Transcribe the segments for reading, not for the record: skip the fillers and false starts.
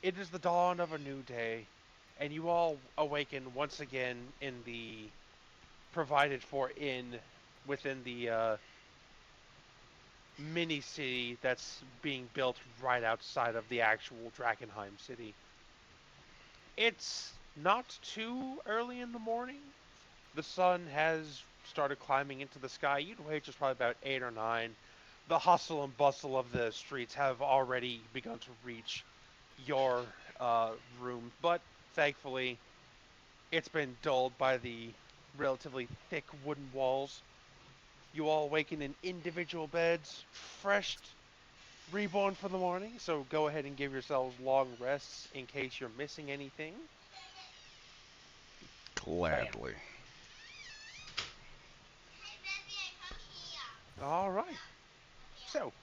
It is the dawn of a new day, and you all awaken once again in the provided for inn within the mini city that's being built right outside of the actual Drakkenheim city. It's not too early in the morning. The sun has started climbing into the sky. You'd wait just probably about 8 or 9. The hustle and bustle of the streets have already begun to reach your room, but thankfully it's been dulled by the relatively thick wooden walls. You all awaken in individual beds, fresh, reborn for the morning, so go ahead and give yourselves long rests in case you're missing anything. Bam. Gladly. All right, so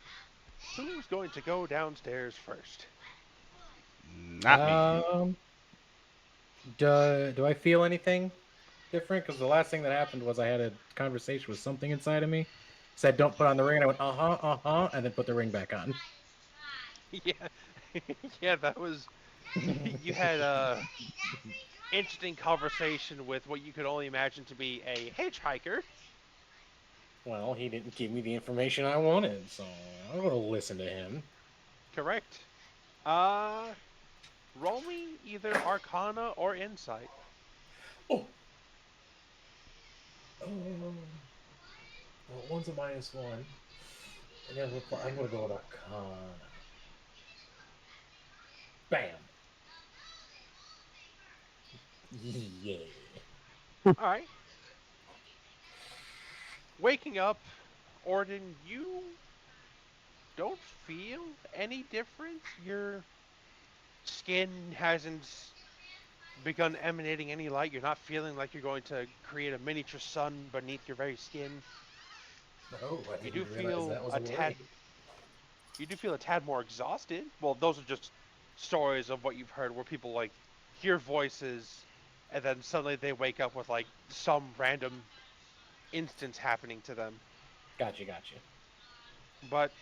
who's going to go downstairs first? Not me. Um, do I feel anything different? Because the last thing that happened was I had a conversation with something inside of me. Said, "Don't put on the ring," and I went, "Uh huh," and then put the ring back on. Yeah, yeah, that was. You had a interesting conversation with what you could only imagine to be a hitchhiker. Well, he didn't give me the information I wanted, so I'm gonna listen to him. Correct. Uh, Roll me either Arcana or Insight. Oh, oh, well, one's a -1. And I'm gonna go with Arcana. Bam. Yeah. All right. Waking up, Orden, you don't feel any difference. Your skin hasn't begun emanating any light. You're not feeling like you're going to create a miniature sun beneath your very skin. Oh, I You do didn't realize feel that was a a tad. worry. You do feel a tad more exhausted. Well, those are just stories of what you've heard, where people like hear voices, and then suddenly they wake up with like some random instance happening to them. Gotcha. But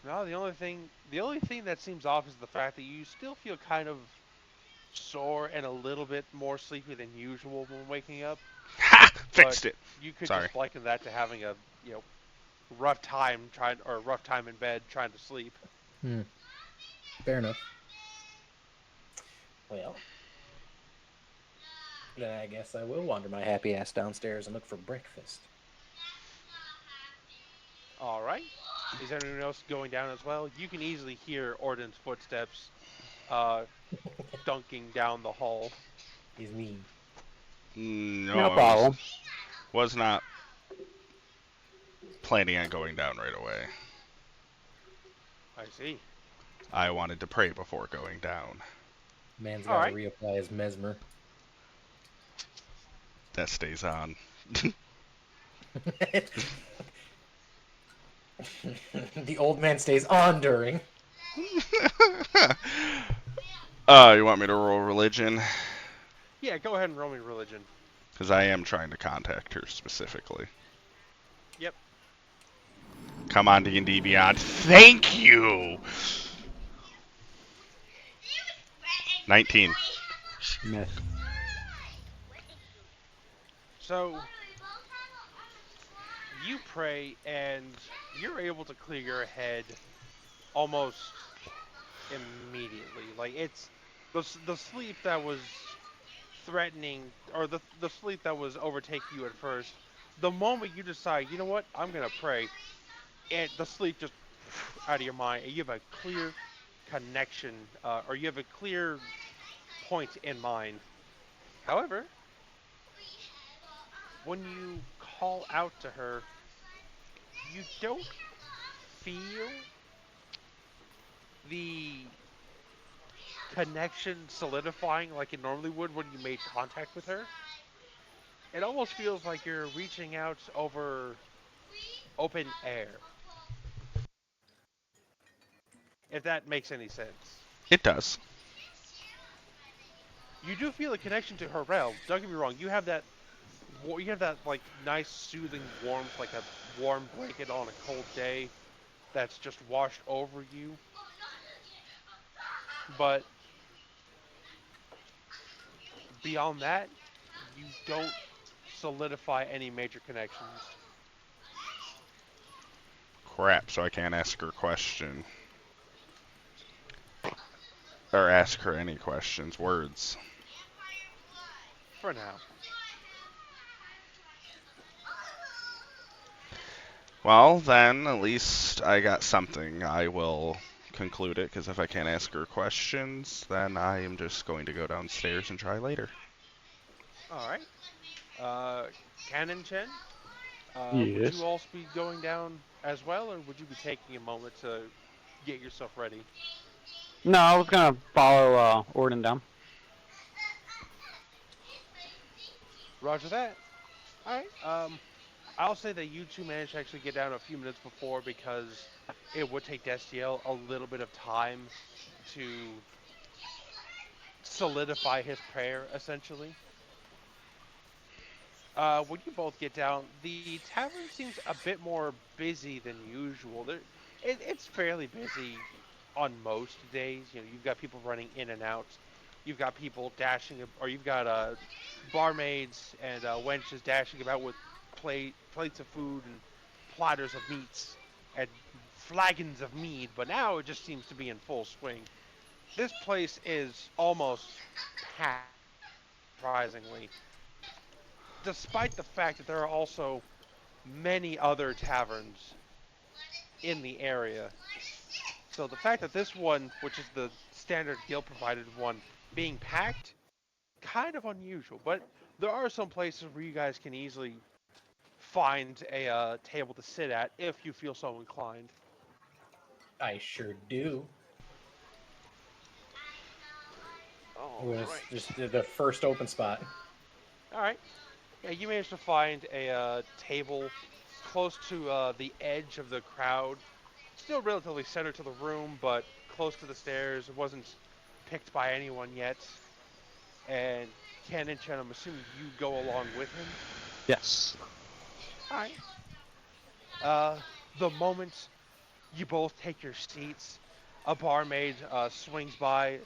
no, the only thing that seems off is the fact that you still feel kind of sore and a little bit more sleepy than usual when waking up. Ha! But Fixed it. you could Sorry. just liken that to having a rough time trying or rough time in bed trying to sleep. Hmm. Fair enough. Well, then I guess I will wander my happy ass downstairs and look for breakfast. All right. Is anyone else going down as well? You can easily hear Orden's footsteps uh, dunking down the hall. Is me. No, No I was problem. was not planning on going down right away. I see. I wanted to pray before going down. Man's All got to right. reapply his mesmer. That stays on. The old man stays on during. You want me to roll religion? Yeah, go ahead and roll me religion. Because I am trying to contact her specifically. Yep. Come on, D&D Beyond. Thank you! 19. Miss. So you pray and you're able to clear your head almost immediately. Like it's the sleep that was threatening, or the sleep that was overtaking you at first. The moment you decide, you know what, I'm gonna pray, and the sleep just out of your mind, and you have a clear connection, or you have a clear point in mind. However, when you call out to her, you don't feel the connection solidifying like it normally would when you made contact with her. It almost feels like you're reaching out over open air, if that makes any sense. It does. You do feel a connection to her realm. Don't get me wrong. You have that like nice soothing warmth, like a warm blanket on a cold day that's just washed over you. But beyond that, you don't solidify any major connections. Crap, so I can't ask her a question. Or ask her any questions. Words. For now. Well, then, at least I got something. I will conclude it, because if I can't ask her questions, then I am just going to go downstairs and try later. All right. Uh, Canon Chen, would you Yes. also be going down as well, or would you be taking a moment to get yourself ready? No, I was gonna follow Orden down. Roger that. All right. I'll say that you two managed to actually get down a few minutes before because it would take Destiel a little bit of time to solidify his prayer, essentially. When you both get down, the tavern seems a bit more busy than usual. It's fairly busy on most days. You know, you've got people running in and out. You've got people dashing, or you've got barmaids and wenches dashing about with plates of food and platters of meats and flagons of mead. But now it just seems to be in full swing. This place is almost packed, surprisingly, despite the fact that there are also many other taverns in the area. So the fact that this one, which is the standard guild provided one, being packed, kind of unusual. But there are some places where you guys can easily find a table to sit at if you feel so inclined. I sure do. All It was right. just the first open spot. All right. Yeah, you managed to find a table close to the edge of the crowd. Still relatively center to the room, but close to the stairs. It wasn't picked by anyone yet. And Ken and Chen, I'm assuming you go along with him. Yes. All right. Uh, the moment you both take your seats, a barmaid swings by,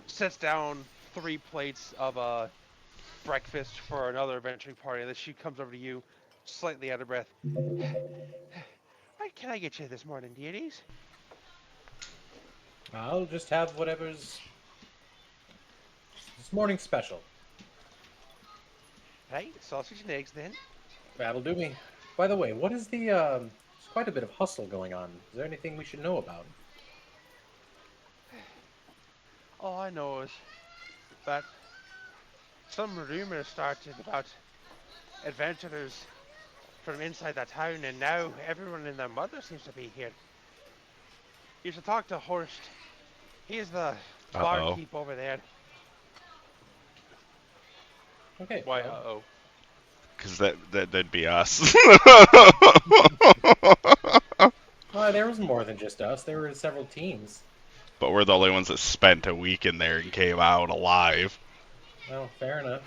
sets down 3 plates of breakfast for another venturing party, and then she comes over to you, slightly out of breath. What can I get you this morning, deities? I'll just have whatever's this morning's special. Right, sausage and eggs then. That'll do me. By the way, what is the there's quite a bit of hustle going on. Is there anything we should know about? All I know is that some rumor started about adventurers from inside the town, and now everyone and their mother seems to be here. You should talk to Horst. He's the Uh-oh. barkeep over there. Okay, Why, well, uh-oh. Because that'd be us. there was more than just us. There were several teams. But we're the only ones that spent a week in there and came out alive. Well, fair enough.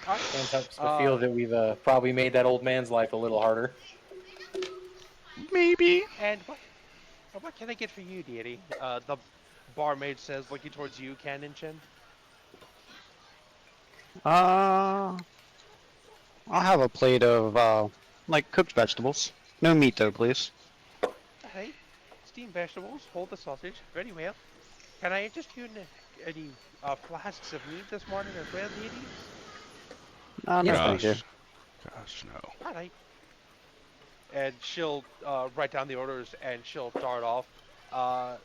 All right. Can't help but Uh, feel that we've probably made that old man's life a little harder. Maybe. and what can I get for you, deity? The barmaid says, looking towards you, Canon Chin. Uh, I'll have a plate of like cooked vegetables. No meat though, please. Hey, steamed vegetables, hold the sausage. Very well. Can I interest you in any flasks of mead this morning as well, deity? No, Yes, thank you. please. Gosh, no. All right. And she'll write down the orders and she'll dart off. Uh,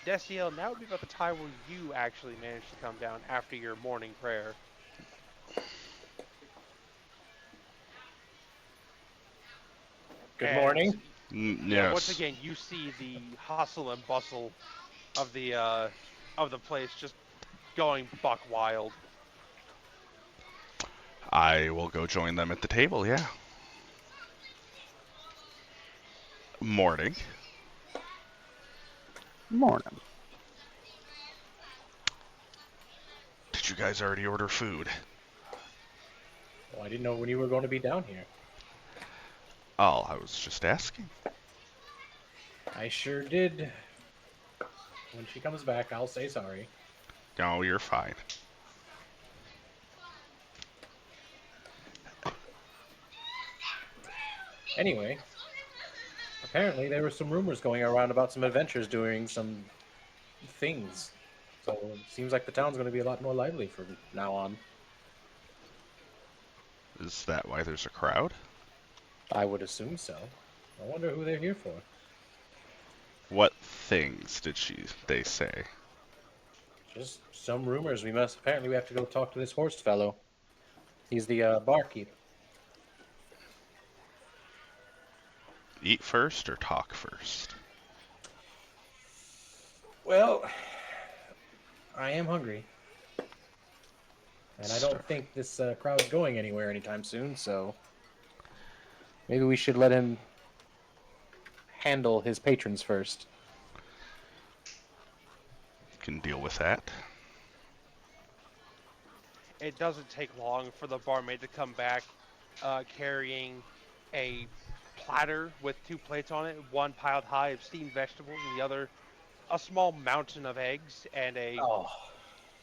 Destiel, now would be about the time where you actually manage to come down after your morning prayer. Good And morning. yeah, once Yes. again, you see the hustle and bustle of the place just going buck wild. I will go join them at the table, yeah. Morning. Morning. Did you guys already order food? Well, I didn't know when you were going to be down here. Oh, I was just asking. I sure did. When she comes back, I'll say sorry. No, you're fine. Anyway, apparently there were some rumors going around about some adventures doing some things. So it seems like the town's going to be a lot more lively from now on. Is that why there's a crowd? I would assume so. I wonder who they're here for. What things did they say? Just some rumors. Apparently we have to go talk to this horse fellow. He's the barkeep. Eat first or talk first? Well, I am hungry. And I don't Start. think this crowd's going anywhere anytime soon, so maybe we should let him handle his patrons first. Can deal with that. It doesn't take long for the barmaid to come back carrying a platter with 2 plates on it, one piled high of steamed vegetables, and the other a small mountain of eggs and a Oh,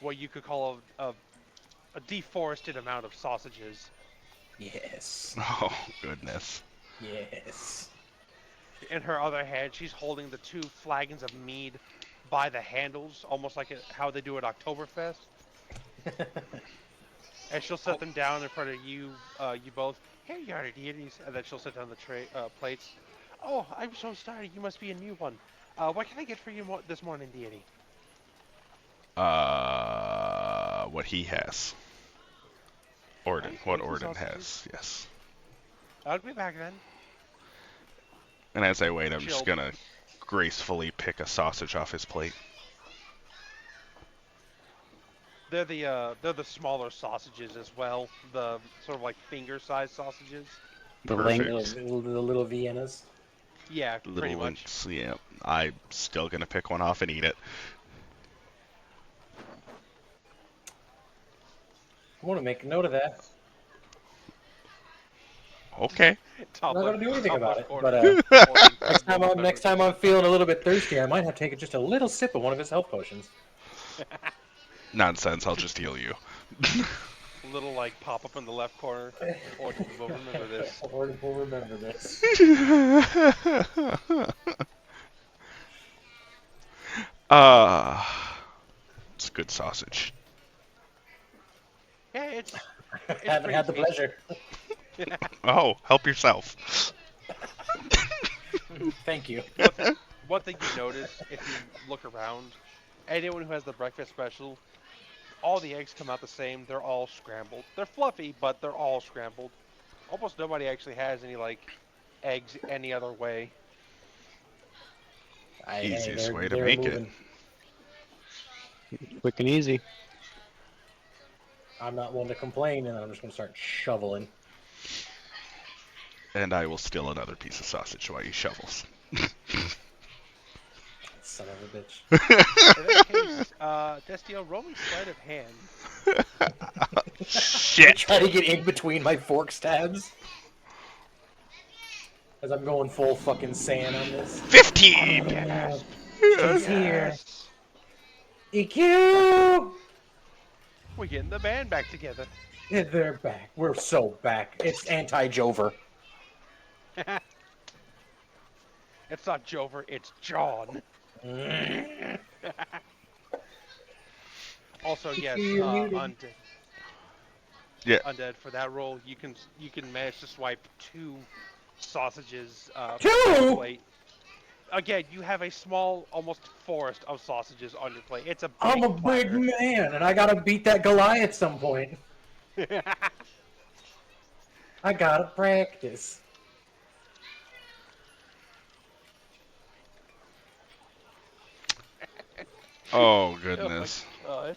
what you could call a deforested amount of sausages. yes. Oh, goodness. Yes. In her other hand, she's holding the 2 flagons of mead by the handles, almost like how they do at Oktoberfest. And she'll set them down in front of you, you both. Here you are, deities. And then she'll set down the plates. Oh, I'm so sorry. You must be a new one. What can I get for you this morning, deity? What he has. Orden. Right, What eggs and Orden sausages. has, yes. I'll be back then. And as I wait, I'm She'll just gonna gracefully pick a sausage off his plate. They're the smaller sausages as well. The sort of like finger-sized sausages. The Perfect. link. The little Viennas. Yeah, pretty Little much. links, yeah. I'm still gonna pick one off and eat it. I want to make a note of that. Okay. I'm not going to do anything about it. But But next time I'm feeling a little bit thirsty, I might have to take just a little sip of one of his health potions. Nonsense, I'll just heal you. little like pop up in the left corner. Or we'll remember this. Or we'll remember this. It's good sausage. Yeah, it's Haven't had the tasty. pleasure. Oh, help yourself. Thank you. One thing you notice if you look around, anyone who has the breakfast special, all the eggs come out the same. They're all scrambled. They're fluffy, but they're all scrambled. Almost nobody actually has any like eggs any other way. Easiest way to they're make it. moving. Quick and easy. I'm not one to complain, and I'm just going to start shoveling. And I will steal another piece of sausage while he shovels. Son of a bitch. In that case, Destio, roll me sleight of hand. Shit! Try to get in between my fork stabs. As I'm going full fucking sand on this. 15! Gasp. She's here. Yes. EQ! We're getting the band back together. Yeah, they're back. We're so back. It's anti-Jover. It's not Jover, it's John. Also, yes, undead. Yeah. Undead for that roll, you can manage to swipe 2 sausages from Two? your plate. Again, you have a small, almost forest of sausages on your plate. It's a big I'm a big platter. man, and I gotta beat that Goliath some point. I gotta practice. Oh, goodness. Oh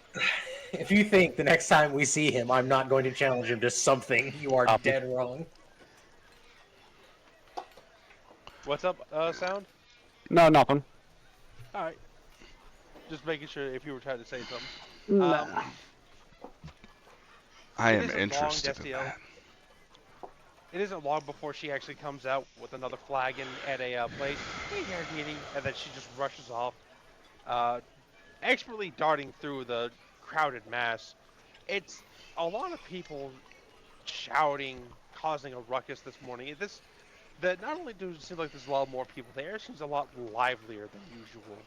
If you think the next time we see him, I'm not going to challenge him to something, you are Copy. dead wrong. What's up, Sound? No, nothing. Alright. Just making sure if you were trying to say something. Nah. I It am isn't long, interested in Destiel. that. It isn't long before she actually comes out with another flagon and a plate. Hey there, deity. And then she just rushes off. uh, expertly darting through the crowded mass. It's a lot of people shouting, causing a ruckus this morning. This that not only does it seem like there's a lot more people there, it seems a lot livelier than usual.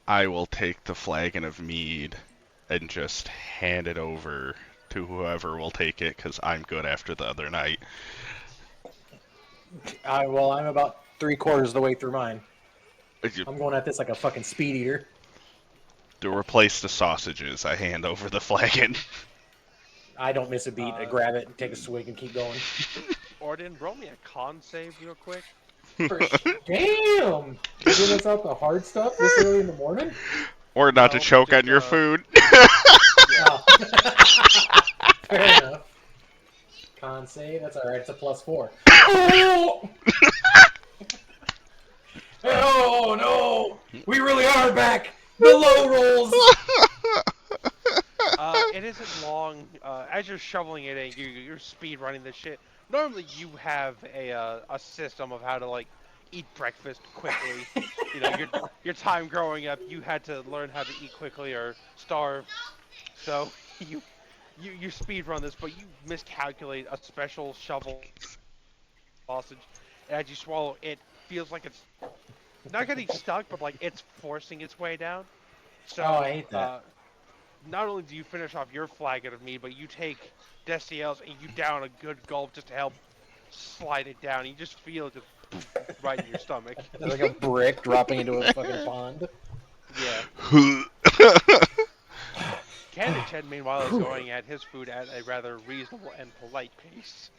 I will take the flagon of mead and just hand it over to whoever will take it because I'm good after the other night. Well, I'm about 3/4 of the way through mine. I'm going at this like a fucking speed eater. To replace the sausages, I hand over the flagon. I don't miss a beat. I Uh, grab it, take a swig, and keep going. Orden, roll me a con save real quick. Damn! You're giving us out the hard stuff this early in the morning? Or not to No, choke just on your food. yeah. Oh. Fair enough. Con save, that's alright, it's a +4. Oh! Oh no! We really are back! The low rolls! It isn't long. As you're shoveling it in, you're speed running this shit. Normally, you have a system of how to like eat breakfast quickly. You know, your time growing up, you had to learn how to eat quickly or starve. So you speed run this, but you miscalculate a special shovel sausage, and as you swallow, it feels like it's not getting stuck, but like it's forcing its way down. Oh, I So hate that. not only do you finish off your flagon of mead, but you take Destiel's and you down a good gulp just to help slide it down. You just feel it just poof, right in your stomach. Like a brick dropping into a fucking pond. Yeah. Candiched, meanwhile, is going at his food at a rather reasonable and polite pace.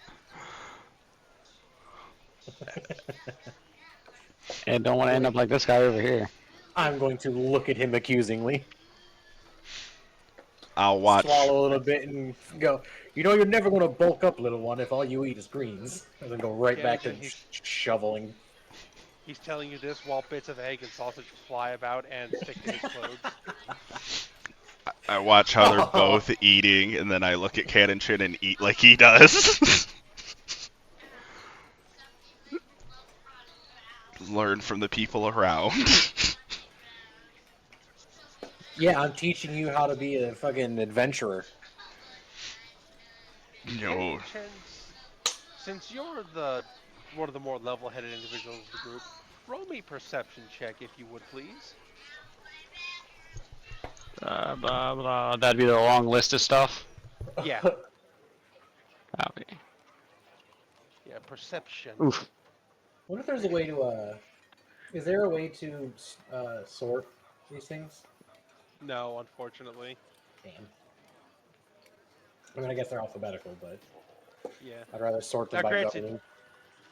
And don't want to end up like this guy over here. I'm going to look at him accusingly, I'll watch. swallow a little bit, and go, you know, you're never going to bulk up, little one, if all you eat is greens. And then go right back to Candiched, shoveling. he's telling you this while bits of egg and sausage fly about and stick to his clothes. I watch how they're both eating, and then I look at Cannonchen and eat like he does. Learn from the people around. Yeah, I'm teaching you how to be a fucking adventurer. No. Candiched, since you're the one of the more level-headed individuals of the group, roll me perception check if you would please. Blah, blah. That'd be the long list of stuff. Yeah, Copy. yeah, perception. Oof. What if there's a way to, is there a way to sort these things? No, unfortunately. Damn. I mean, I guess they're alphabetical, but Yeah. I'd rather sort them Now, by granted, governing.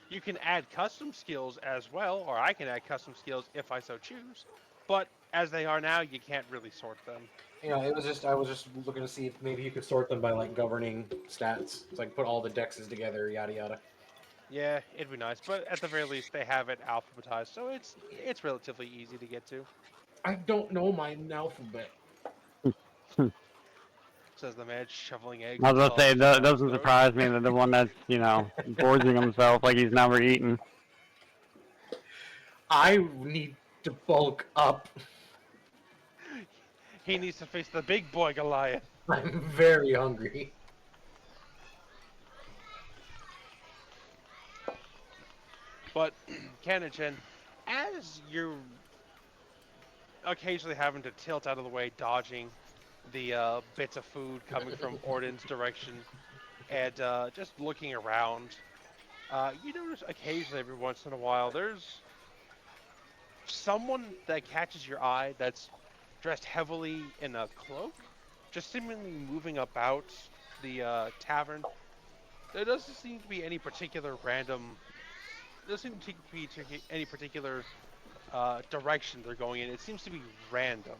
you can add custom skills as well, or I can add custom skills if I so choose. But as they are now, you can't really sort them. You know, I was just looking to see if maybe you could sort them by like governing stats. It's like put all the dexes together, yada yada. Yeah, it'd be nice, but at the very least, they have it alphabetized, so it's relatively easy to get to. I don't know my alphabet. Says the man shoveling eggs I and was about to say, sausages down his doesn't throat. surprise me that the one that's, gorging himself like he's never eaten. I need to bulk up. He needs to face the big boy Goliath. I'm very hungry. But, Kanachin, as you're occasionally having to tilt out of the way, dodging the bits of food coming from Orden's direction, and just looking around, you notice occasionally, every once in a while, there's someone that catches your eye that's dressed heavily in a cloak, just seemingly moving about the tavern. There doesn't seem to be any particular random. There doesn't seem to be any particular direction they're going in. It seems to be random,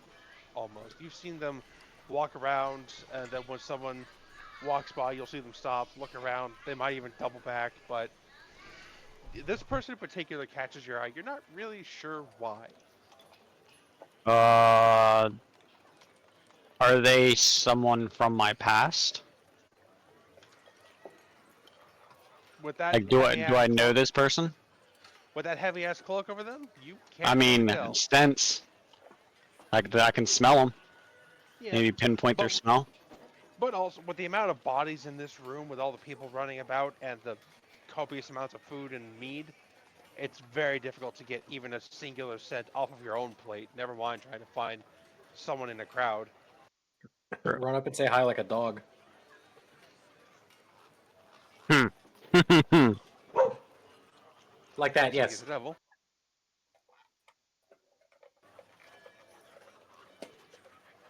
almost. You've seen them walk around, and then when someone walks by, you'll see them stop, look around. They might even double back, but this person in particular catches your eye. You're not really sure why. Uh, are they someone from my past? With that, Like, let me do I ask. know this person? With that heavy ass cloak over them, you I can't really mean, tell. scents. I can smell them. Yeah, Maybe pinpoint their but smell. but also with the amount of bodies in this room, with all the people running about, and the copious amounts of food and mead, it's very difficult to get even a singular scent off of your own plate. Never mind trying to find someone in a crowd. Run up and say hi like a dog. Hmm. Like that, Speak of yes. the devil.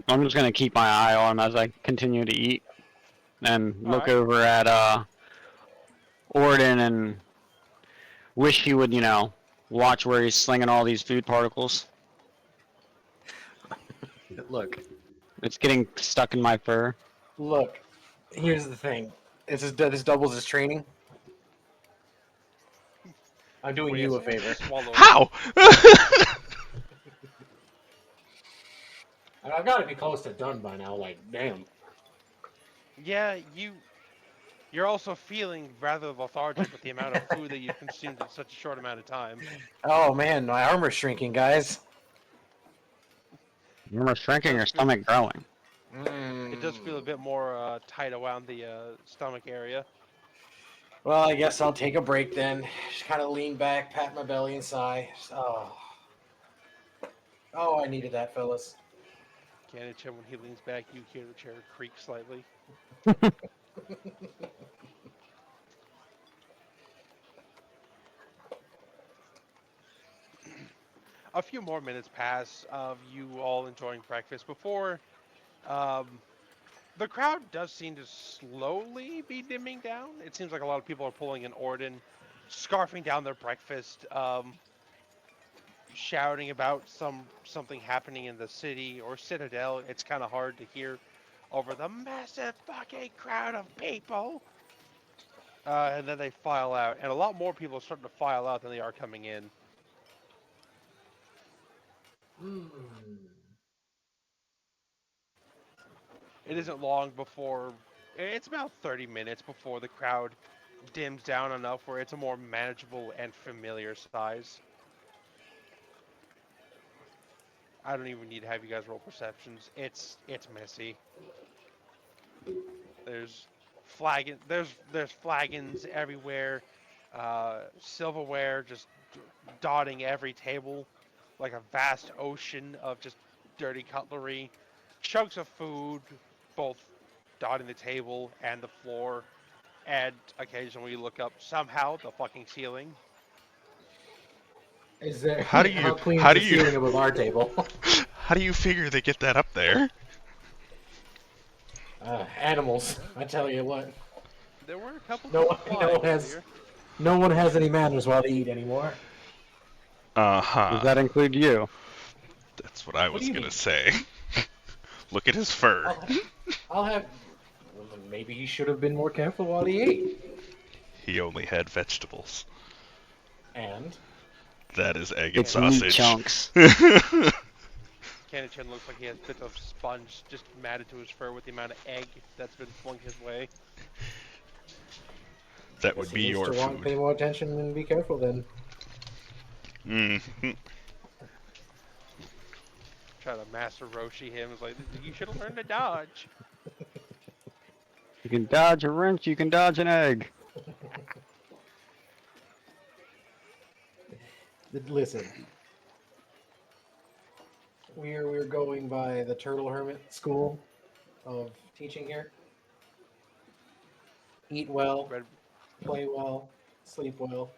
I'm just gonna keep my eye on him as I continue to eat and All look right. over at Orden and wish he would, watch where he's slinging all these food particles. Look, It's getting stuck in my fur. look. Here's the thing. This doubles as training. I'm doing What do you you a say? favor. Swallow. How? I've got to be close to done by now. Like, damn. Yeah, you're also feeling rather lethargic with the amount of food that you've consumed in such a short amount of time. Oh man, my armor's shrinking, guys. Remember It shrinking does your feel stomach growing. it does feel a bit more tight around the stomach area. Well, I guess I'll take a break then. Just kind of lean back, pat my belly, and sigh. Oh, I needed that, fellas. Kanichin, when he leans back, you hear the chair creak slightly. A few more minutes pass of you all enjoying breakfast before um, the crowd does seem to slowly be dimming down. It seems like a lot of people are pulling an Orden, scarfing down their breakfast, shouting about something happening in the city or citadel. It's kind of hard to hear over the massive fucking crowd of people. And then they file out, and a lot more people are starting to file out than they are coming in. It isn't long before, it's about 30 minutes before the crowd dims down enough where it's a more manageable and familiar size. I don't even need to have you guys roll perceptions. It's messy. There's there's flagons everywhere, silverware just dotting every table, like a vast ocean of just dirty cutlery, chunks of food, both dotting the table and the floor, and occasionally you look up somehow the fucking ceiling. Is there how do you how clean is how do the you ceiling above our table? how do you figure they get that up there? Animals. I tell you what. There were a couple No people one, no flying one earlier. no one has any manners while they eat anymore. Does Uh-huh. that include you? That's what I What do was you gonna mean? say. Look at his fur. I'll, I'll have. Well, then maybe he should have been more careful while he ate. He only had vegetables. And That is egg and It's meat sausage. chunks. Kanachin looks like he has bits of sponge just matted to his fur with the amount of egg that's been flung his way. That guess would he be needs your to food. pay more attention and be careful then. Hmm. Try to master Roshi him. It's like, you should have learned to dodge. You can dodge a wrench, you can dodge an egg. Listen, we're going by the Turtle Hermit School of teaching here. Eat well, Red play well, sleep well.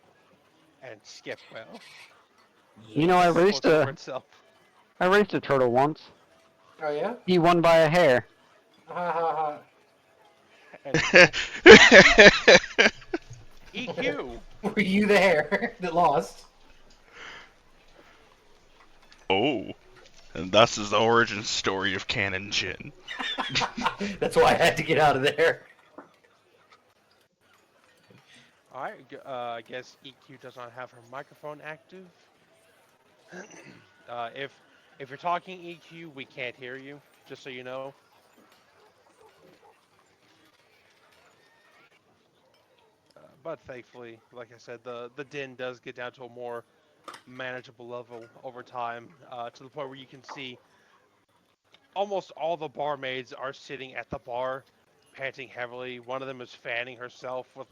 and skip well. You know, That Yes. quote for itself. I raced a turtle once. Oh yeah. He won by a hair. Ha ha ha. Anywho, EQ. Were you there that lost? Oh, and thus is the origin story of Canon Jin. That's why I had to get out of there. Alright, I guess EQ does not have her microphone active. If you're talking EQ, we can't hear you. Just so you know. But thankfully, like I said, the din does get down to a more manageable level over time, to the point where you can see almost all the barmaids are sitting at the bar, panting heavily. One of them is fanning herself with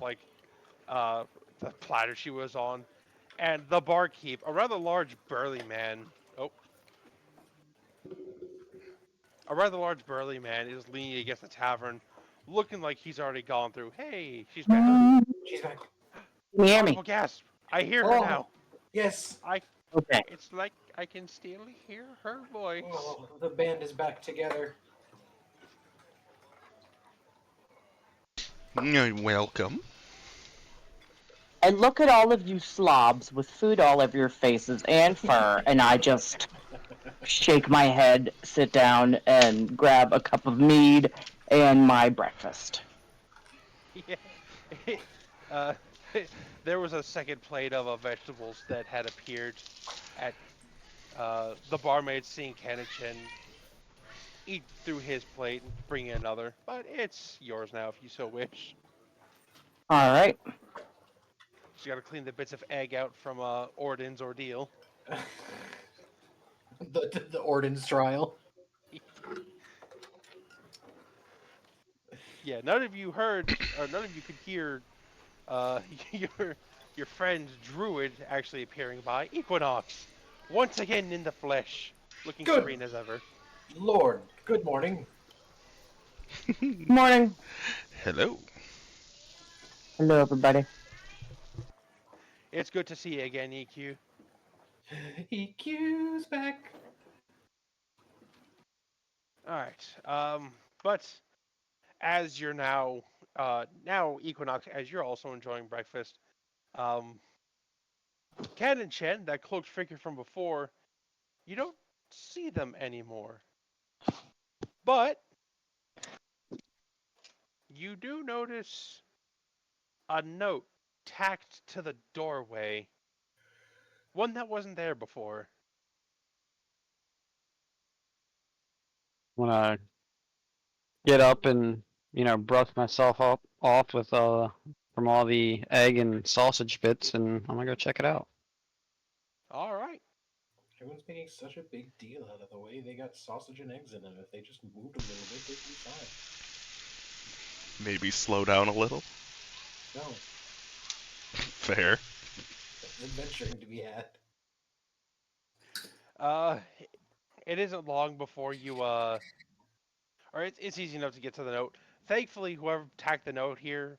uh, the platter she was on, and the barkeep, a rather large burly man. Oh, a rather large burly man is leaning against the tavern, looking like he's already gone through. Hey, she's back. Can She's back. you hear me? Audible gasp. I hear her Oh, now. yes. I. Okay. It's like I can still hear her voice. Oh, the band is back together. Welcome. And look at all of you slobs with food all over your faces and fur, and I just shake my head, sit down, and grab a cup of mead and my breakfast. Yeah. uh, there was a second plate of vegetables that had appeared at the barmaid seeing Kanachin eat through his plate and bring in another. But it's yours now if you so wish. All right. Just got to clean the bits of egg out from Orden's ordeal. The ordnance trial. Yeah, none of you heard, or none of you could hear uh, your your friend Druid actually appearing by. Equinox, once again in the flesh, looking Good serene as ever. Lord. Good morning. Morning. Hello. Hello, everybody. It's good to see you again, EQ. EQ's back. All right. But as you're now Equinox, as you're also enjoying breakfast, um, Ken and Chen, that cloaked figure from before, you don't see them anymore. But you do notice a note tacked to the doorway, one that wasn't there before. I'm gonna get up and brush myself up off with from all the egg and sausage bits, and I'm gonna go check it out. All right. Everyone's making such a big deal out of the way they got sausage and eggs in them. If they just moved a little bit, they'd be fine. Maybe slow down a little. No, Fair. there's adventuring to be had. Uh, it isn't long before you or it's easy enough to get to the note. Thankfully, whoever tacked the note here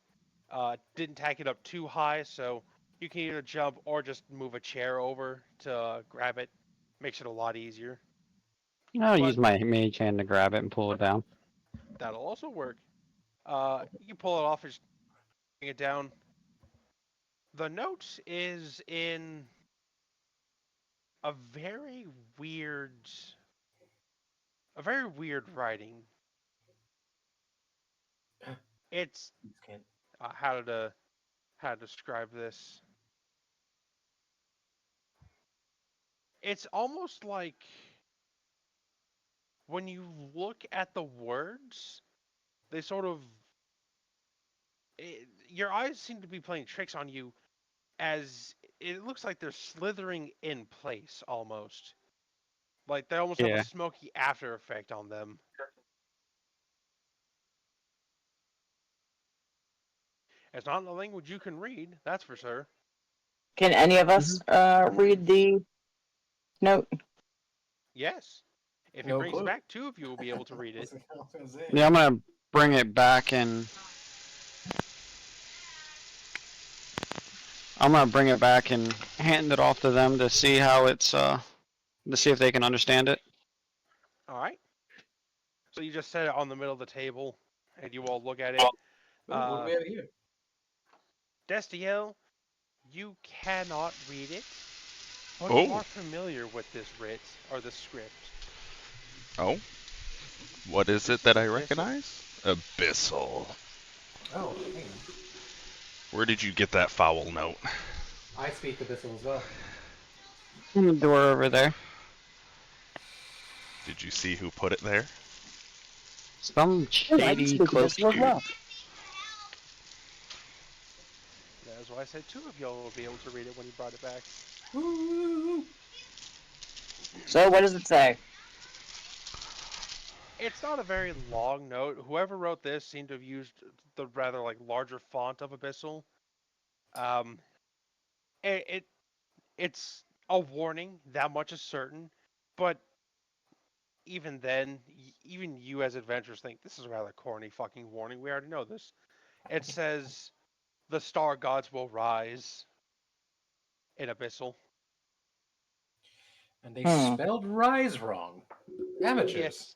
didn't tack it up too high, so you can either jump or just move a chair over to grab it. Makes it a lot easier. I'll use But my mage hand to grab it and pull it down. that'll also work. You can pull it off and just bring it down. The note is in a very weird, a very weird writing. It's You can't. how to describe this. It's almost like when you look at the words, they sort of your eyes seem to be playing tricks on you as it looks like they're slithering in place almost. Like they almost have a Yeah. smoky after effect on them. It's not in a language you can read, that's for sure. Can any of us Mhm. read the note? Yes. If he No brings it clue. back, two of you will be able to read I it. was gonna say. Yeah, I'm gonna bring it back and hand it off to them to see how it's to see if they can understand it. All right. So you just set it on the middle of the table, and you all look at it. Ooh, what do Uh, we have here? Destiel, you cannot read it, but you Oh. are familiar with this writ or this script. Oh. What is it This is that I Abyssal. recognize? Abyssal. Oh, hang on. Where did you get that foul note? I speak Abyssal as well. In the door over there. Did you see who put it there? Some Oh, I can shady speak of this cloaked as dude. well. is why I said two of y'all would be able to read it when he brought it back. Woo! So what does it say? It's not a very long note. Whoever wrote this seemed to have used the rather like larger font of Abyssal. Um, it it's a warning. That much is certain. But even then, even you as adventurers think this is a rather corny fucking warning. We already know this. It says the star gods will rise in Abyssal. And they Hmm. spelled rise wrong. Amateurs. Yes.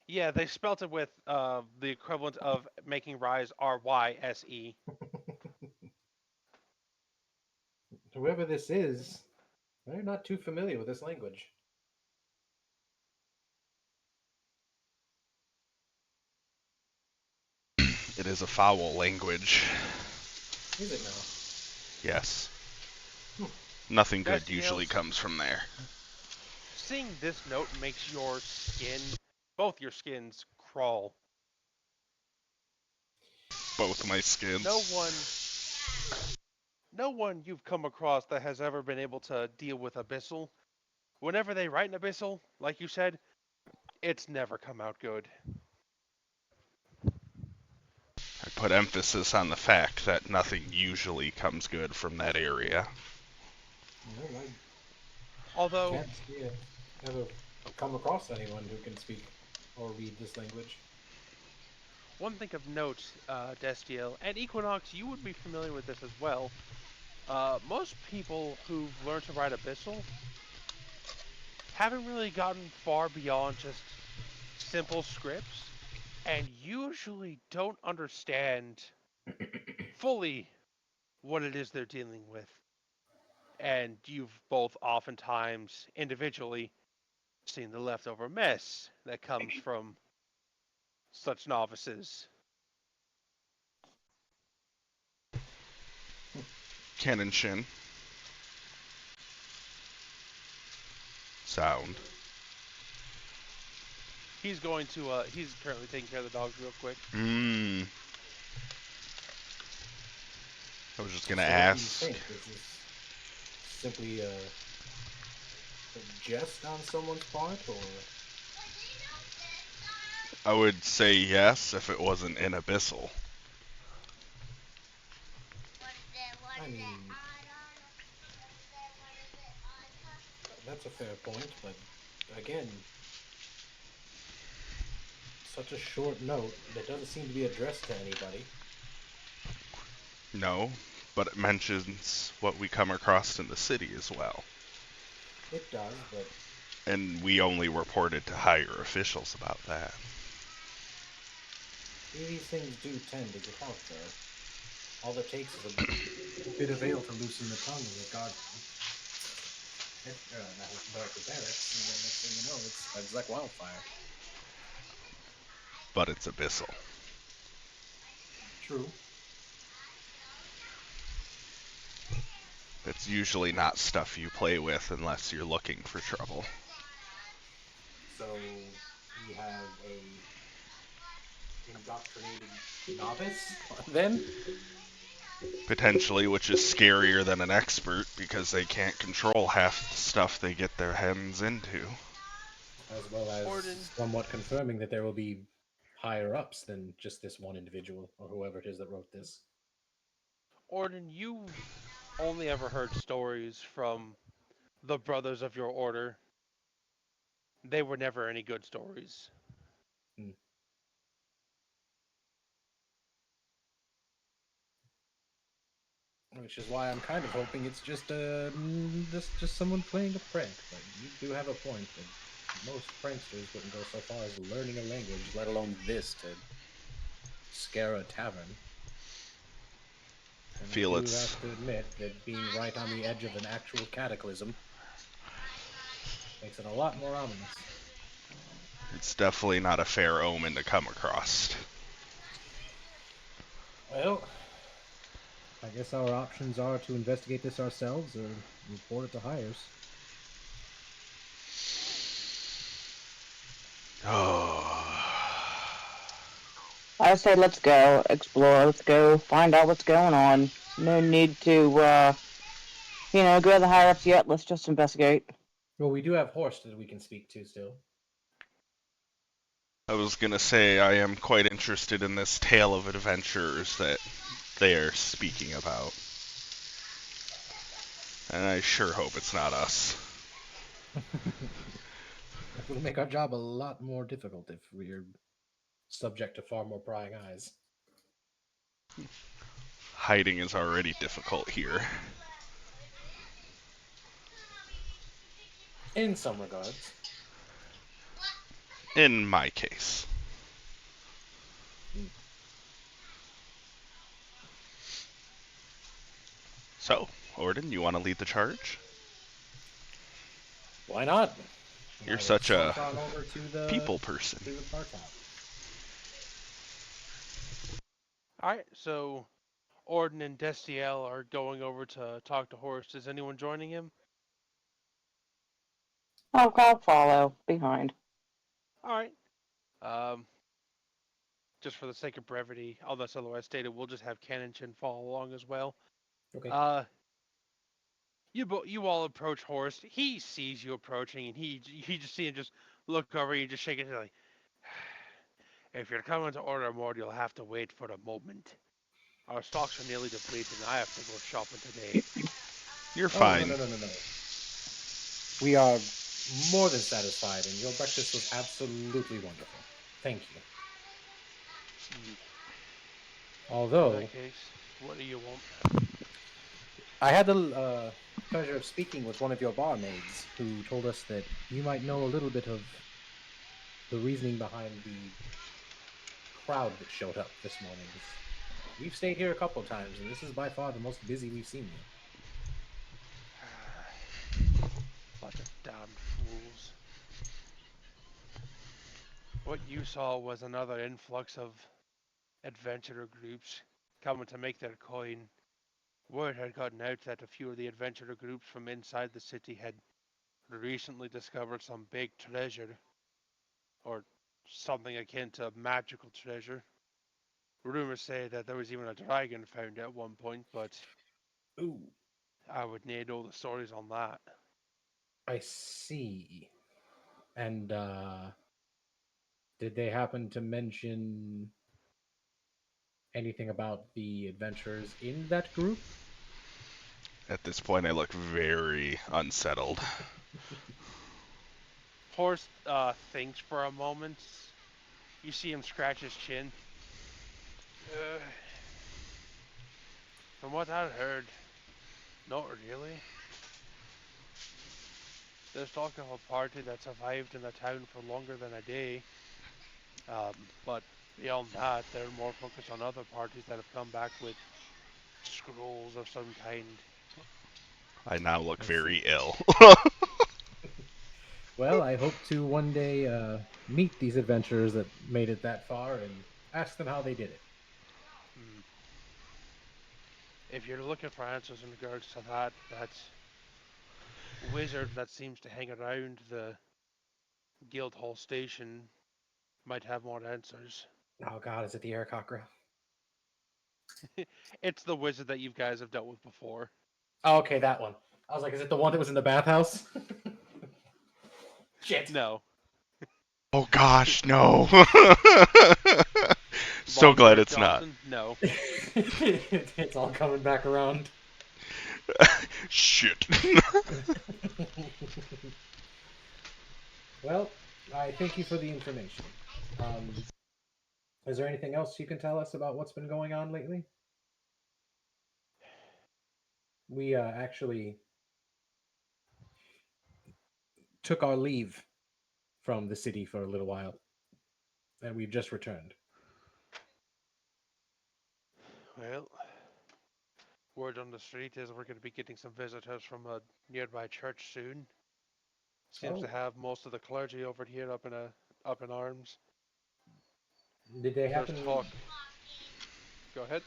Yeah, they spelt it with the equivalent of making rise Ryse. Whoever this is, they're not too familiar with this language. It is a foul language. Is it now? Yes. Hmm. Nothing good Destiel, usually comes from there. seeing this note makes your skin, both your skins, crawl. Both my No skins. one, no one you've come across that has ever been able to deal with Abyssal, whenever they write an Abyssal, like you said, it's never come out good. I put emphasis on the fact that nothing usually comes good from that area. Well, I Although, can't see it ever come across anyone who can speak or read this language. one thing of note, Destiel, and Equinox, you would be familiar with this as well. Most people who've learned to ride Abyssal haven't really gotten far beyond just simple scripts and usually don't understand fully what it is they're dealing with. And you've both oftentimes individually seen the leftover mess that comes from such novices. Cannon Shin. Sound. He's currently taking care of the dogs real quick. Mmm. I was just gonna So, what do you ask. think? Is this simply a jest on someone's part, or I would say yes if it wasn't in Abyssal. I mean, that's a fair point, but again, such a short note that doesn't seem to be addressed to anybody. No, but it mentions what we come across in the city as well. It does, but And we only reported to higher officials about that. these things do tend to get out there. All it takes is a bit of ale to loosen the tongue of the guard, the barracks, and then next thing you know, it spreads like wildfire. But it's Abyssal. True. It's usually not stuff you play with unless you're looking for trouble. So we have a indoctrinated novice then. Potentially, which is scarier than an expert because they can't control half the stuff they get their hands into. As well as Orden, somewhat confirming that there will be higher ups than just this one individual or whoever it is that wrote this. Orden, you've only ever heard stories from the brothers of your order. They were never any good stories. Hmm. Which is why I'm kind of hoping it's just someone playing a prank. But you do have a point that most pranksters wouldn't go so far as learning a language, let alone this, to scare a tavern. I And I feel do it's have to admit that being right on the edge of an actual cataclysm makes it a lot more ominous. it's definitely not a fair omen to come across. Well, I guess our options are to investigate this ourselves or report it to hires. Oh. I say let's go explore. Let's go find out what's going on. No need to, go to the higher ups yet. Let's just investigate. Well, we do have Horst that we can speak to still. I was gonna say I am quite interested in this tale of adventures that they are speaking about. And I sure hope it's not us. It will make our job a lot more difficult if we're subject to far more prying eyes. Hiding is already difficult here. In some regards. In my case. Hmm. So, Orden, you want to lead the charge? Why not? And You're I will such a saunter on over to people person. the bar top. All right, so Orden and Destiel are going over to talk to Horst. Is anyone joining him? I'll follow behind. All right. Um, just for the sake of brevity, unless otherwise stated, we'll just have Ken and Chin follow along as well. Okay. Uh, you all approach Horst. He sees you approaching, and he just see him just look over you, and just shake his head like, if you're coming to order more, you'll have to wait for a moment. Our stocks are nearly depleted, and I have to go shopping today. You're Oh, no, fine. no, no, no, no. We are more than satisfied, and your breakfast was absolutely wonderful. Thank you. In that Although, case, what do you want? I had the pleasure of speaking with one of your barmaids who told us that you might know a little bit of the reasoning behind the crowd that showed up this morning. 'Cause we've stayed here a couple of times, and this is by far the most busy we've seen you. Bunch of damned fools. What you saw was another influx of adventurer groups coming to make their coin. Word had gotten out that a few of the adventurer groups from inside the city had recently discovered some big treasure, or something akin to magical treasure. Rumors say that there was even a dragon found at one point, but Ooh, I would need all the stories on that. I see. And did they happen to mention anything about the adventurers in that group? At this point, I look very unsettled. Horst thinks for a moment. You see him scratch his chin. Uh, from what I've heard, not really. There's talk of a party that survived in the town for longer than a day. But beyond that, they're more focused on other parties that have come back with scrolls of some kind. I now look I see. very ill. Well, I hope to one day meet these adventurers that made it that far and ask them how they did it. Hmm. If you're looking for answers in regards to that wizard that seems to hang around the Guildhall station might have more answers. Oh God, is it the Aarakocra? It's the wizard that you guys have dealt with before. Oh, okay, that one. I was like, is it the one that was in the bathhouse? Shit. No. Oh gosh, no. So Von glad Eric it's not. Johnson? No. It's all coming back around. Shit. Well, I thank you for the information. Um, is there anything else you can tell us about what's been going on lately? We actually took our leave from the city for a little while, and we've just returned. Well, word on the street is we're going to be getting some visitors from a nearby church soon. Seems to Oh, have most of the clergy over here up in arms. did they There's happen? talk. Go ahead.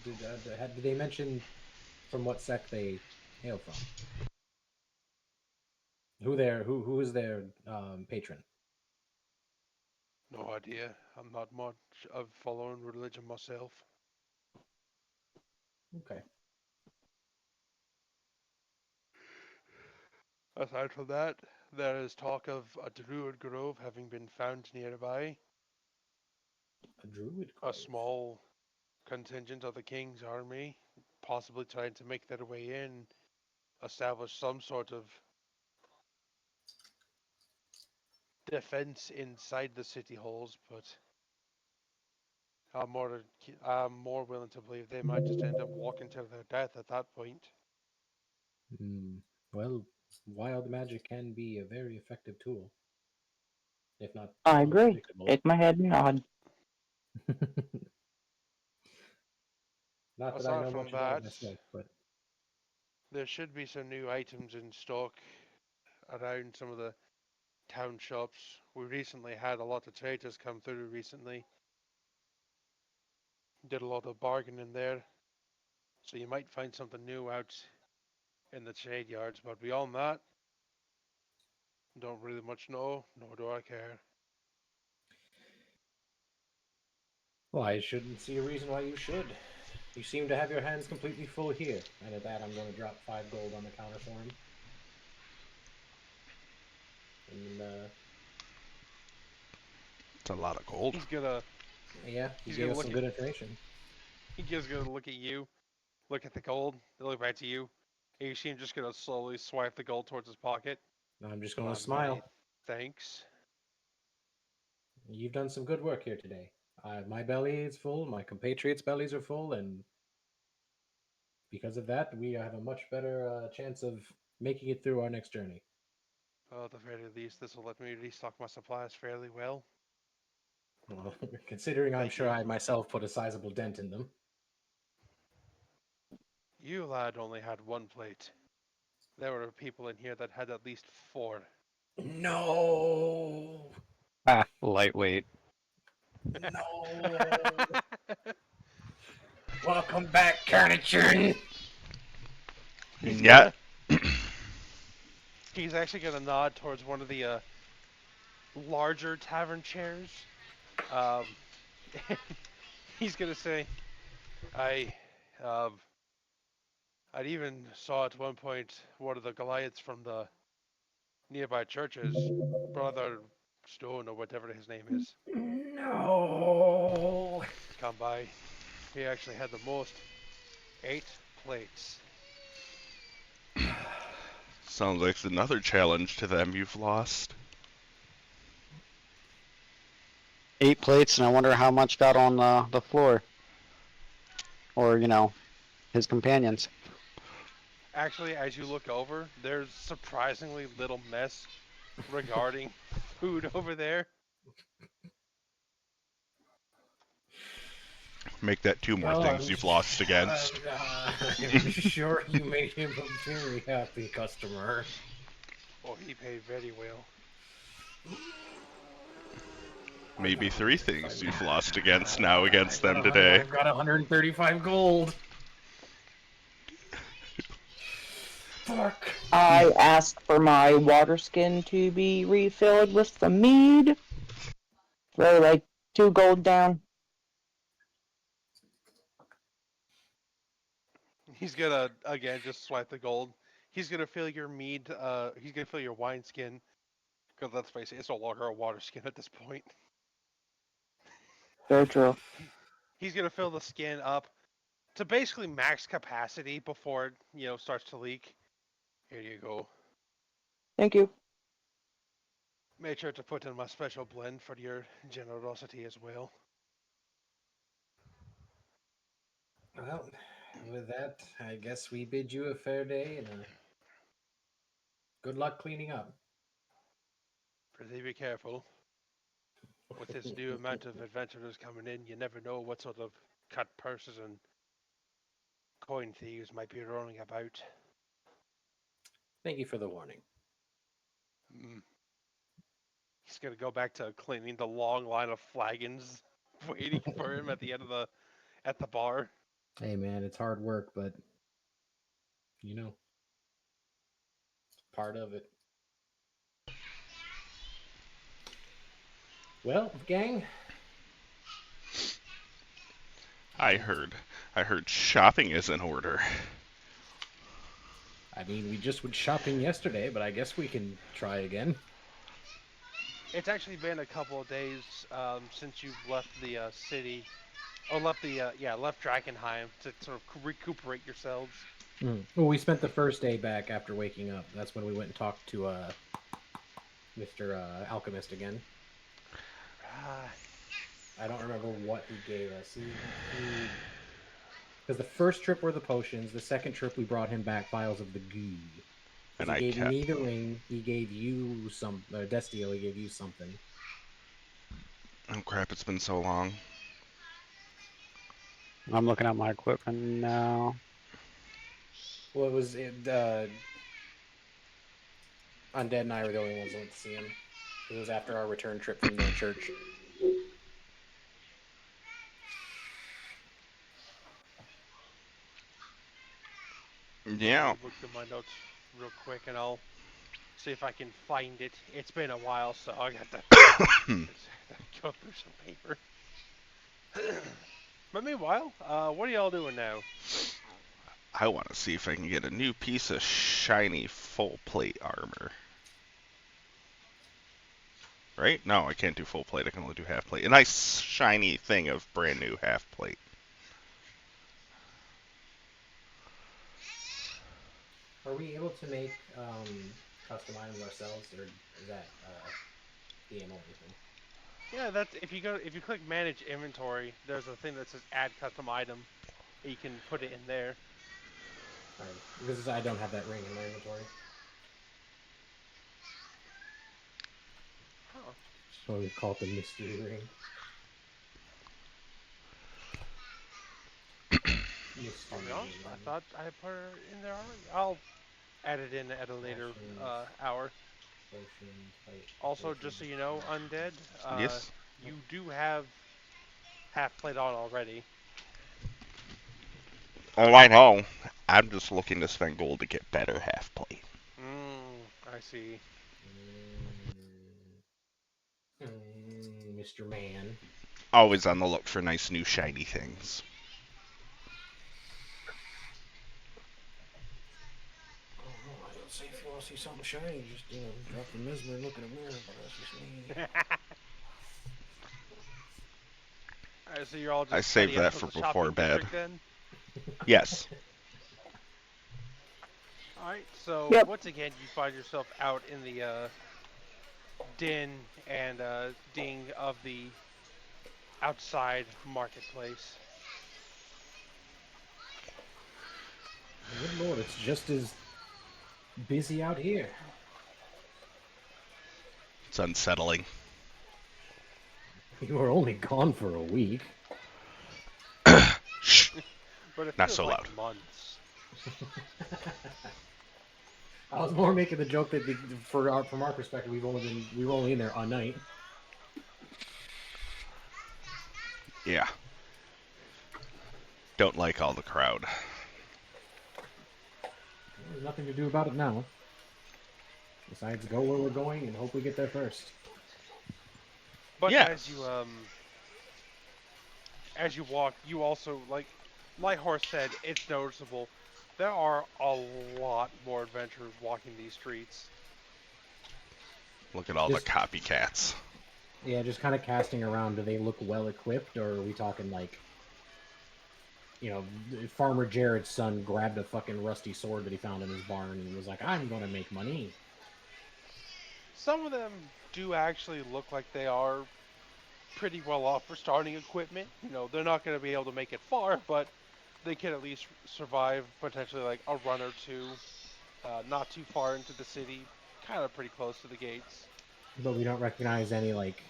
Did they mention from what sect they hail from? Who is their patron? No idea. I'm not much of following religion myself. Okay. Aside from that, there is talk of a druid grove having been found nearby. A druid A grove. small contingent of the king's army, possibly trying to make their way in, establish some sort of defense inside the city halls, but I'm more willing to believe they might just end up walking to their death at that point. Hmm. Well, wild magic can be a very effective tool, if not I agree. unpredictable. Shake my head and nod. Not that I Aside know from much about it that, myself, but there should be some new items in stock around some of the town shops. We recently had a lot of traders come through recently. Did a lot of bargaining there. So you might find something new out in the trade yards, but beyond that, don't really much know, nor do I care. well, I shouldn't see a reason why you should. You seem to have your hands completely full here, and at that, I'm going to drop 5 gold on the counter for him. And It's a lot of gold. He's gonna yeah, he he's gave gonna us look some at good information. he's gonna look at you, look at the gold, look back to you. And you see him just gonna slowly swipe the gold towards his pocket. I'm just going to My smile. thanks. You've done some good work here today. My belly is full, my compatriots' bellies are full, and because of that, we have a much better chance of making it through our next journey. Well, at the very least, this will let me restock my supplies fairly well. Well, considering I'm Thank sure you. I myself put a sizable dent in them. You lad only had one plate. There were people in here that had at least four. No, Ah, lightweight. no. Welcome back, Carnation. he's Yeah. gonna he's actually gonna nod towards one of the larger tavern chairs. Um, he's gonna say, "I, um, I'd even saw at one point one of the Goliaths from the nearby churches, Brother Stone or whatever his name is, No. come by. He actually had the most, 8 plates. Sounds like another challenge to them you've lost. 8 plates, and I wonder how much got on the floor, or his companions. Actually, as you look over, there's surprisingly little mess regarding food over there. Make that 2 more Well, things you've lost against. I'm sure you made him a very happy customer. Oh, he paid very well. I got Maybe 3 things 135. you've lost against now I against got them 100. today. I've got 135 gold. Fuck. I asked for my water skin to be refilled with some mead. Throw like 2 gold down. He's gonna again just swipe the gold. He's gonna fill your mead. He's gonna fill your wine skin. Because let's face it, it's no longer a water skin at this point. Very true. He's gonna fill the skin up to basically max capacity before it, starts to leak. Here you go. Thank you. Made sure to put in my special blend for your generosity as well. Well, with that, I guess we bid you a fair day and good luck cleaning up. Pretty be careful. With this new amount of adventurers coming in, you never know what sort of cut purses and coin thieves might be roaming about. Thank you for the warning. Mm. He's gonna go back to cleaning the long line of flagons waiting for him at the end of the bar. Hey man, it's hard work, but you know, part of it. Well, gang, I heard. I heard shopping is in order. I mean, we just went shopping yesterday, but I guess we can try again. It's actually been a couple of days since you've left the city, or left the left Drakkenheim to sort of recuperate yourselves. Well, we spent the first day back after waking up. That's when we went and talked to Mr. Alchemist again. Ah, I don't remember what he gave us. He because the first trip were the potions. The second trip we brought him back vials of the goo. Because And he I gave kept. me the ring. He gave you some. Destio. He gave you something. Oh crap! It's been so long. I'm looking at my equipment now. Well, it was Undead and I were the only ones that went to see him. It was after our return trip from the church. let Yeah. me look through my notes real quick, and I'll see if I can find it. It's been a while, so I got to go through some paper. But meanwhile, what are y'all doing now? I want to see if I can get a new piece of shiny full plate armor. Right? No, I can't do full plate. I can only do half plate. A nice shiny thing of brand new half plate. Are we able to make custom items ourselves, or is that DM only thing? Yeah, that's if you click manage inventory, there's a thing that says add custom item. You can put it in there. All right, because I don't have that ring in my inventory. Huh. So we call it the mystery ring. I'll Mystery be honest, I ring. thought I put it in there already. I'll add it in at a later Rations, hour. potions, Also, just so potions. you know, undead, Yes. you do have half plate on already. Oh, I know. I'm just looking to spend gold to get better half plate. I see. Mr. Man. Always on the look for nice new shiny things. I don't know. I don't say if you want to see something shiny, just drop the mesmer and look in a mirror. But that's just me. Alright, so you're all I just saved heading out that to for the before shopping bed. district then? Yes. Alright, so Yep. once again, you find yourself out in the din and ding of the outside marketplace. Good lord, it's just as busy out here. It's unsettling. You were only gone for a week. Shh. But it Not feels so like loud. months. I was more making the joke that from our perspective, we were only in there a night. Yeah. Don't like all the crowd. There's nothing to do about it now. Besides, go where we're going and hope we get there first. But Yes. as you walk, you also like Horse said, it's noticeable. There are a lot more adventurers walking these streets. Look at all the Just copycats. Yeah, just kind of casting around. Do they look well equipped, or are we talking like, Farmer Jared's son grabbed a fucking rusty sword that he found in his barn and was like, "I'm gonna make money." Some of them do actually look like they are pretty well off for starting equipment. They're not going to be able to make it far, but they can at least survive potentially like a run or two, not too far into the city, kind of pretty close to the gates. But we don't recognize any like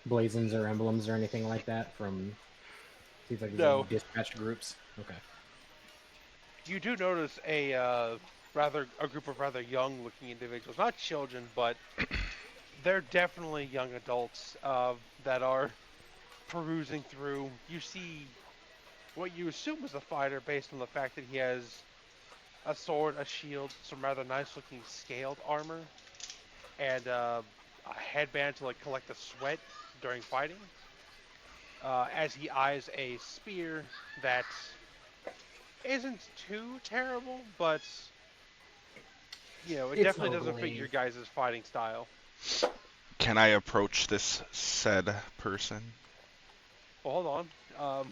blazons or emblems or anything like that from. Seems like these are No, dispatched groups. Okay. you do notice a group of rather young-looking individuals, not children, but they're definitely young adults that are perusing through. You see what you assume is a fighter based on the fact that he has a sword, a shield, some rather nice looking scaled armor, and a headband to like collect the sweat during fighting. As he eyes a spear that isn't too terrible, but it It's definitely no doesn't fit your glaive. guys' fighting style. Can I approach this said person? Well, hold on.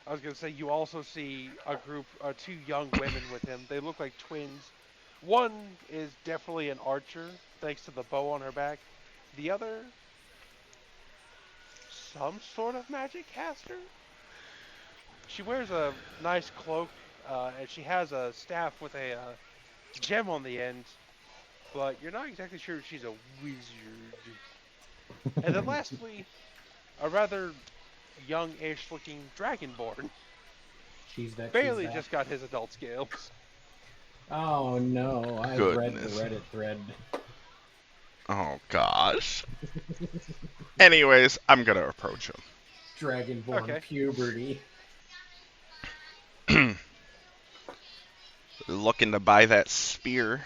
I was gonna say you also see a group, two young women with him. They look like twins. One is definitely an archer, thanks to the bow on her back. The other, some sort of magic caster. She wears a nice cloak, and she has a staff with a gem on the end, but you're not exactly sure if she's a wizard. And then lastly, a rather young-ish looking dragonborn. She's that. She's Barely that. just got his adult scales. Oh no! I've read the Goodness. Reddit thread. Oh gosh. Anyways, I'm gonna approach Dragonborn Okay. puberty. him. Looking to buy that spear.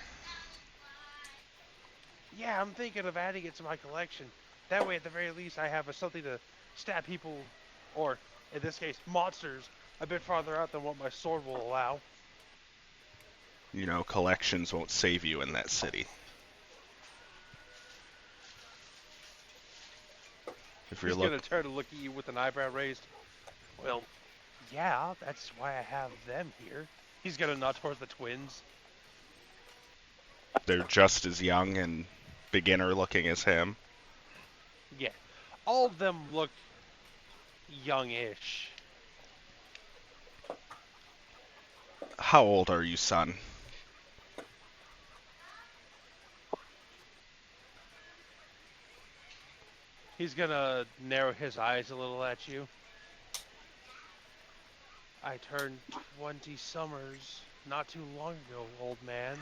Yeah, I'm thinking of adding it to my collection. That way, at the very least, I have something to stab people, or in this case, monsters, a bit farther out than what my sword will allow. You know, collections won't save you in that city. If you're He's gonna look, turn and look at you with an eyebrow raised. Well, yeah, that's why I have them here. He's gonna nod towards the twins. they're just as young and beginner looking as him. Yeah, all of them look youngish. How old are you, son? He's gonna narrow his eyes a little at you. I turned 20 summers not too long ago, old man.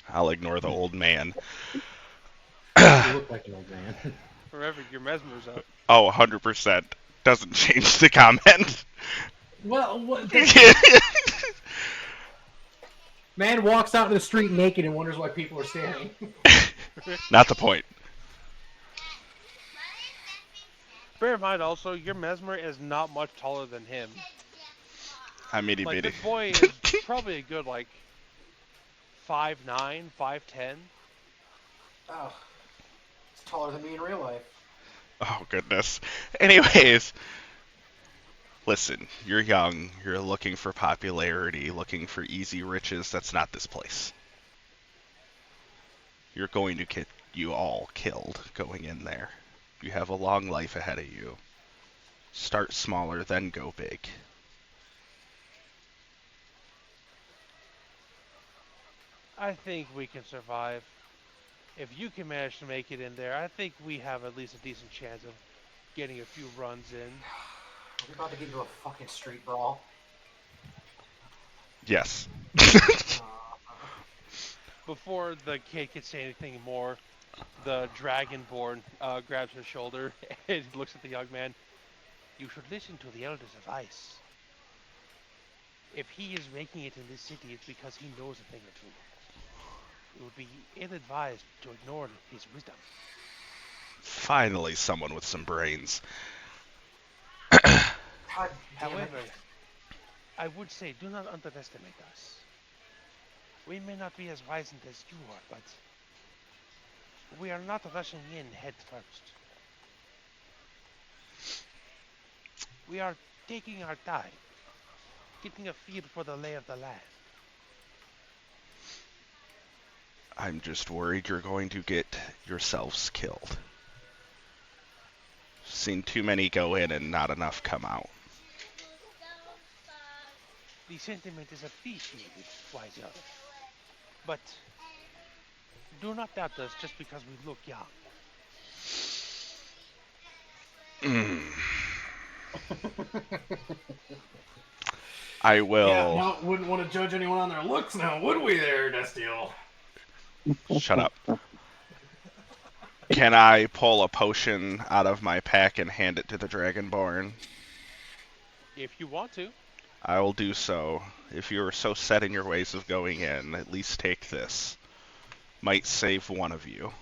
I'll ignore the old man. You look like an old man. Remember, your mesmer's up. Oh, 100%. Doesn't change the comment. Well, what? Man walks out in the street naked and wonders why people are staring. Not the point. Bear in mind also, your mesmer is not much taller than him. I'm itty Like, bitty. this boy is probably a good, 5'9", 5'10". Oh, it's taller than me in real life. Oh, goodness. Anyways, listen, you're young, you're looking for popularity, looking for easy riches. That's not this place. You're going to get you all killed going in there. You have a long life ahead of you. Start smaller, then go big. I think we can survive. If you can manage to make it in there, I think we have at least a decent chance of getting a few runs in. Are we about to get into a fucking street brawl? Yes. Before the kid can say anything more, the dragonborn grabs his shoulder and looks at the young man. You should listen to the elders of ice. If he is making it in this city, it's because he knows a thing or two. It would be ill-advised to ignore his wisdom. Finally, someone with some brains. God damn However, it. I would say do not underestimate us. We may not be as wizened as you are, but we are not rushing in head first. We are taking our time, getting a feel for the lay of the land. I'm just worried you're going to get yourselves killed. Seen too many go in and not enough come out. The sentiment is appreciated, wise elf. But do not doubt us just because we look young. I Yeah, will. no, wouldn't want to judge anyone on their looks now, would we there, Destiel? Shut up. Can I pull a potion out of my pack and hand it to the Dragonborn? If you want to. I will do so. If you are so set in your ways of going in, at least take this. might save one of you.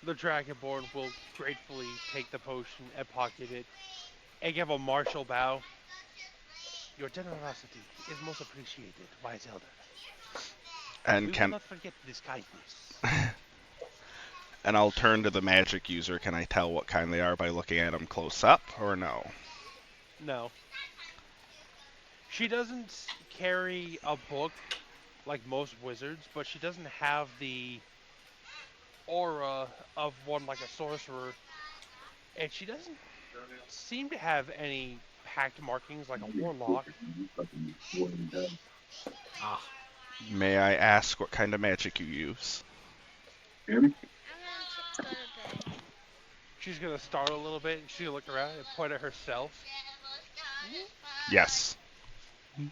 The Dragonborn will gratefully take the potion and pocket it and give a martial bow. Your generosity is most appreciated, wise elder. And We will can not forget this kindness. and I'll turn to the magic user. Can I tell what kind they are by looking at them close up, or no? No. She doesn't carry a book like most wizards, but she doesn't have the aura of one like a sorcerer. And she doesn't seem to have any pact markings like a warlock. Ah, May I ask what kind of magic you use? She's gonna start a little bit and she'll look around and point at herself. Yes. Um,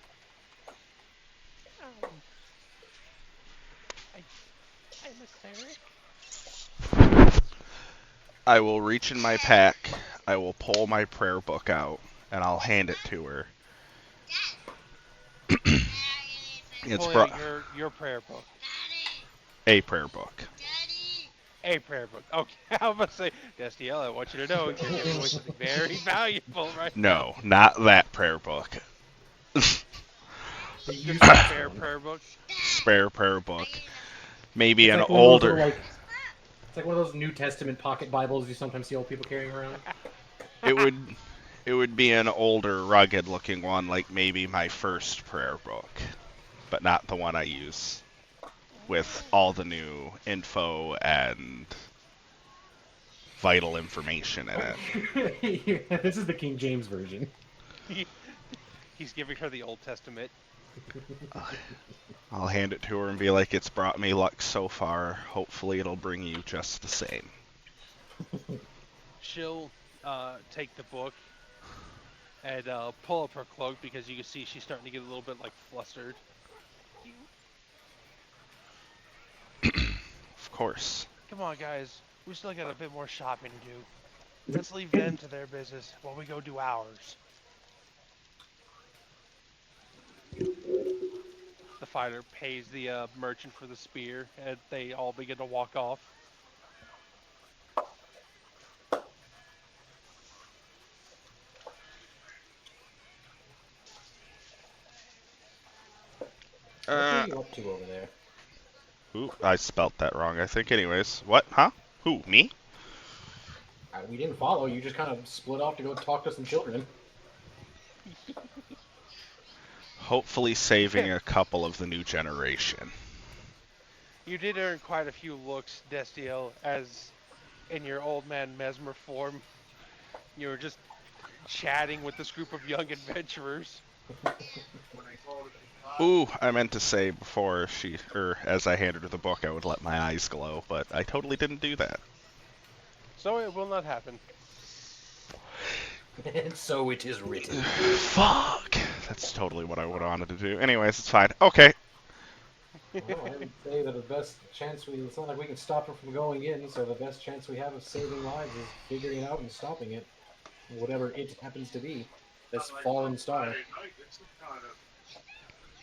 I, I'm a cleric. I will reach in my pack. I will pull my prayer book out, and I'll hand it to her. It's Pulling out brought your prayer book. a prayer book. A prayer book. Okay, I was about to say, Destiel, I want you to know you're giving away something very valuable right now. No, not that prayer book. the Just useless a spare one. prayer book. Spare prayer book. Maybe It's an like one of those little, older. it's like one of those New Testament pocket Bibles you sometimes see old people carrying around. It would be an older, rugged-looking one, like maybe my first prayer book, but not the one I use with all the new info and vital information in it. This is the King James version. He's giving her the Old Testament. I'll hand it to her and be like, "It's brought me luck so far. Hopefully, it'll bring you just the same." She'll take the book and pull up her cloak because you can see she's starting to get a little bit like flustered. Of course. Come on, guys. We still got a bit more shopping to do. Let's leave them to their business while we go do ours. The fighter pays the merchant for the spear, and they all begin to walk off. What are Uh, you up to over there? ooh, I spelt that wrong, I think. Anyways, what? Huh? Who? Me? We didn't follow. You just kind of split off to go talk to some children. Hopefully, saving a couple of the new generation. You did earn quite a few looks, Destiel, as in your old man Mesmer form, you were just chatting with this group of young adventurers. Ooh, I meant to say before as I handed her the book, I would let my eyes glow, but I totally didn't do that. So it will not happen. And so it is written. Fuck. That's totally what I would have wanted to do. Anyways, it's fine. Okay. Well, I would say that the best chance it's not like we can stop her from going in, so the best chance we have of saving lives is figuring it out and stopping it. Whatever it happens to be. This fallen star.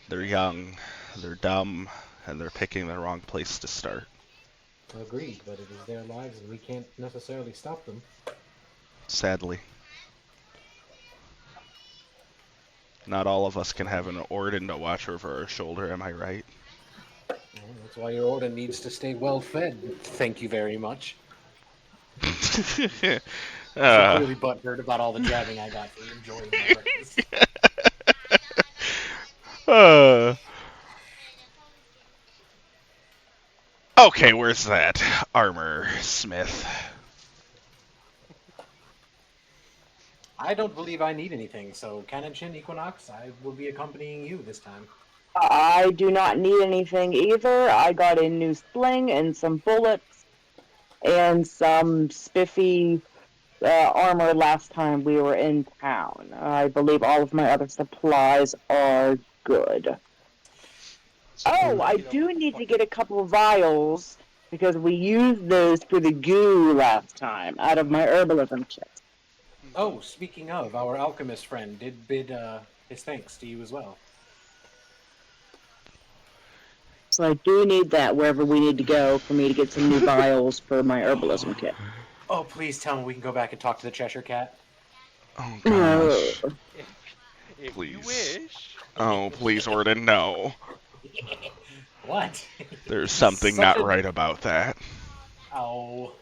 They're young, they're dumb, and they're picking the wrong place to start. Agreed, but it is their lives and we can't necessarily stop them. Sadly. Not all of us can have an Orden to watch over our shoulder, am I right? Well, that's why your order needs to stay well fed. Thank you very much. So clearly butthurt about all the jabbing I got for enjoying my breakfast. Okay, where's that armor smith? I don't believe I need anything, so Chin Equinox, I will be accompanying you this time. I do not need anything either. I got a new sling and some bullets and some spiffy armor last time we were in town. I believe all of my other supplies are good. Oh, I do need to get a couple of vials because we used those for the goo last time out of my herbalism kit. Oh, speaking of, our alchemist friend did bid his thanks to you as well. So I do need that wherever we need to go for me to get some new vials for my herbalism kit. Oh, please tell me we can go back and talk to the Cheshire Cat. Oh Uh, gosh. If if you Please. wish. Oh, please, Orden, no. What? There's He's something such not a right about that. oh.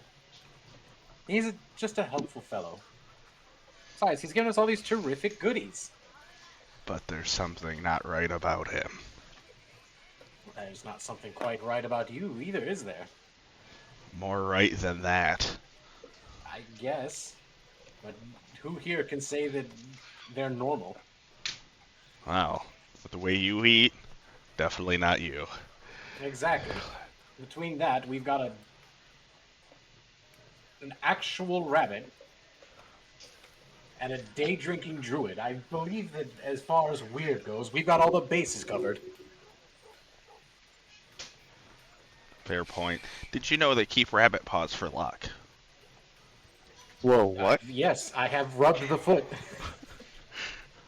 Just a helpful fellow. Besides, he's given us all these terrific goodies. But there's something not right about him. There's not something quite right about you either, is there? More right than that. I guess. But who here can say that they're normal? Wow. With the way you eat, definitely not you. Exactly. Between that, we've got an actual rabbit and a day drinking druid. I believe that as far as weird goes, we've got all the bases covered. Fair point. Did you know they keep rabbit paws for luck? Whoa, what? Yes, I have rubbed the foot.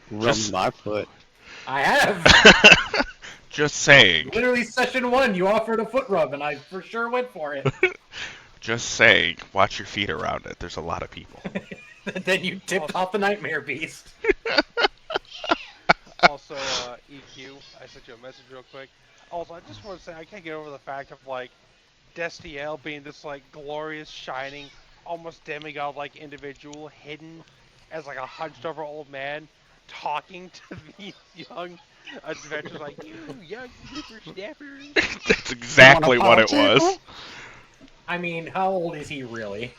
Rub Just, my foot. I have. just saying. Literally, session one, you offered a foot rub, and I for sure went for it. Just saying. Watch your feet around it. There's a lot of people. Then you tipped off the nightmare beast. Also, EQ, I sent you a message real quick. Also, I just want to say I can't get over the fact of like Destiel being this like glorious, shining, almost demigod-like individual hidden as like a hunched-over old man talking to these young adventurers like you young whippersnappers. That's You want a exactly what it ponytail? was. I mean, how old is he really?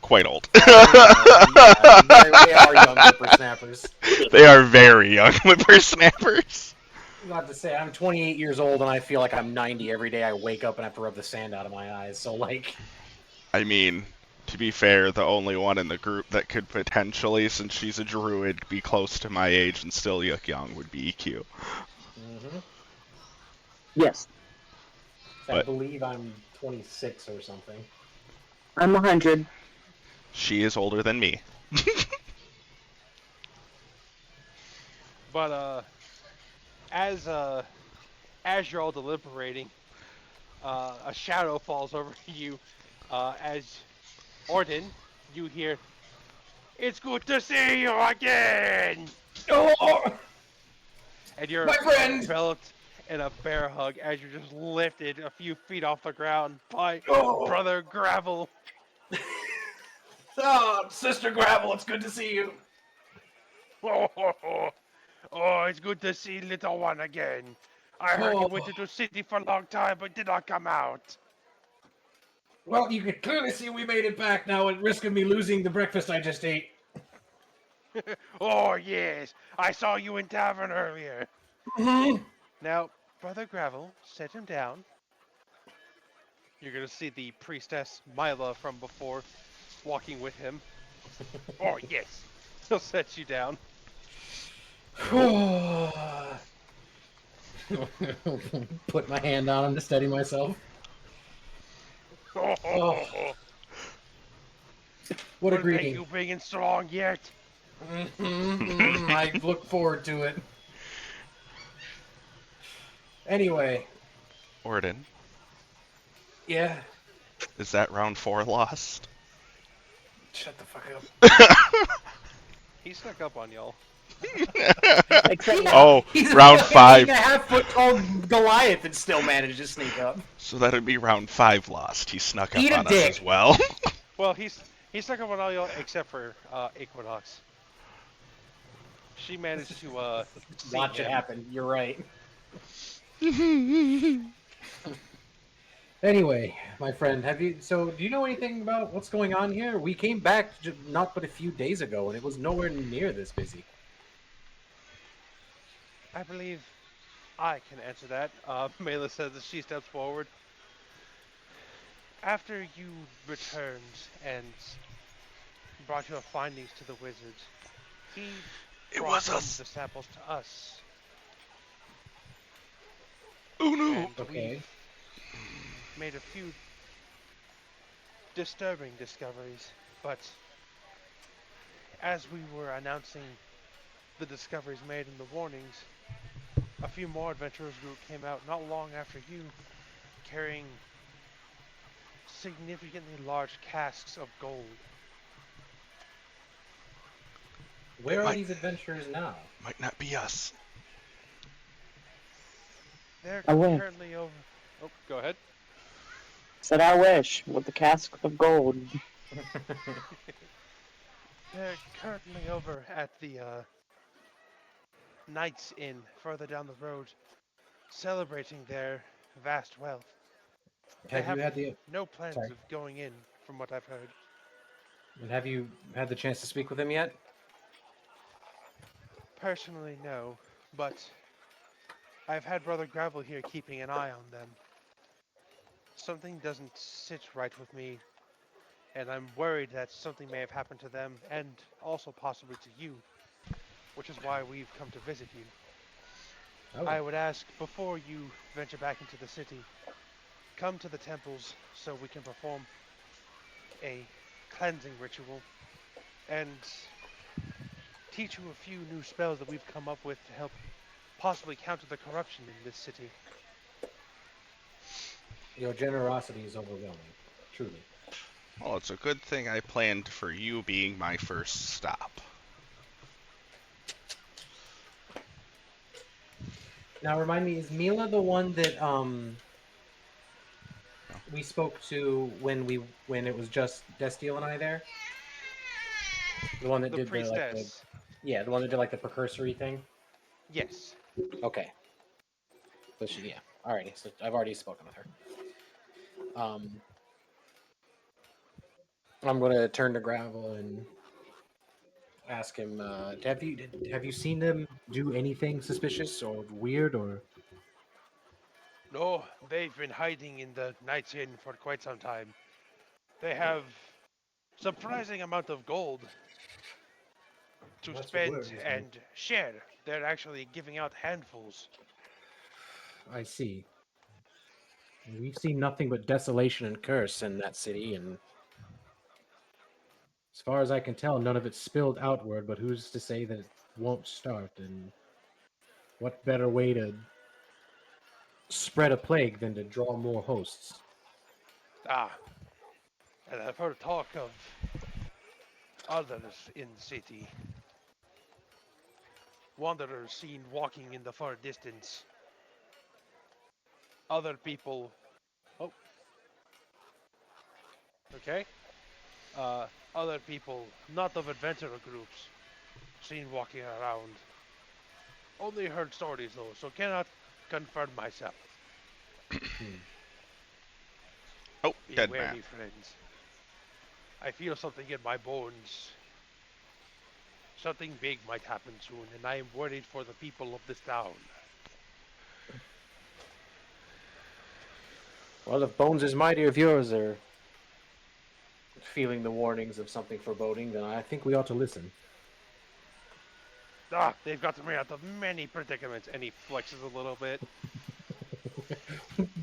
Quite old. Yeah, they are young whippersnappers. They are very young whippersnappers. I have to say, I'm 28 years old and I feel like I'm 90 every day I wake up and have to rub the sand out of my eyes. So, like, I mean, to be fair, the only one in the group that could potentially, since she's a druid, be close to my age and still look young would be EQ. mhm. yes, I But believe I'm 26 or something. I'm 100. she is older than me. But as uh, as you're all deliberating, a shadow falls over you. As Orden, you hear, "It's good to see you again," Oh, and you're my friend! enveloped in a bear hug as you're just lifted a few feet off the ground by Oh, Brother Gravel. oh, Sister Gravel, it's good to see you. Oh, it's good to see little one again. I heard you Oh, went into the city for a long time but did not come out. well, you can clearly see we made it back now at risk of me losing the breakfast I just ate. Oh, yes, I saw you in tavern earlier. Mhm. Now, Brother Gravel, set him down. You're gonna see the priestess Mila from before walking with him. Oh, yes, he'll set you down. Put my hand on him to steady myself. Oh, what a Will make greeting. you big and strong yet. I look forward to it. Anyway, Orden, yeah. is that round 4 lost? Shut the fuck up. He snuck up on y'all. Except Oh, He's a round fucking 5. 8.5 foot tall Goliath and still managed to sneak up. So that'd be round 5 lost. He snuck up Eat a on us dick. as well. Well, he snuck up on all y'all except for Equinox. She managed to see Watch it him. happen. You're right. Anyway, my friend, do you know anything about what's going on here? We came back not but a few days ago, and it was nowhere near this busy. I believe I can answer that. Mela says as she steps forward. After you returned and brought your findings to the wizard, he It brought was some of us. the samples to us, Oh no. and Okay. we've made a few disturbing discoveries. But as we were announcing the discoveries made in the warnings, A few more adventurers group came out not long after you, carrying significantly large casks of gold. Where are Might these adventurers now? might not be us. They're I wish. currently over. Oh, go ahead. Said I wish with the cask of gold. They're currently over at the Knights Inn further down the road, celebrating their vast wealth. They Have you have had the no plans sorry? of going in, from what I've heard. And have you had the chance to speak with him yet? Personally, no, but I've had Brother Gravel here keeping an eye on them. Something doesn't sit right with me, and I'm worried that something may have happened to them, and also possibly to you, which is why we've come to visit you. Oh, I would ask, before you venture back into the city, come to the temples so we can perform a cleansing ritual and teach you a few new spells that we've come up with to help possibly counter the corruption in this city. your generosity is overwhelming. Truly. Well, it's a good thing I planned for you being my first stop. Now remind me, is Mila the one that No. we spoke to when it was just Destiel and I there? The one that The did the priestess, yeah, the one that did like the precursory thing? yes. Okay. So she yeah. Alrighty, so I've already spoken with her. Um I'm gonna turn to Gravel and ask him, have you seen them do anything suspicious or weird or No, they've been hiding in the Night's Inn for quite some time. They have surprising amount of gold to that's what spend worries me. and share. They're actually giving out handfuls. I see. We've seen nothing but desolation and curse in that city, and as far as I can tell, none of it spilled outward, but who's to say that it won't start? And what better way to spread a plague than to draw more hosts? Ah, and I've heard talk of others in the city. Wanderers seen walking in the far distance. Other people. Oh, okay. Other people, not of adventurer groups, seen walking around. Only heard stories though, so cannot confirm myself. Hmm. Oh, Be dead man. wary, friends. I feel something in my bones. Something big might happen soon, and I am worried for the people of this town. Well, if Bones' mighty of yours are feeling the warnings of something foreboding, then I think we ought to listen. Ah, they've gotten me out of many predicaments, and he flexes a little bit.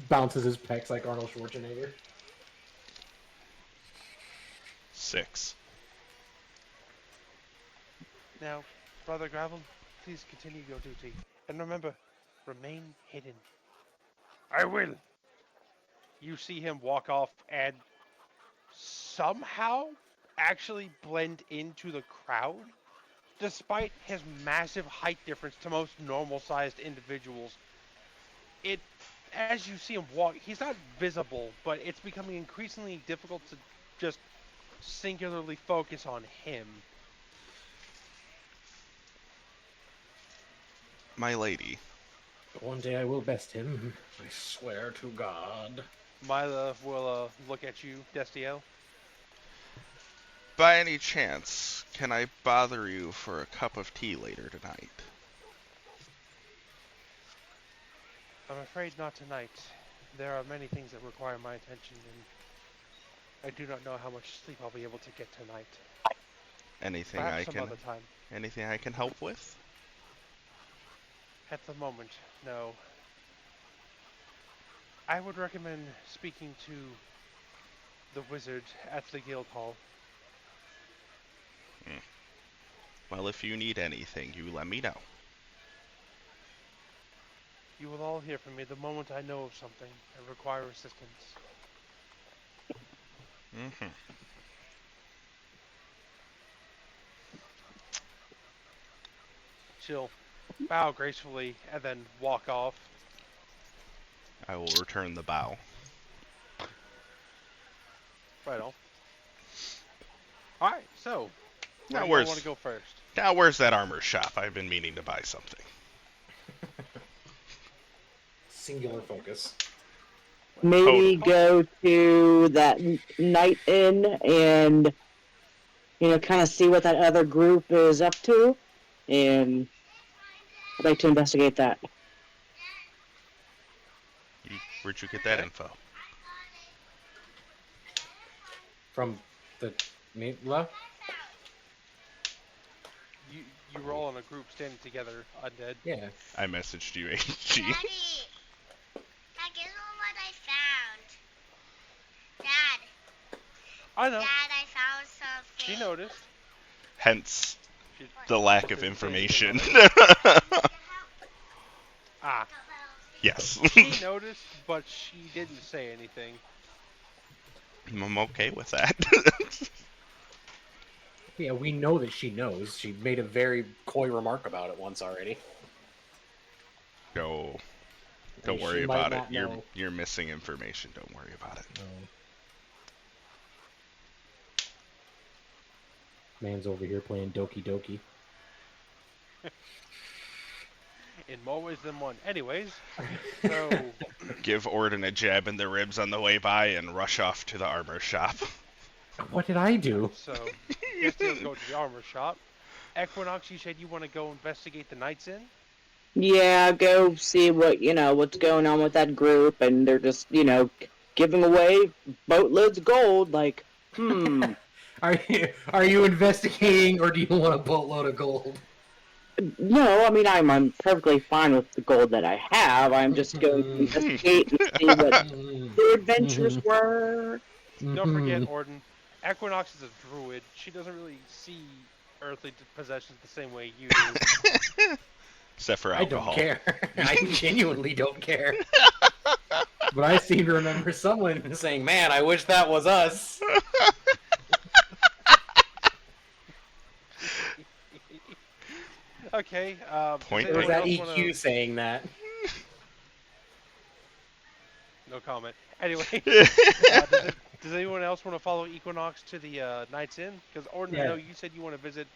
Bounces his pecs like Arnold Schwarzenegger. 6. Now, Brother Gravel, please continue your duty. And remember, remain hidden. I will. You see him walk off and somehow actually blend into the crowd, despite his massive height difference to most normal sized individuals. It, as you see him walk, he's not visible, but it's becoming increasingly difficult to just singularly focus on him. My lady, One day I will best him. I swear to God. Mila will look at you, Destiel. by any chance, can I bother you for a cup of tea later tonight? I'm afraid not tonight. There are many things that require my attention, and I do not know how much sleep I'll be able to get tonight. Anything Perhaps I some can other time. anything I can help with? At the moment, no. I would recommend speaking to the wizard at the guild hall. Well, if you need anything, you let me know. You will all hear from me the moment I know of something and require assistance. Hmm. She'll bow gracefully and then walk off. I will return the bow. Right on. Alright, so, where Now do y'all want to where's go first? now where's that armor shop? I've been meaning to buy something. Singular focus. Maybe Totally. go to that night inn and kind of see what that other group is up to, and I'd like to investigate that. Where'd you get that Okay. info? From the Mila? You were all in a group standing together, undead. Yeah. I messaged you, AG. Daddy, Dad, guess what I found? Dad, I know. Dad, I found something. She noticed. Hence She the lack just of didn't say anything information. on it. Ah, Yes. she noticed, but she didn't say anything. I'm okay with that. Yeah, we know that she knows. She made a very coy remark about it once already. No, I mean, don't she worry might about it. not know. You're missing information. Don't worry about it. No. Man's over here playing Doki Doki. In more ways than one. Anyways, so Give Orden a jab in the ribs on the way by and rush off to the armor shop. What did I do? so guess they'll go to the armor shop. Equinox, you said you want to go investigate the Knights Inn? Yeah, go see what's going on with that group, and they're just giving away boatloads of gold. Like, Are you investigating, or do you want a boatload of gold? no, I mean I'm perfectly fine with the gold that I have. I'm just going to investigate and see what their adventures were. Don't forget, Orden, Equinox is a druid. She doesn't really see earthly possessions the same way you do. Except for I don't alcohol. care. I genuinely don't care. But I seem to remember someone saying, "Man, I wish that was us." Okay, Point does Or was anyone that else EQ want to... saying that? No comment. Anyway, does anyone else want to follow Equinox to the Knights Inn? Because Orden, I Yeah. know you said you want to visit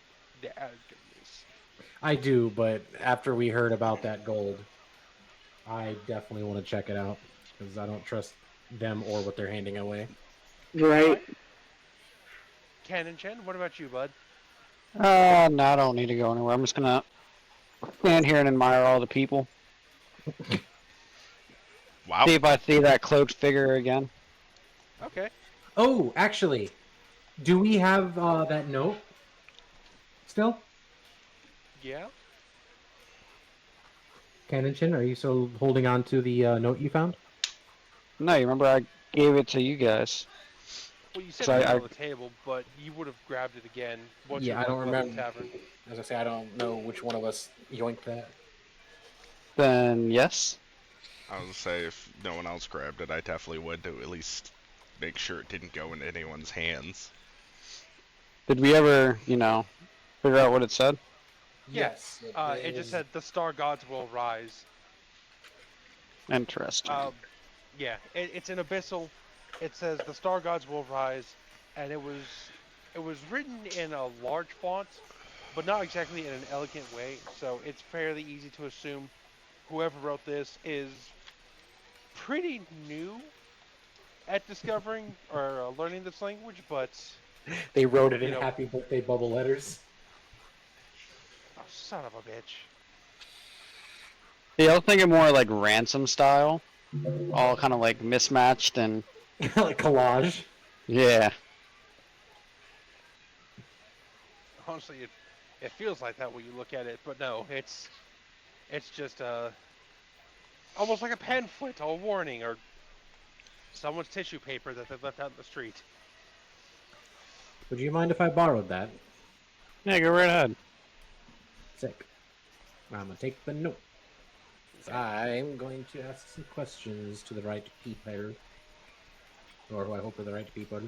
the... goodness. I do, but after we heard about that gold, I definitely want to check it out because I don't trust them or what they're handing away. Right. Alright. Ken and Chen, what about you, bud? No, I don't need to go anywhere. I'm just gonna stand here and admire all the people. Wow. See if I see that cloaked figure again. Okay. Oh, actually, do we have that note still? Yeah? Canonchin, are you still holding on to the note you found? No, you remember I gave it to you guys. Well, you said So it was I on the table, but you would have grabbed it again once Yeah, you I don't left the remember. tavern. As I say, I don't know which one of us yoinked that. Then yes. I was gonna say if no one else grabbed it, I definitely would to at least make sure it didn't go into anyone's hands. Did we ever, figure out what it said? Yeah. Yes. It just said the star gods will rise. Interesting. Yeah, it's an abyssal. It says the star gods will rise, and it was written in a large font, but not exactly in an elegant way. So it's fairly easy to assume whoever wrote this is pretty new at discovering or learning this language. But They wrote it you in know, happy birthday bubble letters. oh, son of a bitch. Yeah, I was thinking more like ransom style, all kind of like mismatched and Like collage. yeah. Honestly, it feels like that when you look at it, but no, it's just almost like a pamphlet or a warning or someone's tissue paper that they left out in the street. Would you mind if I borrowed that? Yeah, go right ahead. Sick. I'm gonna take the note. So I'm going to ask some questions to the right people, or who I hope are the right people.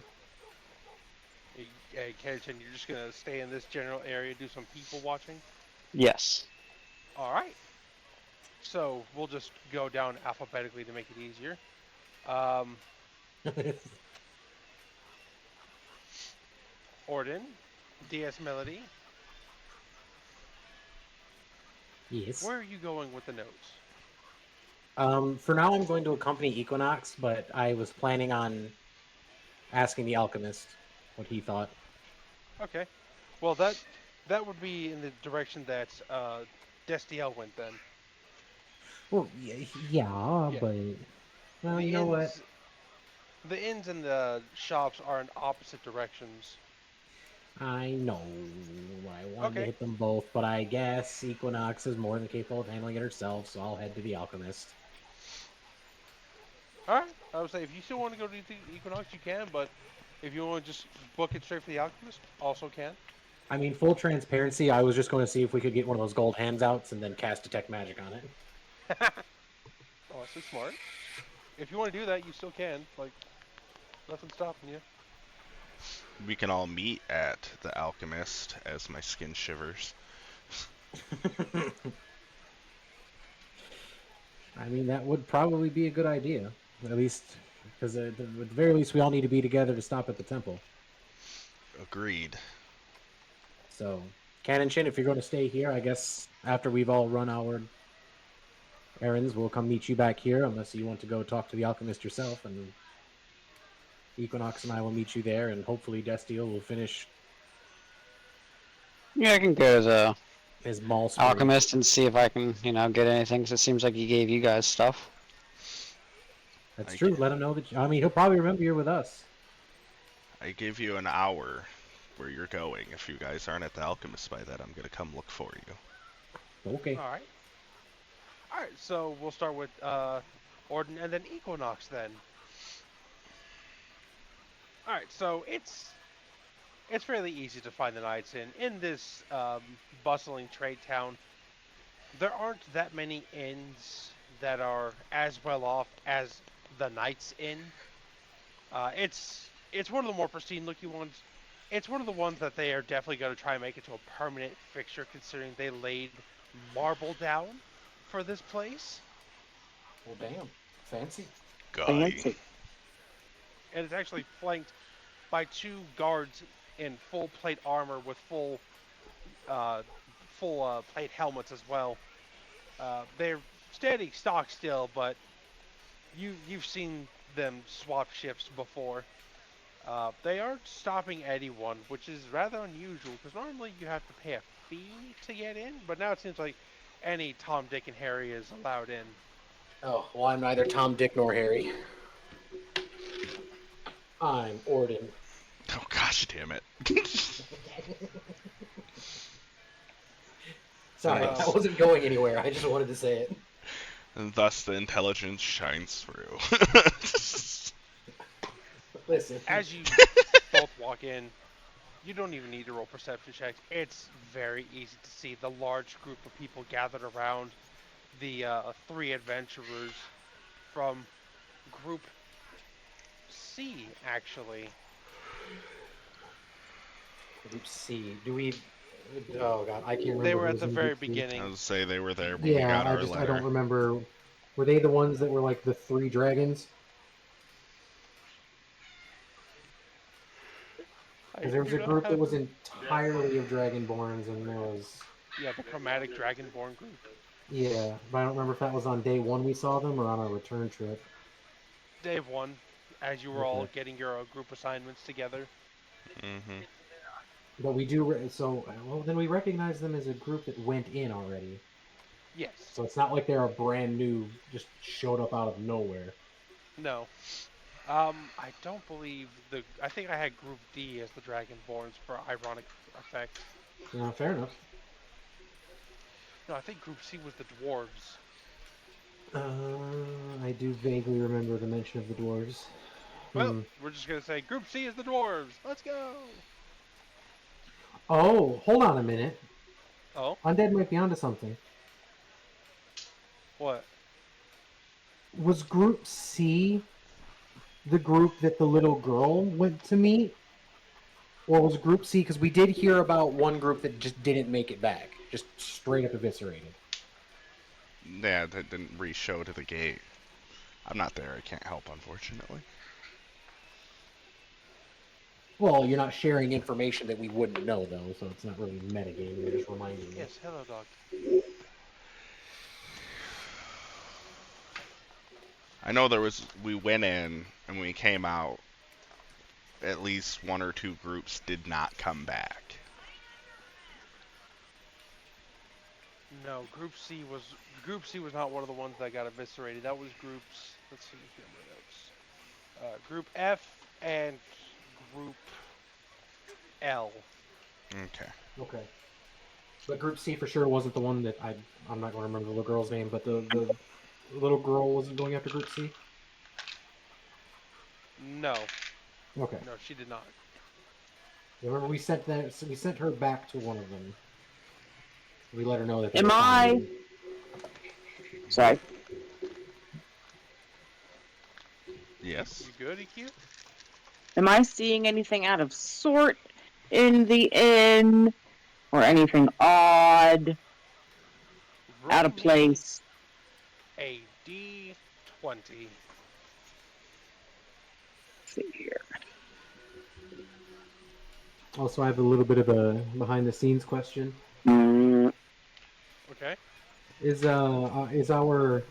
Hey, Kenshin, you're just gonna stay in this general area, do some people watching. Yes. All right. So we'll just go down alphabetically to make it easier. Um, Orden, DS Melody. Yes. Where are you going with the notes? For now, I'm going to accompany Equinox, but I was planning on asking the alchemist what he thought. Okay. Well, that would be in the direction that Destiel went then. Well, yeah, Yeah. but well, The you know what? inns, the inns and the shops are in opposite directions. I know I wanted to Okay. hit them both, but I guess Equinox is more than capable of handling it herself, so I'll head to the alchemist. All right. I would say if you still want to go to the Equinox, you can. But if you want to just book it straight for the Alchemist, also can. I mean, full transparency, I was just going to see if we could get one of those gold handouts and then cast Detect Magic on it. Honestly, smart. If you want to do that, you still can. Like nothing's stopping you. We can all meet at the Alchemist as my skin shivers. I mean, that would probably be a good idea. At least, because at the very least, we all need to be together to stop at the temple. Agreed. So, Canon Shin, if you're going to stay here, I guess after we've all run our errands, we'll come meet you back here, unless you want to go talk to the alchemist yourself, and Equinox and I will meet you there, and hopefully Destiel will finish Yeah, I can go to the his mall spree. alchemist and see if I can, get anything. 'Cause it seems like he gave you guys stuff. That's I, true. Let him know that. I mean, he'll probably remember you're with us. I give you an hour where you're going. If you guys aren't at the Alchemist by then, I'm gonna come look for you. Okay. All right. All right. So we'll start with Orden and then Equinox then. All right. So it's fairly easy to find the Knights in this bustling trade town. There aren't that many inns that are as well off as the Knights Inn. It's one of the more pristine looking ones. It's one of the ones that they are definitely going to try and make into a permanent fixture, considering they laid marble down for this place, Well, damn. Fancy. Guy. Fancy. and it's actually flanked by two guards in full plate armor with uh, full plate helmets as well. They're standing stock still, but you've seen them swap shifts before. They aren't stopping anyone, which is rather unusual because normally you have to pay a fee to get in, but now it seems like any Tom, Dick, and Harry is allowed in. Oh, well, I'm neither Tom, Dick, nor Harry. I'm Orden. Oh gosh damn it. Sorry, and, I Um, thus, wasn't going anywhere. I just wanted to say it. and thus the intelligence shines through. Listen. as you both walk in, you don't even need to roll perception checks. It's very easy to see the large group of people gathered around the three adventurers from Group C, actually. Group C. Do we? Oh God, I can't They remember were who at was the in very Group C. I beginning. would say they were there when we Yeah, got our I don't letter. remember. Were they the ones that were like the three dragons? I Because there was do a not group that have was the. entirely of dragonborns, and there was Yeah, the Chromatic Dragonborn group. yeah, but I don't remember if that was on day one we saw them or on our return trip. Day one, as you were all Okay, getting your group assignments together. Hmm. but so well then we recognize them as a group that went in already. Yes. So it's not like they're a brand new, just showed up out of nowhere. No. I don't believe the. I think I had Group D as the Dragonborns for ironic effect. Fair enough. No, I think Group C was the dwarves. I do vaguely remember the mention of the dwarves. Well, Hmm. we're just gonna say Group C is the dwarves. Let's go. Oh, hold on a minute. Oh, Undead might be onto something. What? Was Group C the group that the little girl went to meet? Or was Group C, because we did hear about one group that just didn't make it back, just straight up eviscerated. Yeah, that didn't re-show to the gate. I'm not there. I can't help, unfortunately. Well, you're not sharing information that we wouldn't know, though, so it's not really metagaming. You're just reminding me. Yes, hello, dog. I know there was. We went in and we came out. At least one or two groups did not come back. No, Group C was not one of the ones that got eviscerated. That was groups. Let's see here in my notes. Group F and Group L. Okay. Okay. But Group C for sure wasn't the one that I'm not going to remember the little girl's name, but the little girl wasn't going after Group C? No, Okay. no, she did not. Remember we sent her back to one of them. We let her know that they Am were I? fine. Sorry. Yes. You good, EQ? Am I seeing anything out of sort in the inn? Or anything odd? Out Roll of me place? a D20. Let's see here. Also, I have a little bit of a behind the scenes question. Mm, Okay. Is our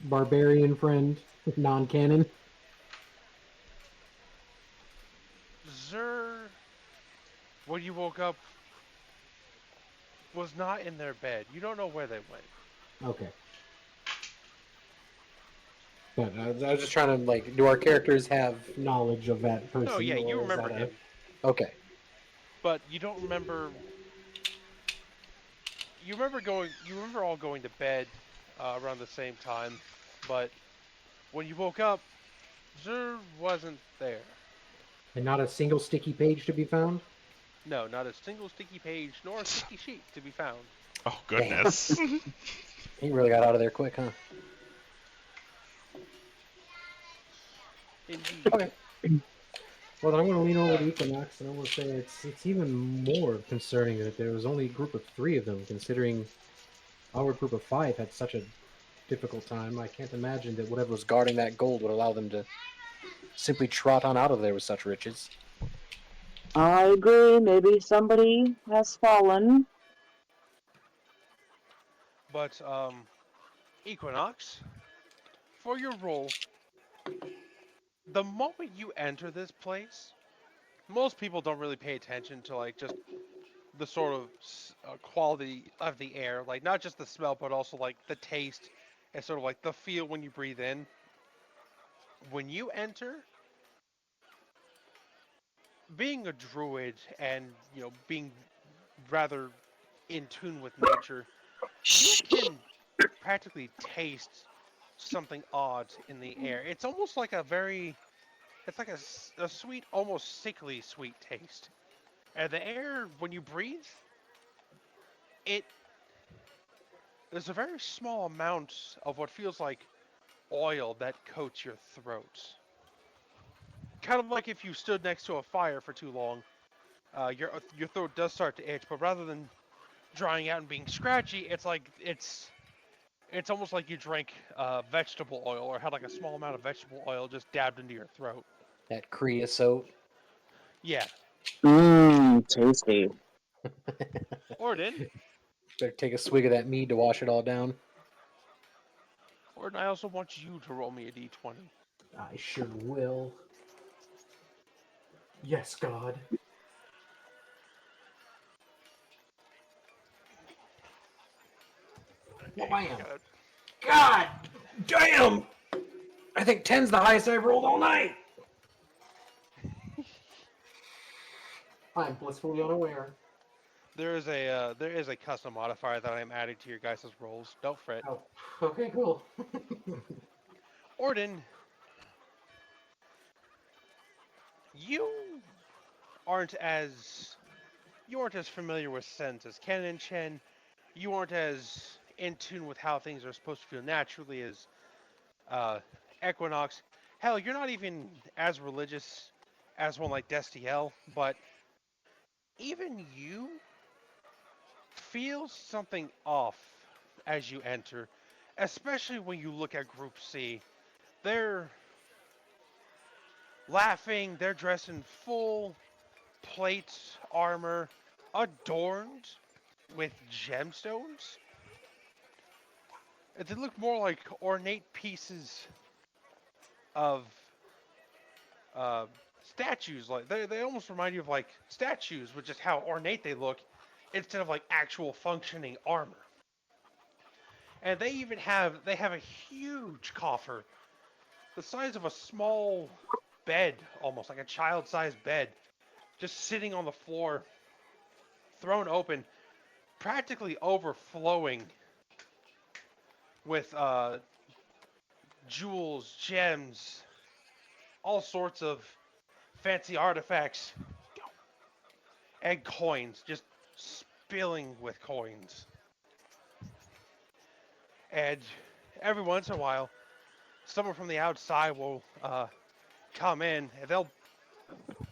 barbarian friend non-canon? Zer, when you woke up, was not in their bed. You don't know where they went. Okay. But I was just trying to like, do our characters have knowledge of that No, person, yeah, you or is remember that a him, okay? but you don't remember. You remember going. You remember all going to bed around the same time, but when you woke up, Zer wasn't there. And not a single sticky page to be found. No, not a single sticky page nor a sticky sheet to be found. Oh Damn, goodness. he really got out of there quick, huh? Indeed. Okay. Well, then I'm going to lean over Uh, to Equinox, and I'm going to say it's even more concerning that there was only a group of 3 of them, considering our group of 5 had such a difficult time. I can't imagine that whatever was guarding that gold would allow them to simply trot on out of there with such riches. I agree. Maybe somebody has fallen. but Equinox, for your role, the moment you enter this place, most people don't really pay attention to like just the sort of quality of the air, like not just the smell, but also like the taste and sort of like the feel when you breathe in. When you enter, being a druid and being rather in tune with nature, you Shh. can practically taste something odd in the air. It's almost like it's like a sweet, almost sickly sweet taste. And the air, when you breathe, it there's a very small amount of what feels like oil that coats your throat. Kind of like if you stood next to a fire for too long, your throat does start to itch. But rather than drying out and being scratchy, it's almost like you drank vegetable oil or had like a small amount of vegetable oil just dabbed into your throat. That creosote. Yeah. Mmm, tasty. Orden, Better take a swig of that mead to wash it all down. Orden, I also want you to roll me a d20. I sure will. Yes, God. Well, bam. Got God damn! I think 10's the highest I've rolled all night. I'm blissfully unaware. there is a custom modifier that I'm adding to your guys' rolls. Don't fret. Oh, okay, cool. Orden, you aren't as you aren't as familiar with scents as Ken and Chen. you aren't as in tune with how things are supposed to feel naturally as uh, Equinox. Hell, you're not even as religious as one like Destiel, but even you feel something off as you enter, especially when you look at Group C. They're laughing, they're dressed in full plate armor, adorned with gemstones. They look more like ornate pieces of uh, statues. Like they almost remind you of like statues, with just how ornate they look, instead of like actual functioning armor. And they have a huge coffer, the size of a small bed, almost like a child-sized bed, just sitting on the floor, thrown open, practically overflowing with jewels, gems, all sorts of fancy artifacts, and coins, just spilling with coins. And every once in a while, someone from the outside will come in, and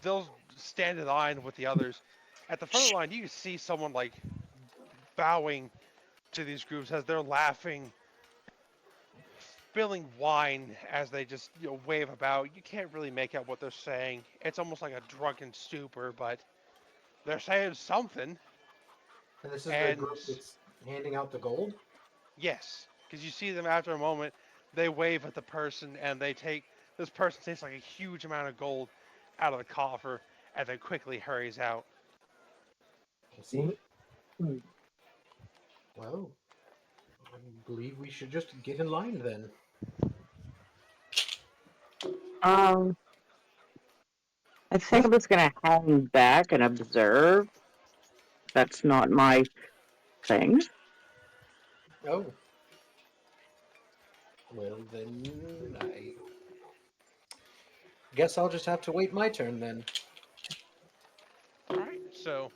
they'll stand in line with the others. At the front of the line, you can see someone like bowing to these groups as they're laughing, spilling wine as they just wave about. You can't really make out what they're saying. It's almost like a drunken stupor, but they're saying something. And this is the And group that's handing out the gold? yes, because you see them after a moment, they wave at the person and they take this person takes like a huge amount of gold out of the coffer and then quickly hurries out. I see. Well, I believe we should just get in line then. Um, I think I'm just gonna hang back and observe. That's not my thing. Oh, well then I guess I'll just have to wait my turn then. All right, so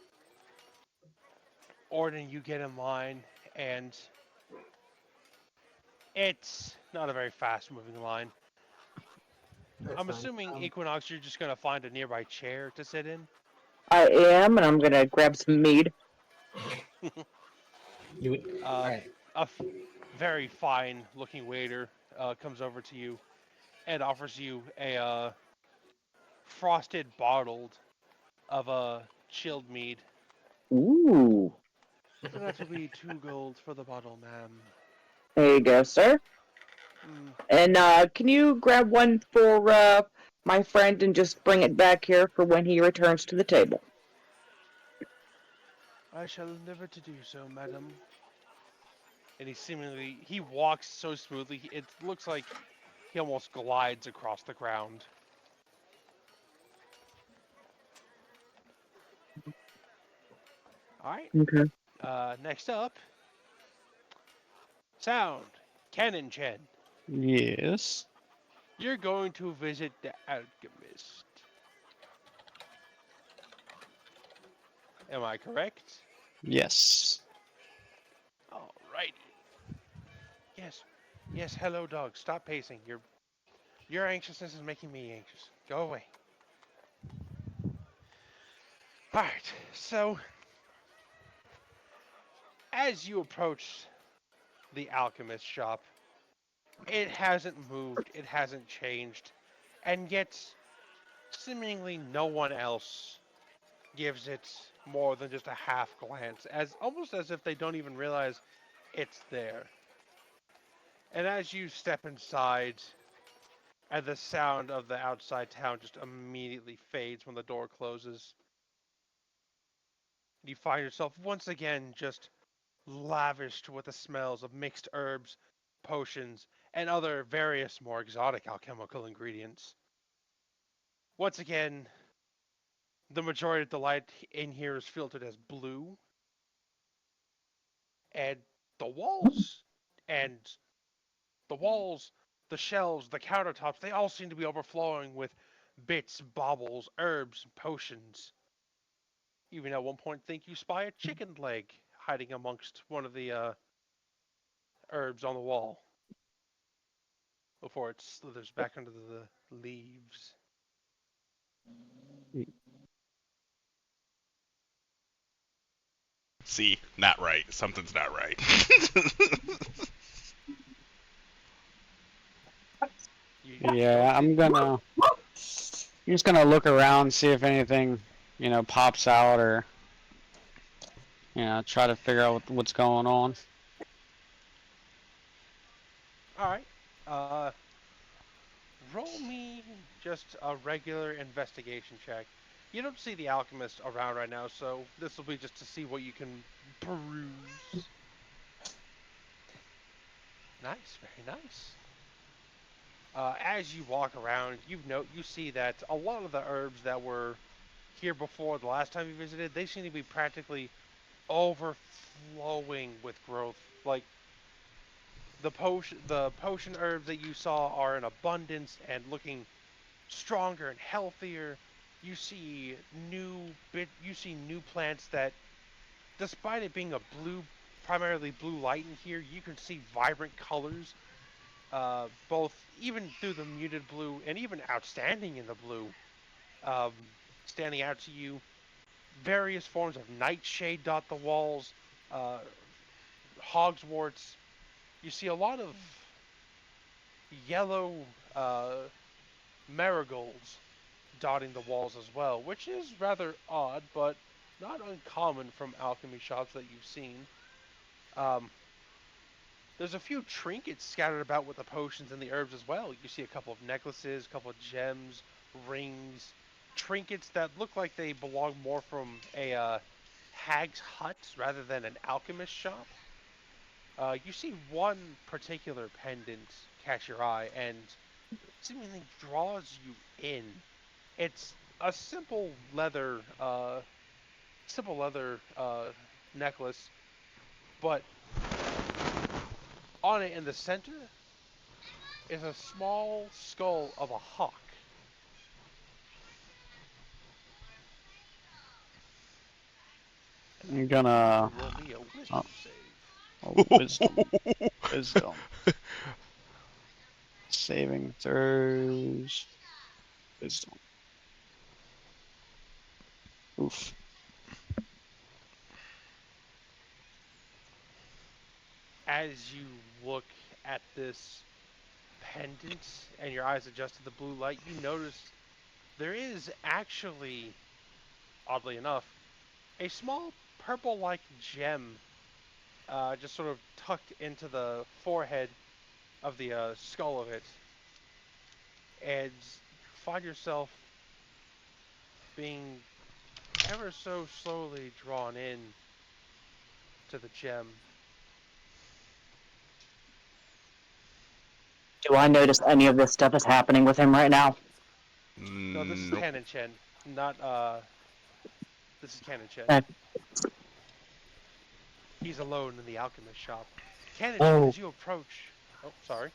Orden, you get in line, and it's not a very fast-moving line. That's I'm fine. assuming Equinox, you're just gonna find a nearby chair to sit in. I am, and I'm gonna grab some mead. You would. All Uh, right. a very fine-looking waiter comes over to you and offers you a frosted bottled of a chilled mead. Ooh, And that will be 2 gold for the bottle, ma'am. there you go, sir. Mm, And can you grab one for my friend and just bring it back here for when he returns to the table? I shall endeavor to do so, madam. And he walks so smoothly. It looks like he almost glides across the ground. All right. Okay. Next up, sound. Cannon Chen. Yes. You're going to visit the alchemist. Am I correct? Yes. Alrighty. Yes. Yes, hello dog. Stop pacing. Your anxiousness is making me anxious. Go away. Alright, so as you approach the alchemist shop, it hasn't moved, it hasn't changed, and yet seemingly no one else gives it more than just a half glance, as almost as if they don't even realize it's there. And as you step inside, and the sound of the outside town just immediately fades when the door closes, you find yourself once again just lavished with the smells of mixed herbs, potions, and other various more exotic alchemical ingredients. Once again, the majority of the light in here is filtered as blue, and the walls and the walls, the shelves, the countertops, they all seem to be overflowing with bits, baubles, herbs, potions. Even at one point think you spy a chicken leg hiding amongst one of the herbs on the wall before it slithers back under the leaves. See, not right. Something's not right. You go Yeah, to I'm just gonna look around, see if anything, pops out or, try to figure out what's going on. all right. Roll me just a regular investigation check. You don't see the alchemist around right now, so this will be just to see what you can peruse. Nice, very nice. As you walk around, you see that a lot of the herbs that were here before the last time you visited, they seem to be practically overflowing with growth. Like the potion herbs that you saw are in abundance and looking stronger and healthier. You see new plants that, despite it being a primarily blue light in here, you can see vibrant colors, both even through the muted blue and even outstanding in the blue, um, standing out to you. Various forms of nightshade dot the walls, uh, hogsworts. You see a lot of yellow marigolds dotting the walls as well, which is rather odd, but not uncommon from alchemy shops that you've seen. Um, there's a few trinkets scattered about with the potions and the herbs as well. You see a couple of necklaces, a couple of gems, rings, trinkets that look like they belong more from a hag's hut rather than an alchemist shop. You see one particular pendant catch your eye and seemingly draws you in. It's a simple leather necklace, but on it in the center is a small skull of a hawk. I'm You can gonna roll me a uh, wisdom save. wisdom, wisdom, saving throws, wisdom. Oof. As you look at this pendant and your eyes adjust to the blue light, you notice there is actually, oddly enough, a small purple-like gem just sort of tucked into the forehead of the skull of it, and you find yourself being ever so slowly drawn in to the gem. Do I notice any of this stuff is happening with him right now? No, this is Nope. Canon Chen, not this is Canon Chen. Uh, He's alone in the alchemist shop. Canon Chen, oh, as you approach, oh, sorry.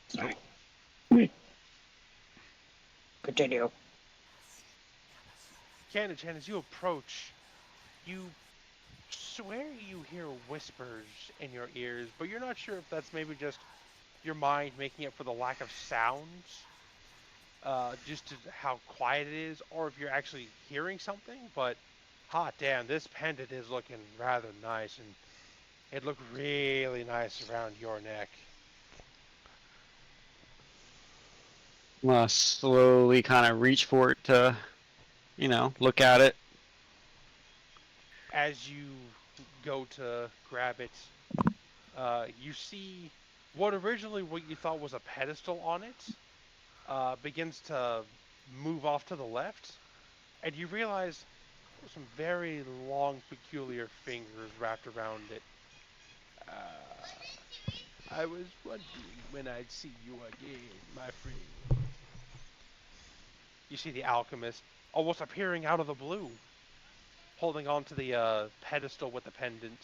sorry. Continue. Canon Chen, as you approach, you swear you hear whispers in your ears, but you're not sure if that's maybe just your mind making up for the lack of sounds, just to how quiet it is, or if you're actually hearing something. But hot damn, this pendant is looking rather nice, and it looked really nice around your neck. I'm gonna slowly kind of reach for it to, look at it. As you go to grab it, you see what you thought was a pedestal on it begins to move off to the left, and you realize there's some very long, peculiar fingers wrapped around it. Uh, I was wondering when I'd see you again, my friend. You see the alchemist almost appearing out of the blue, holding on to the pedestal with the pendant.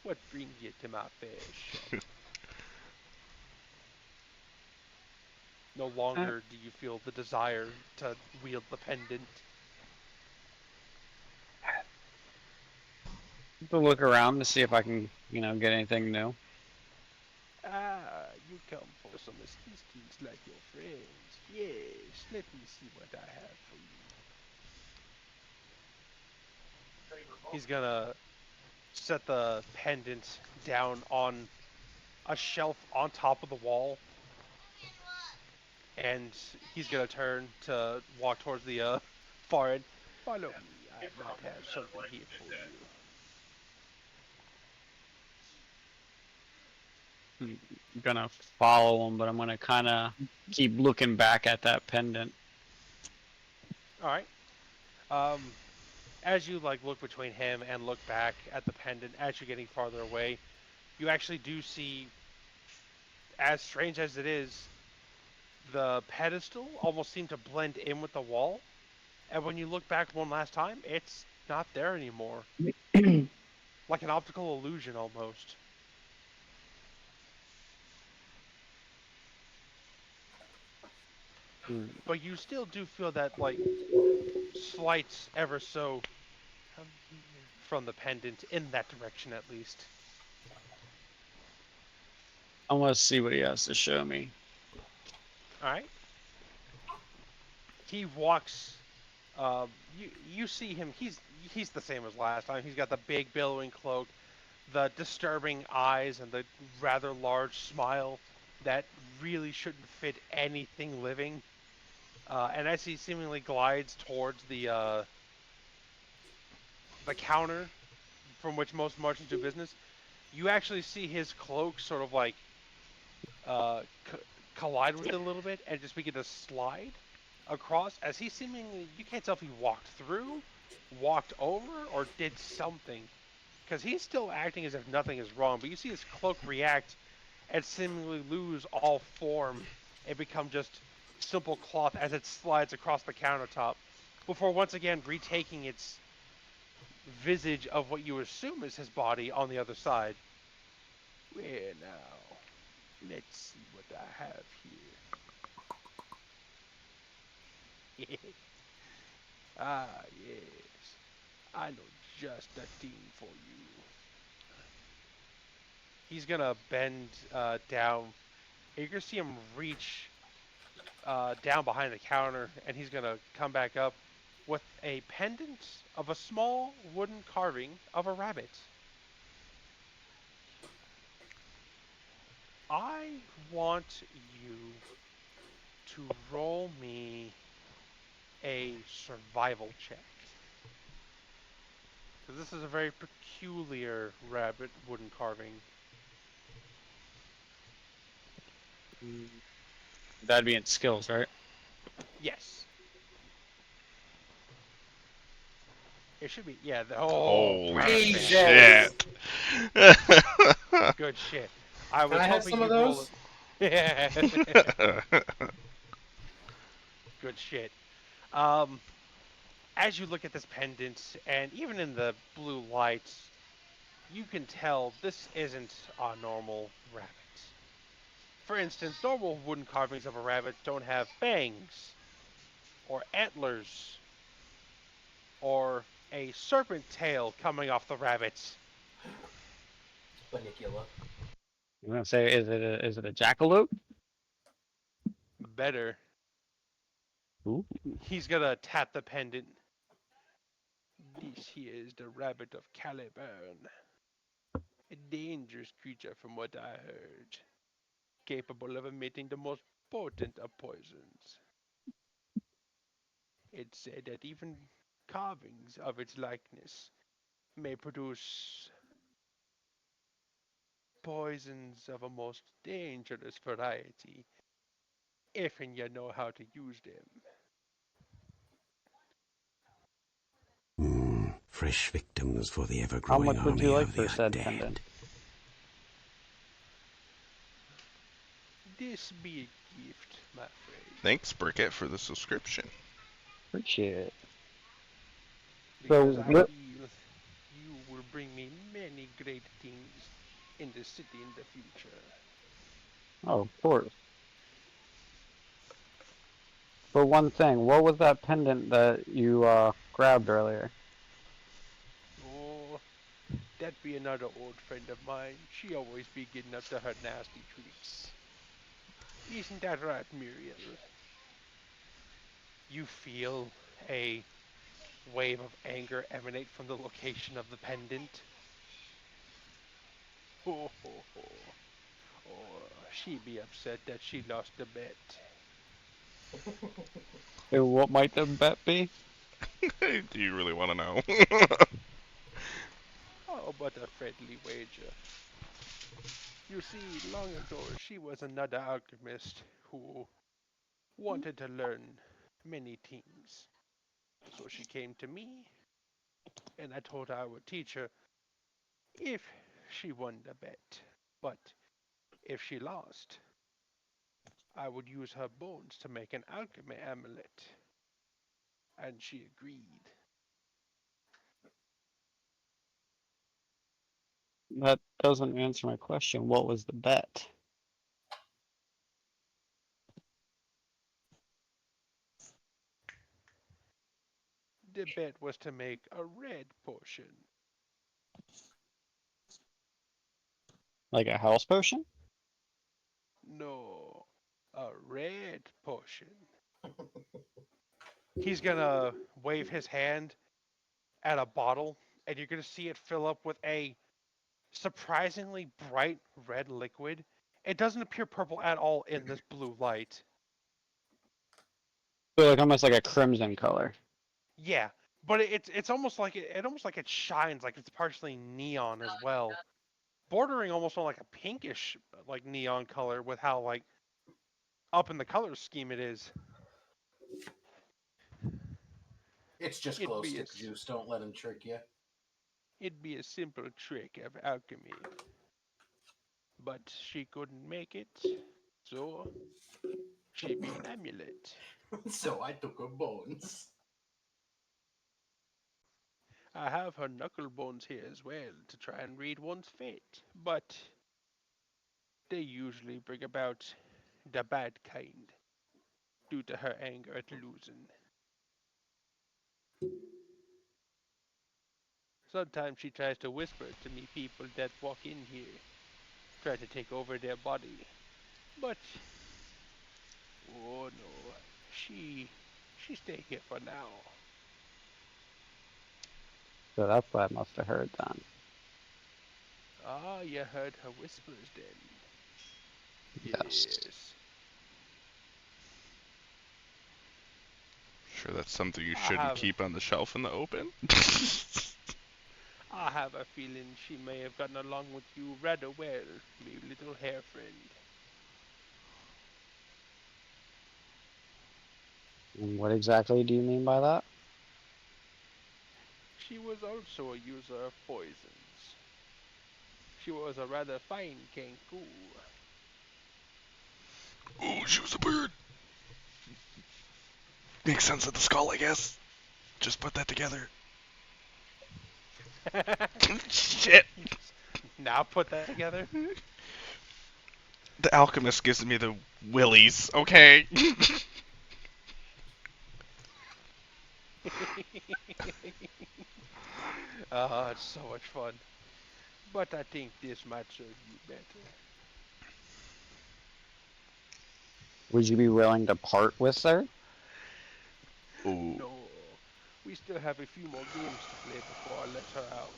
What brings you to my fair shop? No Uh, longer do you feel the desire to wield the pendant. To look around to see if I can, get anything new. Ah, you come for some assistance like your friends. Yes, let me see what I have for you. He's gonna set the pendant down on a shelf on top of the wall, and he's gonna turn to walk towards the far end. Follow me. I might have something here for you. I'm gonna follow him, but I'm gonna kind of keep looking back at that pendant. All right. Um, as you like look between him and look back at the pendant, as you're getting farther away, you actually do see, as strange as it is, the pedestal almost seemed to blend in with the wall. And when you look back one last time, it's not there anymore. Like an optical illusion almost. Hmm. But you still do feel that, like, slight, ever so, come here, from the pendant, in that direction at least. I want to see what he has to show me. Alright? He walks. You see him. He's the same as last time. He's got the big billowing cloak, the disturbing eyes, and the rather large smile that really shouldn't fit anything living. And as he seemingly glides towards the counter from which most merchants do business, you actually see his cloak sort of like uh, co- collide with it a little bit and just begin to slide across. As he seemingly, you can't tell if he walked through, walked over, or did something, because he's still acting as if nothing is wrong. But you see his cloak react and seemingly lose all form and become just simple cloth as it slides across the countertop, before once again retaking its visage of what you assume is his body on the other side. Where now? Let's see what I have here. Ah, yes. I know just the thing for you. He's gonna bend down. You're gonna see him reach down behind the counter, and he's gonna come back up with a pendant of a small wooden carving of a rabbit. I want you to roll me a survival check. Because this is a very peculiar rabbit wooden carving. That'd be in skills, right? Yes. It should be. Yeah. Oh, Holy perfect. Jesus! shit. Good shit. I Can was I have hoping some of you'd roll those? it. Good shit. Um, as you look at this pendant, and even in the blue lights, you can tell this isn't a normal rabbit. For instance, normal wooden carvings of a rabbit don't have fangs, or antlers, or a serpent tail coming off the rabbit. Bunnicula. I'm gonna say, is it a jackalope? Better. Ooh. He's gonna tap the pendant. This here is the rabbit of Caliburn. A dangerous creature from what I heard. Capable of emitting the most potent of poisons. It's said that even carvings of its likeness may produce poisons of a most dangerous variety, if and you know how to use them. Fresh victims for the How ever-growing much would you army like of the for said undead. pendant? This be a gift, my friend, Thanks, Brickett, for the subscription. Appreciate it. So, because I what? feel you will bring me many great things in the city in the future. Oh, of course. For one thing, what was that pendant that you grabbed earlier? Oh, That be another old friend of mine. She always be getting up to her nasty tricks. Isn't that right, Muriel? You feel a wave of anger emanate from the location of the pendant. Ho ho ho. Oh, she be upset that she lost the bet. What might the bet be? Do you really want to know? Oh, but a friendly wager. You see, long ago she was another alchemist who wanted to learn many things. So she came to me, and I told her I would teach her if she won the bet. But if she lost, I would use her bones to make an alchemy amulet. And she agreed. That doesn't answer my question. What was the bet? The bet was to make a red potion. Like a house potion? No, a red potion. He's gonna wave his hand at a bottle, and you're gonna see it fill up with a surprisingly bright red liquid. It doesn't appear purple at all in this blue light. So like almost like a crimson color. Yeah, but it's almost like it almost like it shines, like it's partially neon as well, bordering almost on like a pinkish like neon color with how like up in the color scheme it is. It's just It'd glow be a stick juice. Don't let him trick you. it'd be a simple trick of alchemy, but she couldn't make it, so she be an amulet. So I took her bones. I have her knuckle bones here as well to try and read one's fate, but they usually bring about the bad kind due to her anger at losing. Sometimes she tries to whisper to me people that walk in here, try to take over their body. But oh no, she stay here for now. So that's what I must have heard then. Ah, you heard her whispers then. Yes. Yes. Sure, that's something you I shouldn't have keep on the shelf in the open. I have a feeling she may have gotten along with you rather well, me little hair friend. And what exactly do you mean by that? She was also a user of poisons. She was a rather fine Kenku. Oh, she was a bird. Makes sense with the skull, I guess. Just put that together. Shit. Now put that together. The alchemist gives me the willies, okay? Ah, it's so much fun. But I think this might serve you better. Would you be willing to part with her? Ooh. No, we still have a few more games to play before I let her out.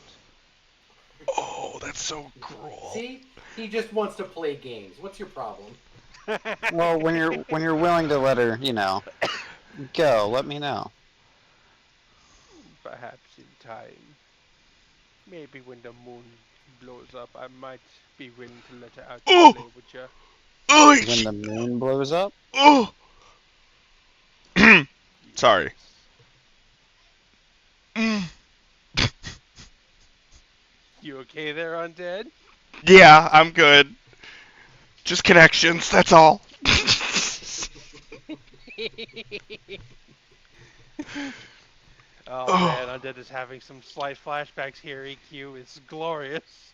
Oh, that's so cruel. See? He just wants to play games. What's your problem? Well, when you're willing to let her, go, let me know. Perhaps in time. Maybe when the moon blows up, I might be willing to let her out to Oh! play with you. Oh! When the moon blows up? Oh! Sorry. Yes. You okay there, undead? Yeah, I'm good. Just connections, that's all. Oh Oh. man, undead is having some slight flashbacks here. EQ is glorious.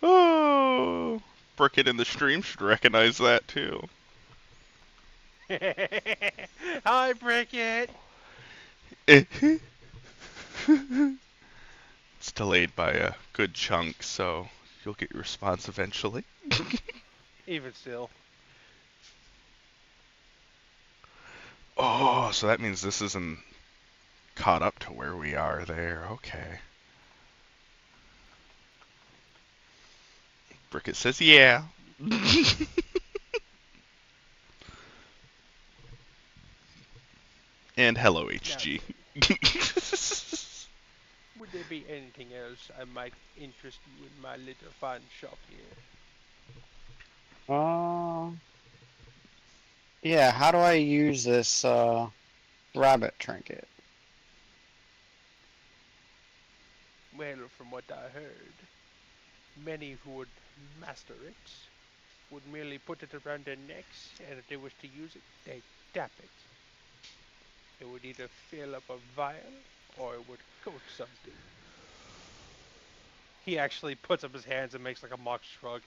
Oh. Bricket in the stream should recognize that too. Hi, Bricket. delayed by a good chunk, so you'll get your response eventually. Even still. Oh, so that means this isn't caught up to where we are there. Okay. Brickett says, yeah. And hello, Now HG. then, would there be anything else I might interest you in my little fine shop here? Uh, yeah. How do I use this rabbit trinket? Well, from what I heard, many who would master it would merely put it around their necks, and if they wish to use it, they tap it. It would either fill up a vial or it would coat something. He actually puts up his hands and makes like a mock shrug.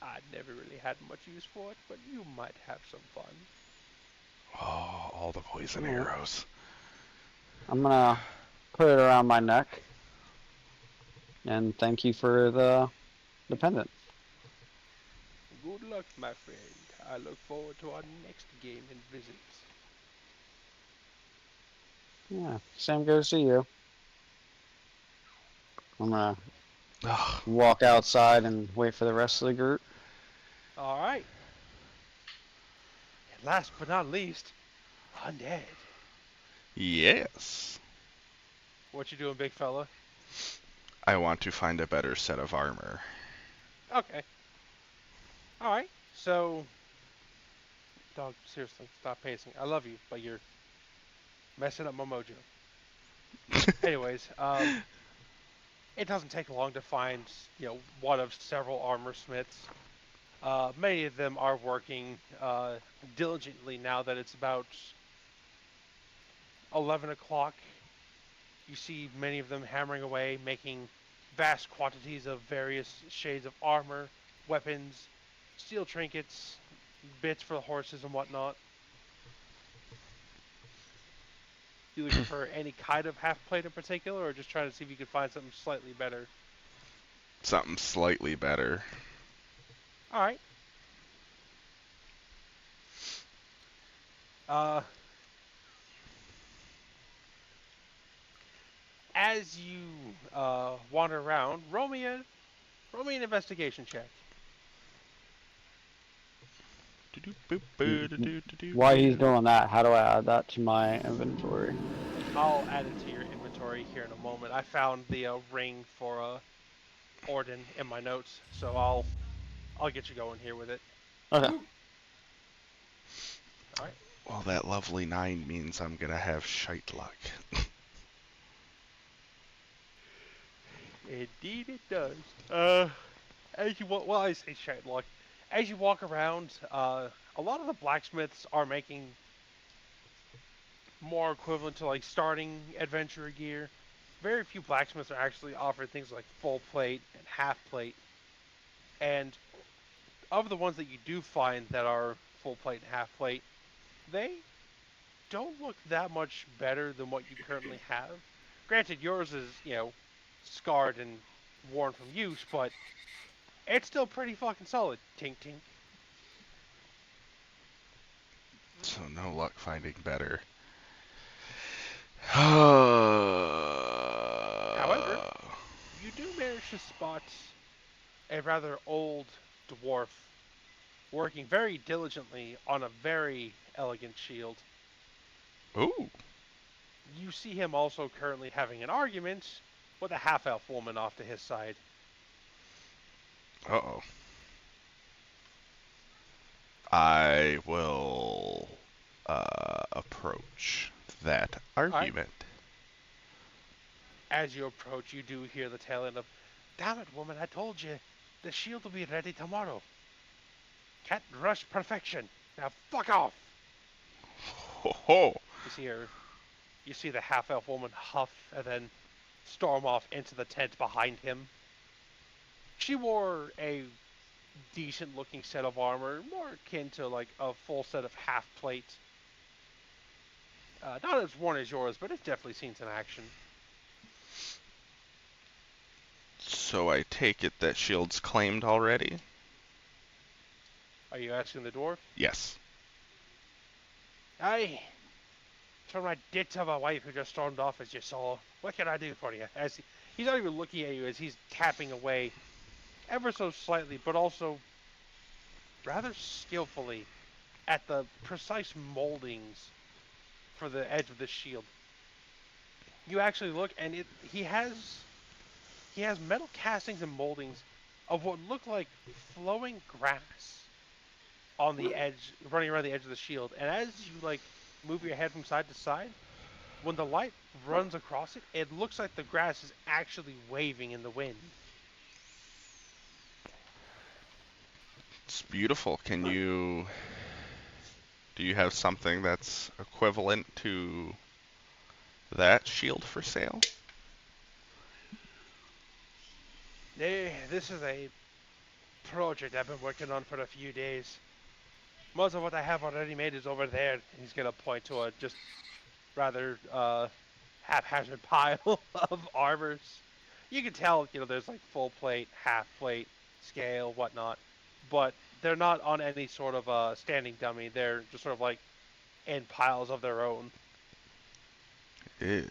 I never really had much use for it, but you might have some fun. Oh, all the poison All right. arrows. I'm gonna put it around my neck and thank you for the pendant. Good luck, my friend. I look forward to our next game and visit. Yeah. Same goes to you. I'm gonna Oh, walk outside and wait for the rest of the group. All right. And last but not least, undead. yes. What you doing, big fella? I want to find a better set of armor. Okay. All right. So, dog, seriously, stop pacing. I love you, but you're messing up my mojo. Anyways, it doesn't take long to find, one of several armor smiths. Many of them are working diligently now that it's about 11 o'clock. You see many of them hammering away, making vast quantities of various shades of armor, weapons, steel trinkets, bits for the horses and whatnot. You looking for any kind of half plate in particular, or just trying to see if you could find something slightly better? Something slightly better. All right. Uh, as you wander around, roll me an investigation check. While he's doing that, how do I add that to my inventory? I'll add it to your inventory here in a moment. I found the ring for Orden in my notes, so I'll get you going here with it. Okay. All right. Well, that lovely 9 means I'm gonna have shite luck. Indeed, it does. As you walk, well, I say shite luck. As you walk around, a lot of the blacksmiths are making more equivalent to like starting adventure gear. Very few blacksmiths are actually offering things like full plate and half plate. And of the ones that you do find that are full plate and half plate, they don't look that much better than what you currently have. Granted, yours is, scarred and worn from use, but it's still pretty fucking solid. Tink tink. So no luck finding better. However, you do manage to spot a rather old dwarf working very diligently on a very elegant shield. Ooh. You see him also currently having an argument with a half elf woman off to his side. Uh-oh. I will approach that Alright, argument. as you approach, you do hear the tail end of, "Damn it, woman, I told you, the shield will be ready tomorrow. Can't rush perfection. Now fuck off!" Ho ho. You see her, you see the half elf woman huff and then storm off into the tent behind him. She wore a decent looking set of armor, more akin to like a full set of half plate. Not as worn as yours, but it's definitely seen some action. So I take it that shield's claimed already? Are you asking the dwarf? Yes. Aye. From my ditz of a wife who just stormed off, as you saw. What can I do for you? He's not even looking at you as he's tapping away, ever so slightly, but also rather skillfully at the precise moldings for the edge of the shield. You actually look, and he has metal castings and moldings of what look like flowing grass on the edge, running around the edge of the shield. And as you like move your head from side to side, when the light runs across it, it looks like the grass is actually waving in the wind. It's beautiful. Do you have something that's equivalent to that shield for sale? This is a project I've been working on for a few days. Most of what I have already made is over there. And he's gonna point to a just rather haphazard pile of armors. You can tell, there's like full plate, half plate, scale, whatnot, but they're not on any sort of standing dummy. They're just sort of like in piles of their own. Ew.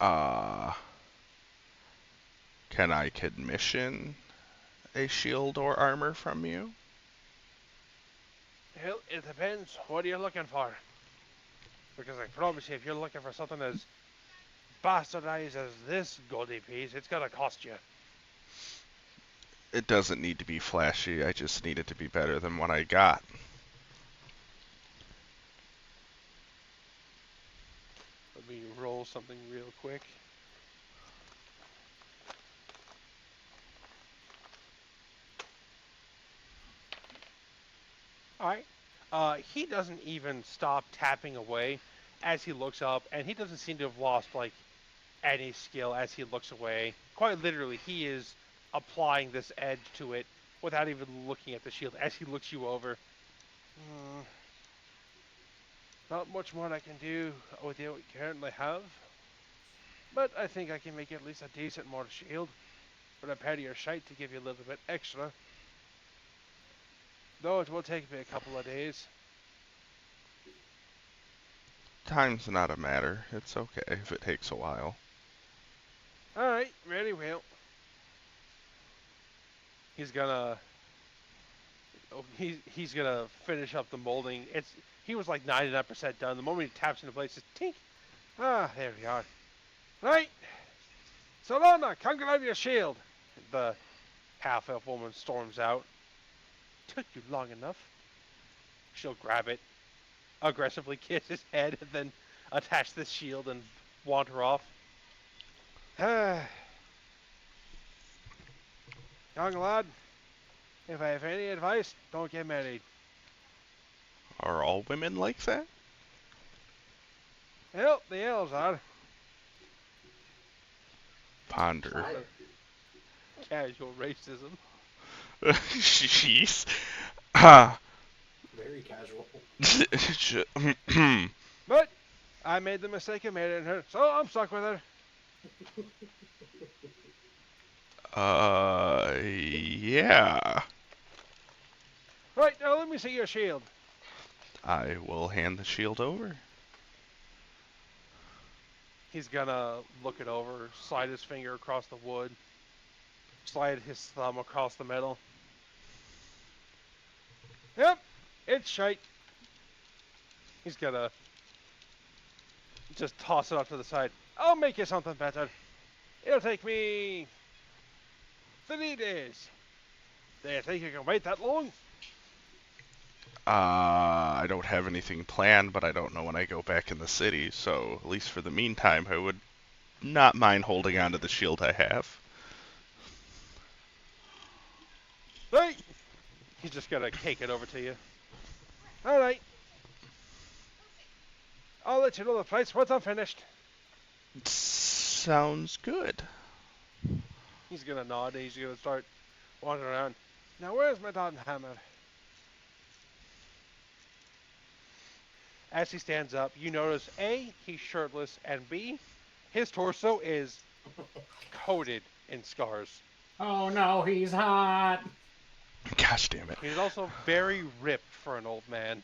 Uh, can I commission a shield or armor from you? Hell, it depends. What are you looking for? Because I promise you, if you're looking for something as bastardized as this goldie piece, it's gonna cost you. It doesn't need to be flashy. I just need it to be better than what I got. Let me roll something real quick. All right. He doesn't even stop tapping away as he looks up, and he doesn't seem to have lost like any skill as he looks away. Quite literally, he is applying this edge to it without even looking at the shield as he looks you over. Hmm, not much more I can do with what you currently have, but I think I can make at least a decent more shield for a pair of your shite to give you a little bit extra. Though it will take me a couple of days. Time's not a matter. It's okay if it takes a while. All right, very well. He's gonna he's gonna finish up the molding. He was like 99% done. The moment he taps into place, just tink. Ah, there we are. Right, Solana, come grab your shield. The half-elf woman storms out. Took you long enough. She'll grab it, aggressively kiss his head, and then attach the shield and wander off. Young lad, if I have any advice, don't get married. Are all women like that? Well, the elves are. Ponder. Sort of casual racism. Jeez. Ah. Very casual. But I made the mistake of marrying her, so I'm stuck with her. Yeah. Right, now let me see your shield. I will hand the shield over. He's gonna look it over, slide his finger across the wood, slide his thumb across the metal. Yep, it's shite. He's gonna just toss it off to the side. I'll make you something better. It'll take me 3 days. Do you think you can wait that long? I don't have anything planned, but I don't know when I go back in the city, so at least for the meantime, I would not mind holding on to the shield I have. Right. He's just gonna cake it over to you. All right. I'll let you know the price once I'm finished. Sounds good. He's gonna nod and he's gonna start wandering around. Now where's my Dotton hammer? As he stands up, you notice A, he's shirtless, and B, His torso is coated in scars. Oh no, he's hot. Gosh damn it. He's also very ripped for an old man.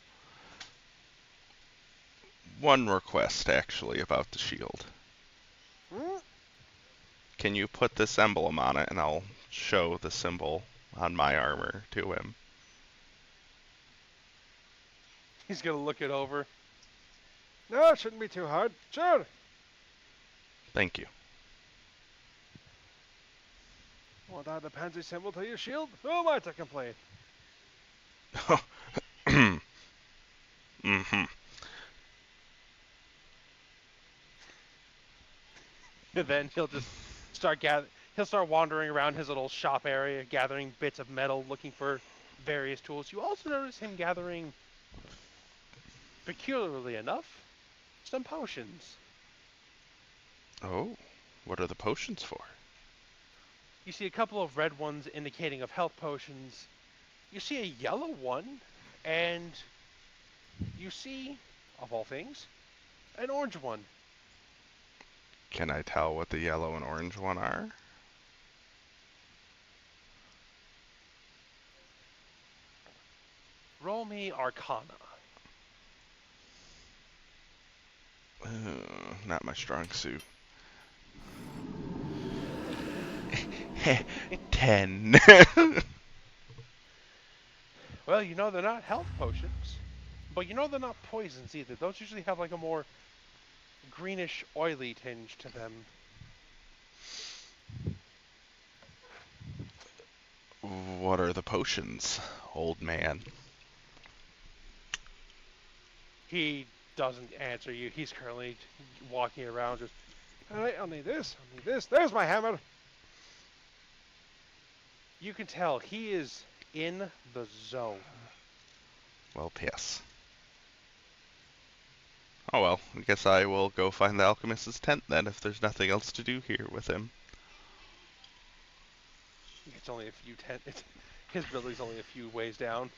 One request, actually, about the shield. Hmm? Can you put this emblem on it, and I'll show the symbol on my armor to him? He's gonna look it over. No, it shouldn't be too hard. Sure. Thank you. Want to add the pansy symbol to your shield? Who am I to complain? Mm-hmm. Then he'll just he'll start wandering around his little shop area, gathering bits of metal, looking for various tools. You also notice him gathering, peculiarly enough, some potions. Oh, what are the potions for? You see a couple of red ones indicating of health potions. You see a yellow one, and you see, of all things, an orange one. Can I tell what the yellow and orange one are? Roll me Arcana. Not my strong suit. 10. Well, you know they're not health potions, but you know they're not poisons either. Those usually have like a more greenish, oily tinge to them. What are the potions, old man? He doesn't answer you. He's currently walking around just, all right, I'll need this, I'll need this. There's my hammer. You can tell he is in the zone. Well, yes. Oh well, I guess I will go find the alchemist's tent then if there's nothing else to do here with him. It's only a few his building's only a few ways down.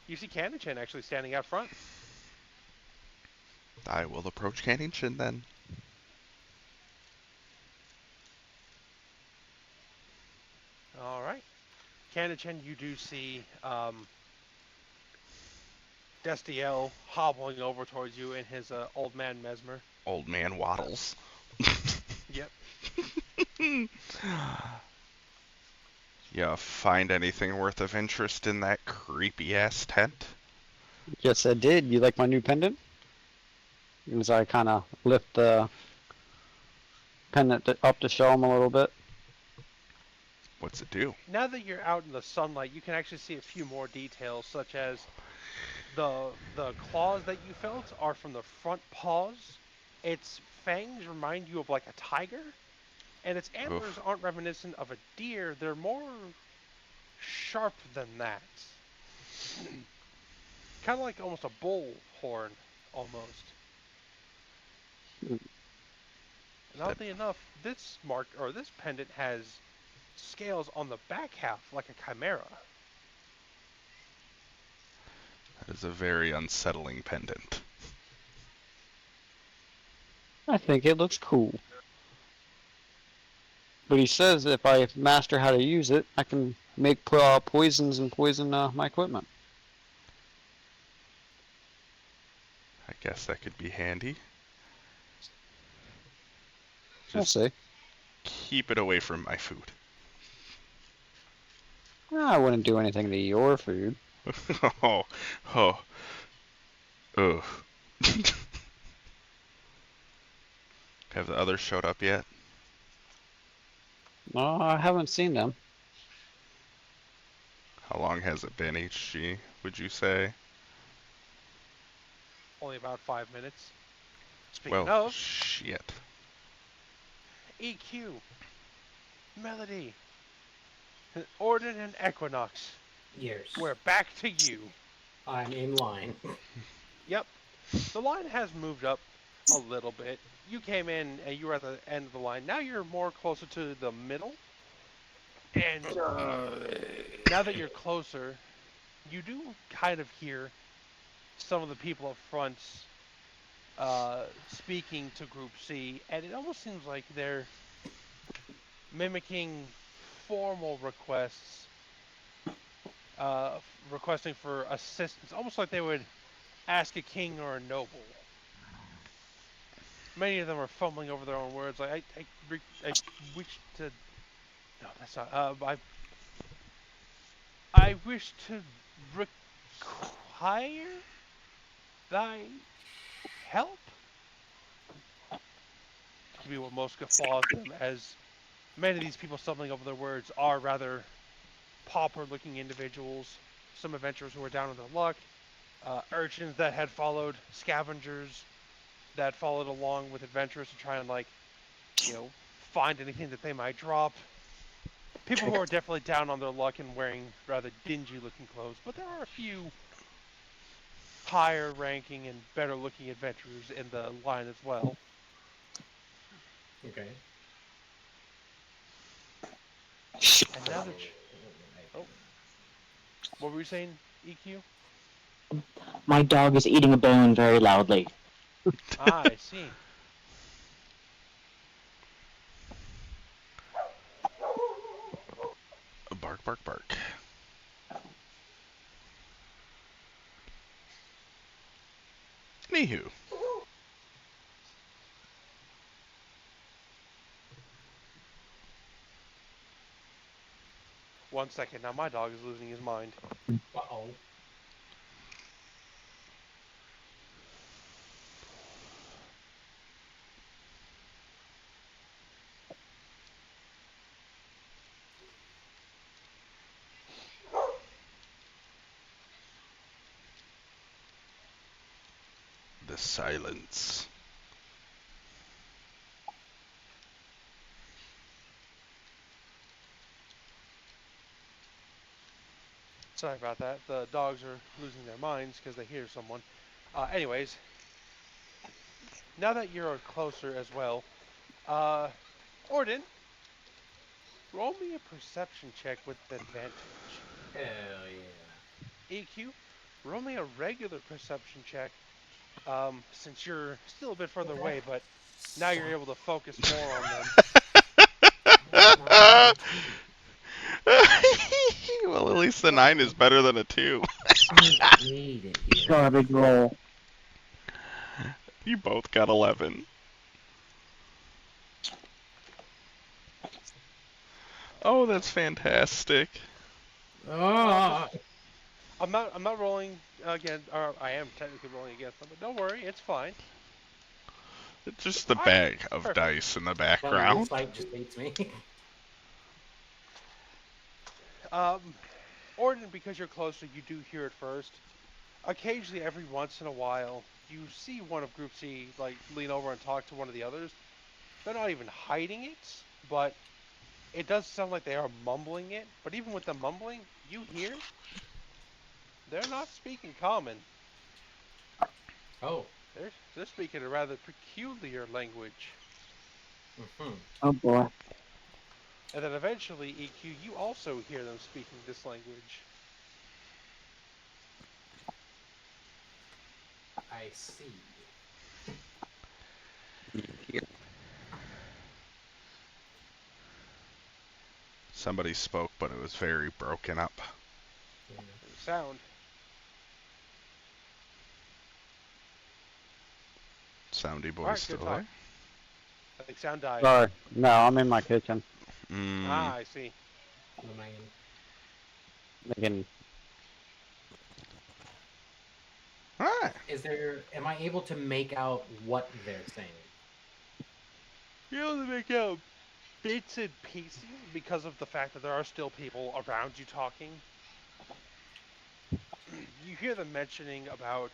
You see Kanachan actually standing out front. I will approach Cannington then. All right. Kanachan, you do see Destiel hobbling over towards you in his old man mesmer. Old man Waddles. Yep. You find anything worth of interest in that creepy ass tent? Yes, I did. You like my new pendant? As I kind of lift the pendant up to show him a little bit. What's it do? Now that you're out in the sunlight, you can actually see a few more details, such as the claws that you felt are from the front paws. Its fangs remind you of like a tiger, and its antlers Oof. aren't reminiscent of a deer. They're more sharp than that. Kind of like almost a bull horn, almost. And That, oddly enough, this pendant has scales on the back half, like a chimera. that is a very unsettling pendant. I think it looks cool. But he says if I master how to use it, I can make poisons and poison my equipment. I guess that could be handy. We'll Just see. keep it away from my food. I wouldn't do anything to your food. Oh, oh, ugh. Have the others showed up yet? No, I haven't seen them. How long has it been, HG, would you say? Only about 5 minutes. Speaking Well, of, shit. EQ, Melody, Ordin, and Equinox. Yes. We're back to you. I'm in line. Yep. The line has moved up a little bit. You came in and you were at the end of the line. Now you're more closer to the middle. And now that you're closer, you do kind of hear some of the people up front speaking to Group C, and it almost seems like they're mimicking formal requests, requesting for assistance, almost like they would ask a king or a noble. Many of them are fumbling over their own words. Like I wish to. No, that's not. I wish to require thy help. To be what most guffaws them, as many of these people stumbling over their words are rather pauper-looking individuals. Some adventurers who were down on their luck, urchins that had followed scavengers that followed along with adventurers to try and find anything that they might drop. People who are definitely down on their luck and wearing rather dingy looking clothes, but there are a few higher ranking and better looking adventurers in the line as well. Okay. And So, now that oh, what were you saying, EQ? My dog is eating a bone very loudly. Ah, I see. Bark, bark, bark. Anywho, 1 second. Now my dog is losing his mind. uh-oh. the silence. Sorry about that. The dogs are losing their minds because they hear someone. Anyways, now that you're closer as well, uh, Orden, roll me a perception check with advantage. Hell yeah. EQ, roll me a regular perception check. Since you're still a bit further Okay. away, but now you're able to focus more on them. Nine. Well, at least the 9 is better than a 2. I hate it here. Garbage roll. You both got 11. Oh, that's fantastic. Well, Ah, just I'm not rolling again, or I am technically rolling against them, but don't worry, it's fine. It's just the All right, bag of perfect. dice in the funny, this background. fight just hates me. Um, Orden, because you're closer, you do hear it first. Occasionally, every once in a while, you see one of Group C lean over and talk to one of the others. They're not even hiding it, but it does sound like they are mumbling it. But even with the mumbling, you hear they're not speaking common. Oh. They're speaking a rather peculiar language. Mm-hmm. Oh boy. And then eventually, EQ, you also hear them speaking this language. I see. Somebody spoke, but it was very broken up. Yeah. Sound. Soundy All boy right, good still talk. there? I think sound died. Sorry. No, I'm in my kitchen Mm. Ah, I see. Oh, man. making. Alright. Am I able to make out what they're saying? You're able to make out bits and pieces because of the fact that there are still people around you talking. You hear them mentioning about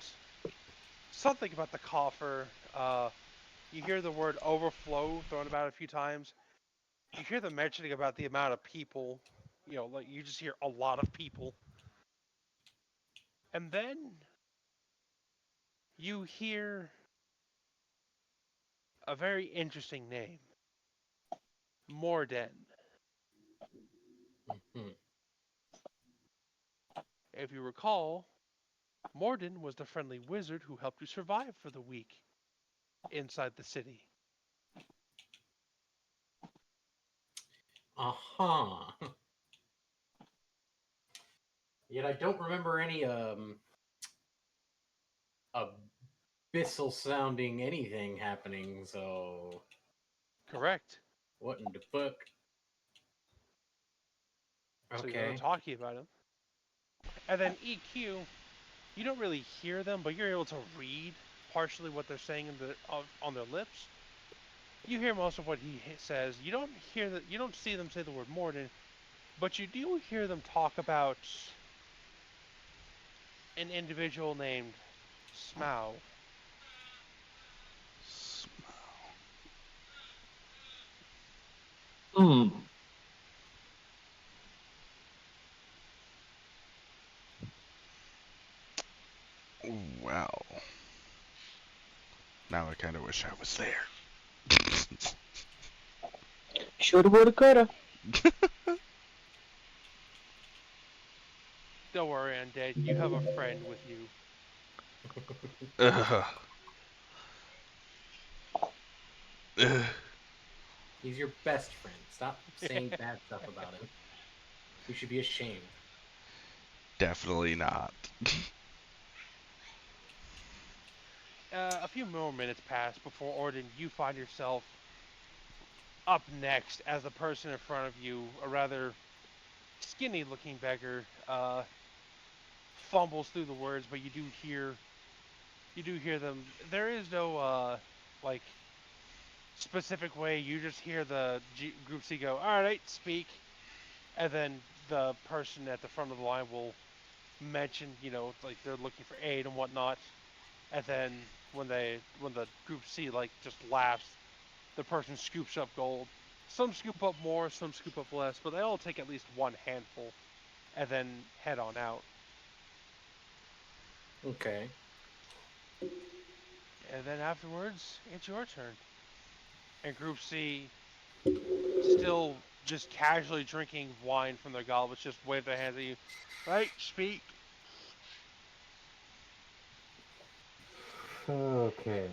something about the coffer. You hear the word overflow thrown about a few times. You hear them mentioning about the amount of people. You just hear a lot of people. And then you hear a very interesting name, Morden. Hmm. If you recall, Morden was the friendly wizard who helped you survive for the week. inside the city. Uh-huh. Yet I don't remember any abyssal sounding anything happening, so Correct. what in the fuck? So you're Okay. talking about him. And then EQ, you don't really hear them, but you're able to read partially what they're saying on their lips. You hear most of what he says. You don't hear that. You don't see them say the word Morden, but you do hear them talk about an individual named Smough. Hmm. Well, now I kind of wish I was there. Shoulda, woulda, coulda. Don't worry, Undead. You have a friend with you. Ugh. Ugh. He's your best friend. Stop saying bad stuff about him. You should be ashamed. Definitely not. A few more minutes pass before Orden, you find yourself up next as the person in front of you, a rather skinny-looking beggar, fumbles through the words, but you do hear them. There is no like specific way. You just hear the group C go, "All right, speak," and then the person at the front of the line will mention, like they're looking for aid and whatnot. And then when the group C like just laughs, the person scoops up gold. Some scoop up more, some scoop up less, but they all take at least one handful and then head on out. Okay. And then afterwards, it's your turn. And Group C, still just casually drinking wine from their goblets, just wave their hands at you. Right, speak. Okay.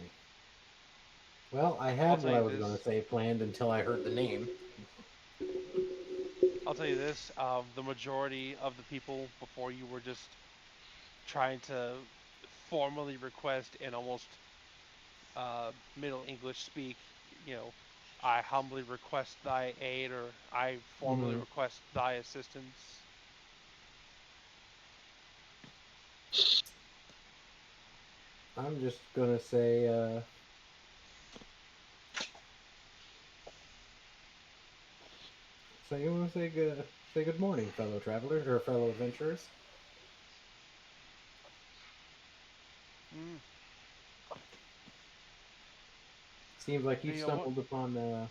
Well, I I'll had tell what I you was going to this. say planned until I heard the name. I'll tell you this. The majority of the people before you were just trying to formally request in almost Middle English speak, you know, I humbly request thy aid or I formally Hmm. request thy assistance. I'm just going to say, so you want to say good morning, fellow travelers or fellow adventurers. Mm. Seems like you You know what? stumbled upon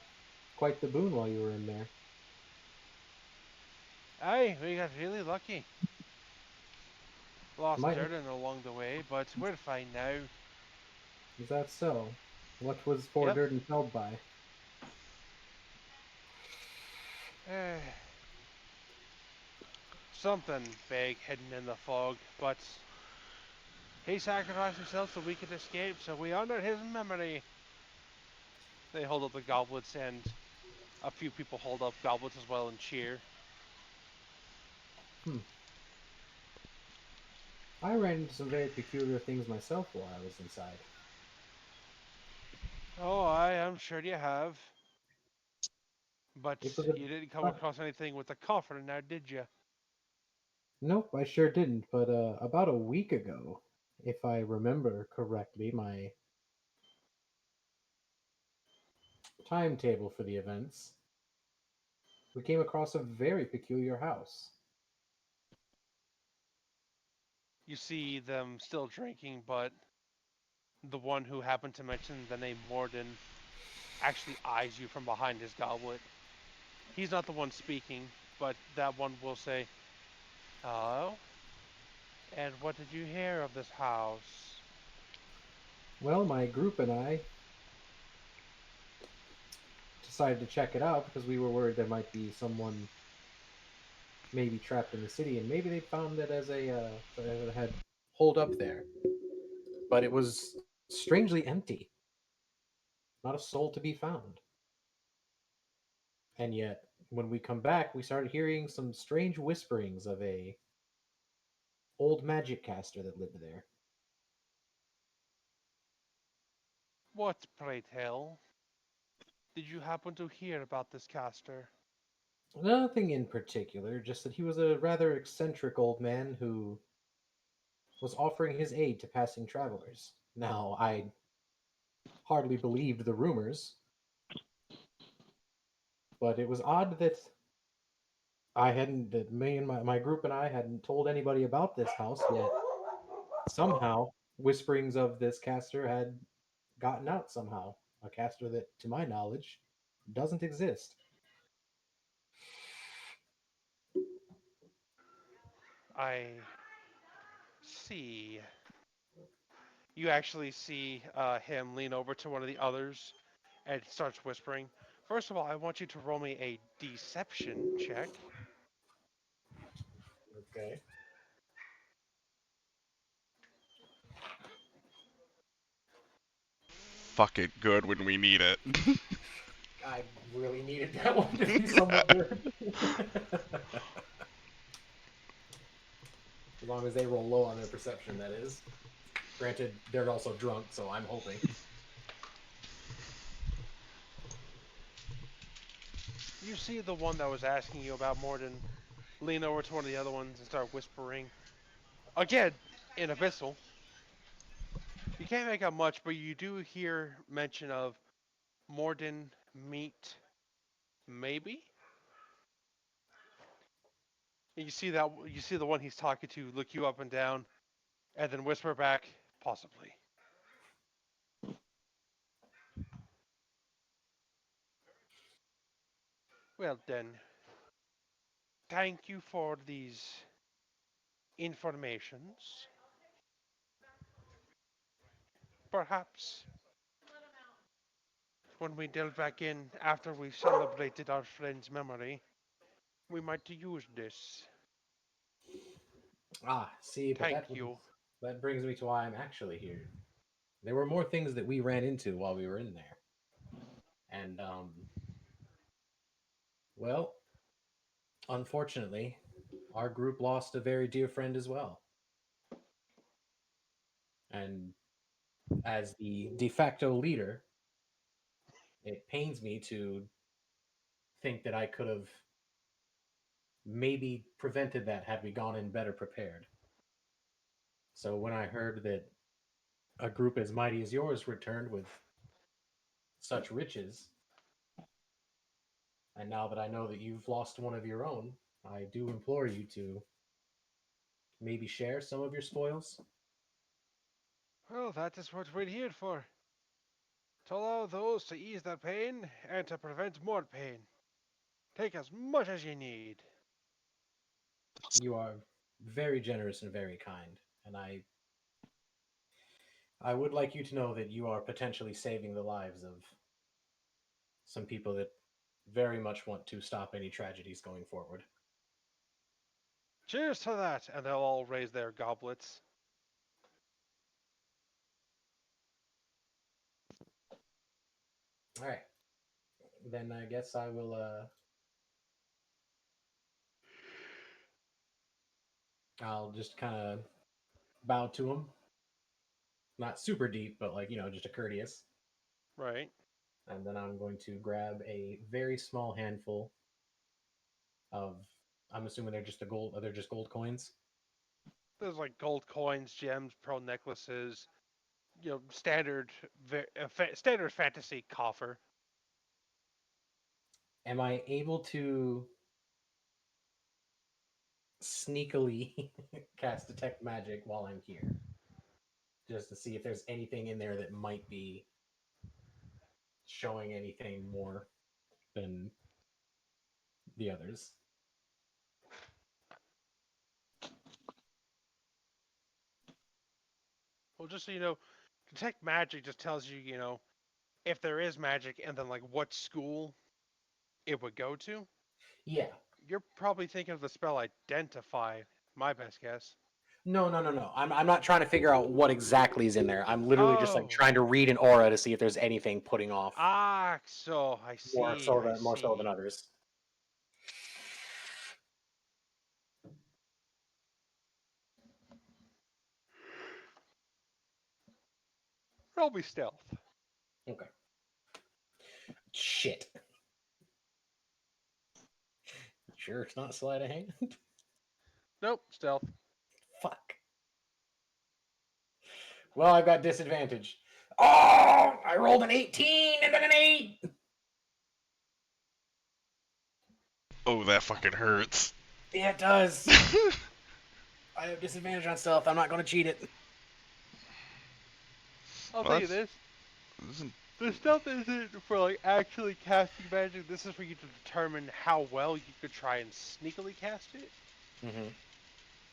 quite the boon while you were in there. Aye, we got really lucky. Lost Might Durden along the way, but we're fine now. Is that so? What was poor Yep. Durden held by? Something vague hidden in the fog, but he sacrificed himself so we could escape, so we honor his memory. They hold up the goblets, and a few people hold up goblets as well and cheer. Hmm. I ran into some very peculiar things myself while I was inside. Oh, I'm sure you have. But It was a you didn't come uh, across anything with the coffer now, did you? nope, I sure didn't. But about a week ago, if I remember correctly, my timetable for the events, we came across a very peculiar house. You see them still drinking, but the one who happened to mention the name Morden actually eyes you from behind his goblet. He's not the one speaking, but that one will say, "Hello? And what did you hear of this house?" Well, my group and I decided to check it out because we were worried there might be someone maybe trapped in the city, and maybe they found it as a had holed up there. But it was strangely empty. Not a soul to be found. And yet, when we come back, we started hearing some strange whisperings of a old magic caster that lived there. What, pray tell, did you happen to hear about this caster? Nothing in particular, just that he was a rather eccentric old man who was offering his aid to passing travelers. Now, I hardly believed the rumors, but it was odd that me and my group and I hadn't told anybody about this house yet. Somehow, whisperings of this caster had gotten out somehow. A caster that, to my knowledge, doesn't exist. I see. You actually see him lean over to one of the others and starts whispering. First of all, I want you to roll me a deception check. Okay. Fucking good when we need it. I really needed that one to be somewhat good. As long as they roll low on their perception, that is. Granted, they're also drunk, so I'm hoping. You see the one that was asking you about Morden lean over to one of the other ones and start whispering. Again, in Abyssal. You can't make out much, but you do hear mention of Morden meat, maybe? And you see the one he's talking to look you up and down, and then whisper back, possibly. Well then, thank you for these informations. Perhaps when we delve back in after we've celebrated our friend's memory, we might use this. Ah, see, but Thank you. that brings me to why I'm actually here. There were more things that we ran into while we were in there. And well, unfortunately, our group lost a very dear friend as well. And as the de facto leader, it pains me to think that I could have maybe prevented that had we gone in better prepared. So when I heard that a group as mighty as yours returned with such riches, and now that I know that you've lost one of your own, I do implore you to maybe share some of your spoils. Well, that is what we're here for. To allow those to ease their pain and to prevent more pain. Take as much as you need. You are very generous and very kind, and I would like you to know that you are potentially saving the lives of some people that very much want to stop any tragedies going forward. Cheers to that! And they'll all raise their goblets. All right, then I guess I will. I'll just kind of bow to him, not super deep, but like just a courteous. Right? And then I'm going to grab a very small handful of. I'm assuming they're just a gold. They're just gold coins. There's like gold coins, gems, pearl necklaces. Standard, standard fantasy coffer. Am I able to sneakily cast detect magic while I'm here, just to see if there's anything in there that might be showing anything more than the others? Well, just so you know, detect magic just tells you, if there is magic and then like what school it would go to. Yeah. You're probably thinking of the spell identify. My best guess. No, no, no, no. I'm not trying to figure out what exactly is in there. I'm literally just like Oh. trying to read an aura to see if there's anything putting off Ah, so I see, I more so than see. others. Roll me stealth. Okay. Shit. Sure, it's not sleight of hand. Nope, stealth. Fuck. Well, I've got disadvantage. Oh, I rolled an 18 and then an 8. Oh, that fucking hurts. Yeah, it does. I have disadvantage on stealth. I'm not going to cheat it. I'll Well, tell you this. this isn't- The stealth isn't for like actually casting magic. This is for you to determine how well you could try and sneakily cast it. Mm-hmm.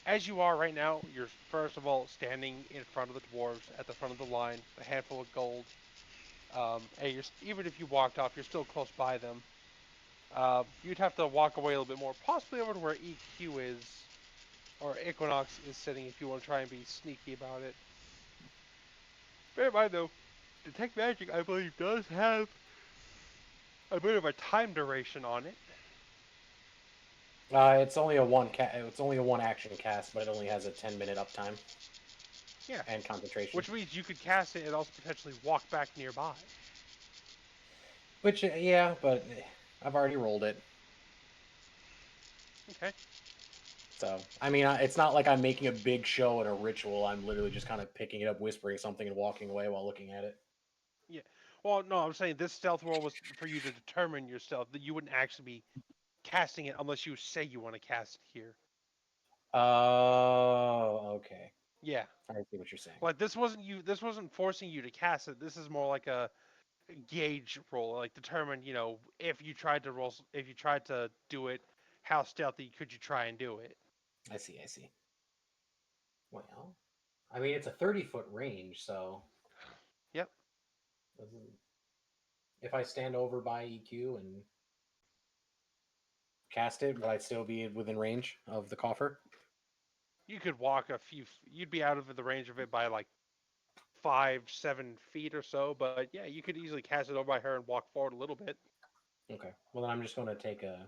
As you are right now, you're first of all standing in front of the dwarves at the front of the line, a handful of gold. And even if you walked off, you're still close by them. You'd have to walk away a little bit more, possibly over to where EQ is, or Equinox is sitting if you want to try and be sneaky about it. Bear in mind though, Detect Magic, I believe, does have a bit of a time duration on it. It's only a it's only a one action cast, but it only has a 10-minute uptime Yeah, and concentration. which means you could cast it and also potentially walk back nearby. Which yeah, but I've already rolled it. Okay. So, I mean, it's not like I'm making a big show and a ritual. I'm literally just kind of picking it up, whispering something, and walking away while looking at it. Yeah. Well, no, I'm saying this stealth roll was for you to determine your stealth. That you wouldn't actually be casting it unless you say you want to cast it here. Oh, okay. Yeah. I see what you're saying. Like this wasn't you. This wasn't forcing you to cast it. This is more like a gauge roll, like determine, if you tried to roll, if you tried to do it, how stealthy could you try and do it? I see. I see. Well, I mean, it's a 30-foot range, so Yep. if I stand over by EQ and cast it, would I still be within range of the coffer? You could walk a few. You'd be out of the range of it by like 5, 7 feet or so. But yeah, you could easily cast it over by her and walk forward a little bit. Okay. Well, then I'm just going to take a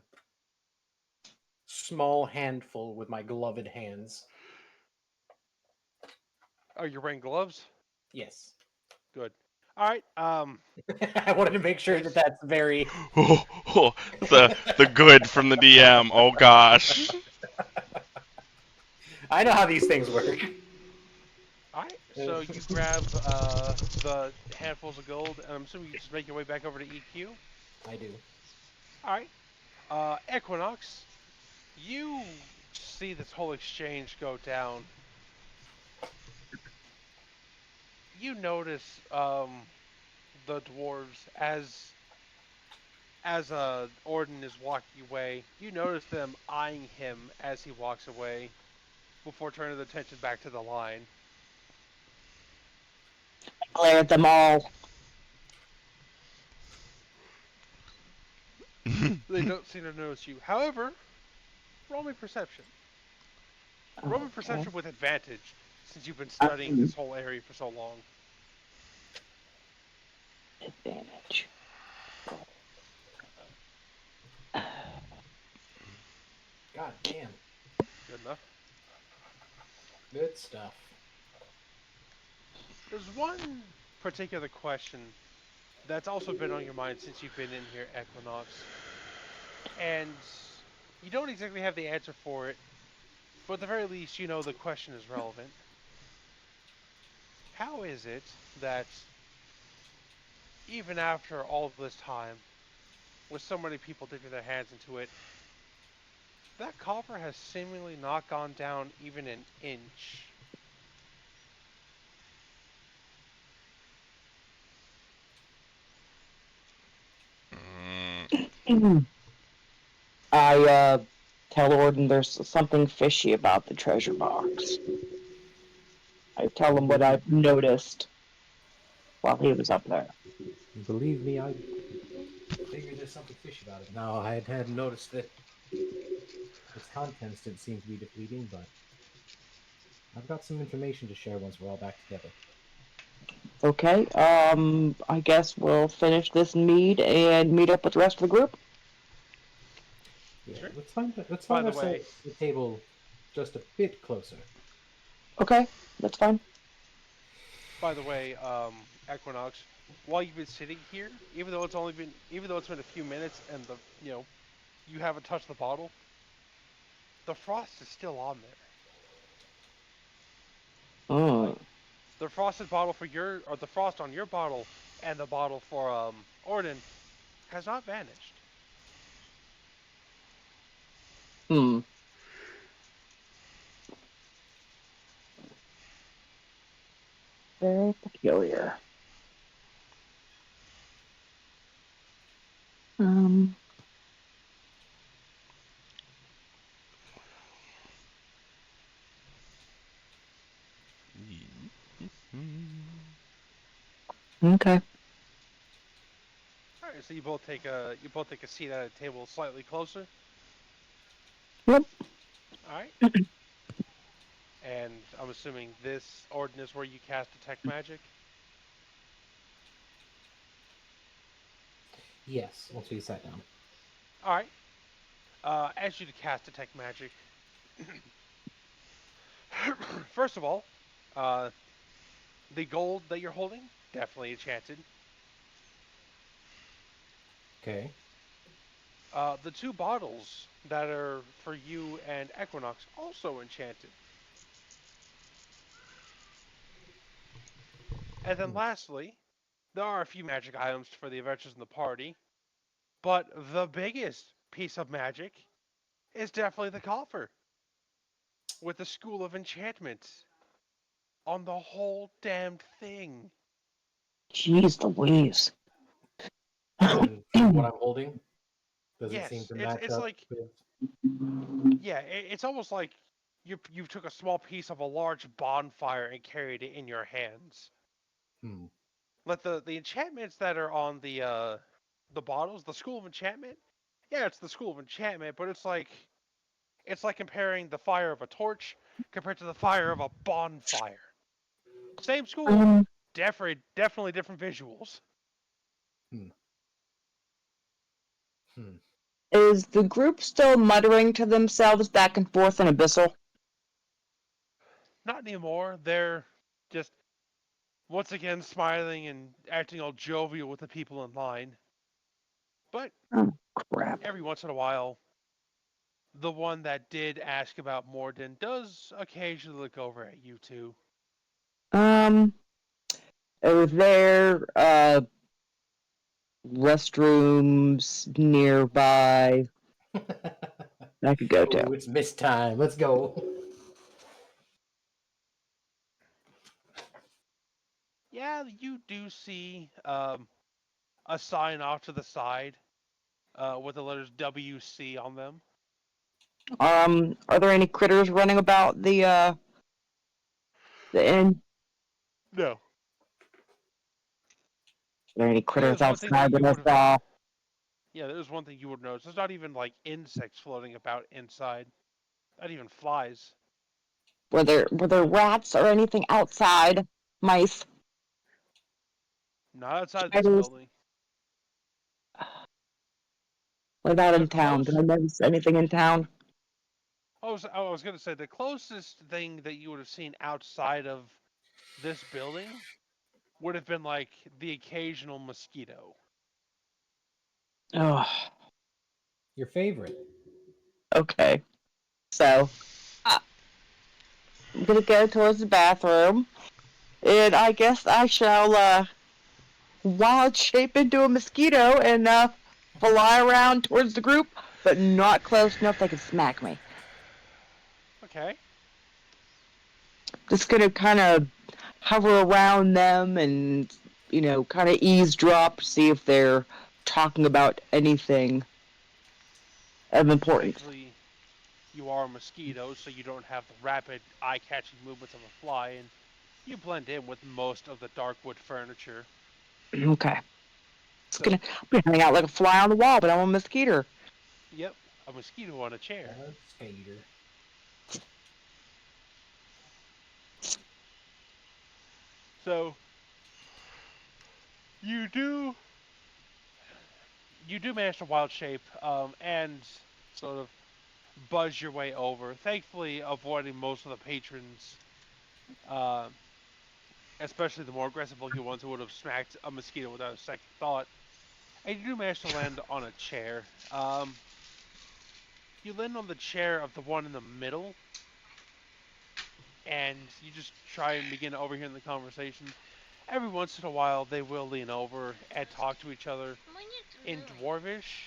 small handful with my gloved hands. Oh, you're wearing gloves? Yes. Good. All right. I wanted to make sure that Yes. that's very. Oh, the good from the DM. Oh gosh. I know how these things work. All right. So you grab the handfuls of gold, and I'm assuming you just make your way back over to EQ. I do. All right. Equinox, you see this whole exchange go down. You notice the dwarves as Orden is walking away. You notice them eyeing him as he walks away before turning their attention back to the line. Glare at them all. They don't seem to notice you. However, roll me perception. Roll me Okay. perception with advantage, since you've been studying this Um, whole area for so long. advantage. God damn. Good enough. Good stuff. There's one particular question that's also been on your mind since you've been in here, Equinox. And you don't exactly have the answer for it, but at the very least, you know the question is relevant. How is it that even after all this time, with so many people dipping their hands into it, that copper has seemingly not gone down even an inch? I tell Orden there's something fishy about the treasure box. I tell him what I've noticed while he was up there. Believe me, I figured there's something fishy about it. No, I hadn't noticed that its contents didn't seem to be depleting, but I've got some information to share once we're all back together. Okay. I guess we'll finish this meet and meet up with the rest of the group. Yeah, Sure. let's By find the way, ourselves a table just a bit closer. Okay, that's fine. Equinox, while you've been sitting here, even though it's been a few minutes, and you haven't touched the bottle, the frost is still on there. Mm. Like the frosted bottle or the frost on your bottle and the bottle for Orden has not vanished. Hmm. Very peculiar. Um. Okay. All right, so you both take a seat at a table slightly closer. Yep. All right, and I'm assuming this Orden is where you cast detect magic. Yes, once we sat down. All right, as you to cast detect magic. First of all, uh, the gold that you're holding definitely enchanted. Okay. The two bottles that are for you and Equinox also enchanted. And then Hmm. lastly, there are a few magic items for the adventures in the party, but the biggest piece of magic is definitely the coffer with the School of Enchantment on the whole damned thing. Jeez Louise. And what I'm holding, does it seem Yes, to it's match it's up like with? yeah, it's almost like you took a small piece of a large bonfire and carried it in your hands. Hmm. Like the enchantments that are on the bottles, the School of Enchantment. Yeah, it's the School of Enchantment, but it's like comparing the fire of a torch compared to the fire of a bonfire. Same school, um, definitely different visuals. Hmm. Hmm. is the group still muttering to themselves back and forth in Abyssal? Not anymore. They're just once again smiling and acting all jovial with the people in line. But Oh, crap. every once in a while, the one that did ask about Morden does occasionally look over at you two. Um, are there restrooms nearby I could go to? Oh, it's miss time. Let's go. Yeah, you do see a sign off to the side with the letters WC on them. Are there any critters running about the inn? No. Are there any Yeah, critters there's one thing that outside you that I would have. saw? Yeah, there's one thing you would notice. There's not even like insects floating about inside. Not even flies. Were there rats or anything outside? Mice, Not outside this spiders? building. What about The in town? Did close. I notice anything in town? I was gonna say the closest thing that you would have seen outside of this building would have been like the occasional mosquito. Oh, Your favorite. okay. So I'm gonna go towards the bathroom, and I guess I shall wild shape into a mosquito and fly around towards the group, but not close enough they can smack me. Okay. Just gonna kind of hover around them and kind of eavesdrop, see if they're talking about anything of importance. Thankfully, you are a mosquito, so you don't have the rapid eye-catching movements of a fly, and you blend in with most of the darkwood furniture. Okay. Just So, I'm gonna hang out like a fly on the wall, but I'm a mosquito. yep, a mosquito on a chair. Skater. So you do you do manage to wild shape and sort of buzz your way over, thankfully avoiding most of the patrons, uh, especially the more aggressive looking ones who would have smacked a mosquito without a second thought. And you do manage to land on a chair. You land on the chair of the one in the middle, and you just try and begin overhearing the conversations. Every once in a while, they will lean over and talk to each other in Dwarvish,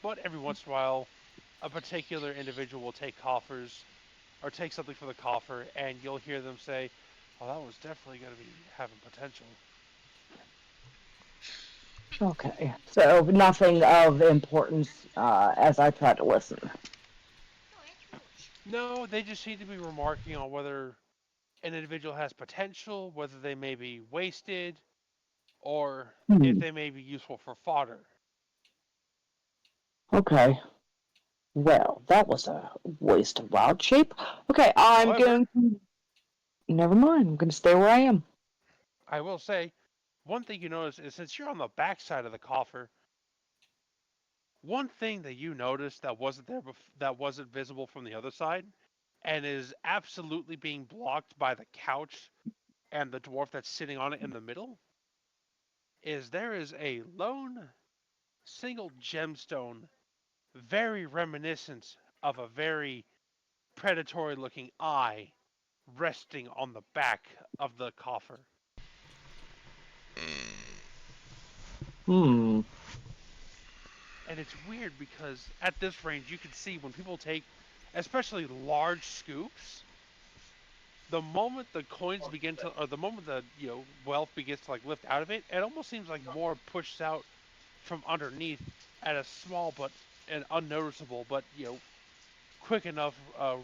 but every once in a while, a particular individual will take coffers or take something from the coffer, and you'll hear them say, "Oh, that was definitely going to be having potential." Okay. So nothing of importance as I try to listen. No, they just seem to be remarking on whether an individual has potential, whether they may be wasted, or if Hmm. they may be useful for fodder. Okay. Well, that was a waste of wild shape. Okay, I'm However, going to. Never mind. I'm going to stay where I am. I will say, one thing you notice is since you're on the back side of the coffer, one thing that you noticed that wasn't there, that wasn't visible from the other side, and is absolutely being blocked by the couch and the dwarf that's sitting on it in the middle, is there is a lone single gemstone, very reminiscent of a very predatory looking eye resting on the back of the coffer. Hmm. And it's weird because at this range you can see when people take especially large scoops, the moment the coins begin to, or the moment the wealth begins to like lift out of it, it almost seems like more pushes out from underneath at a small but an unnoticeable but quick enough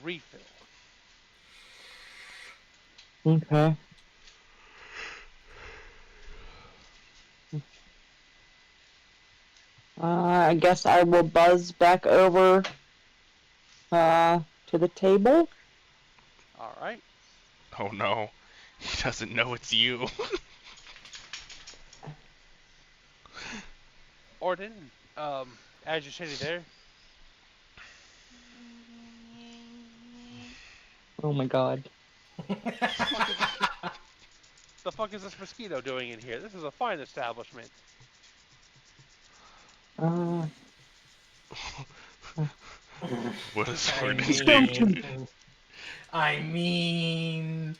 refill. Okay. I guess I will buzz back over to the table. All right, Oh no, he doesn't know it's you. Orden. As you're sitting there, Oh my god. the fuck is this? The fuck is this mosquito doing in here? This is a fine establishment. Uh, What does I Gordon he's going do? to mean, I mean.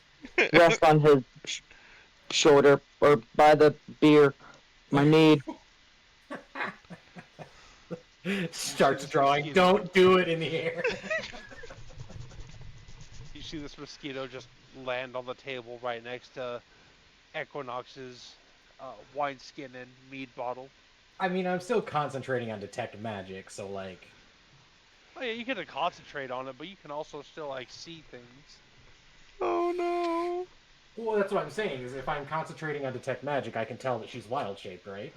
rest on his shoulder or by the beer. My knee. You see Starts this drawing. mosquito. Don't do it in here. You see this mosquito just land on the table right next to Equinox's wineskin and mead bottle. I mean, I'm still concentrating on detect magic, so like. Oh yeah, you can concentrate on it, but you can also still like see things. Oh no. Well, that's what I'm saying. Is if I'm concentrating on detect magic, I can tell that she's wild shaped, right?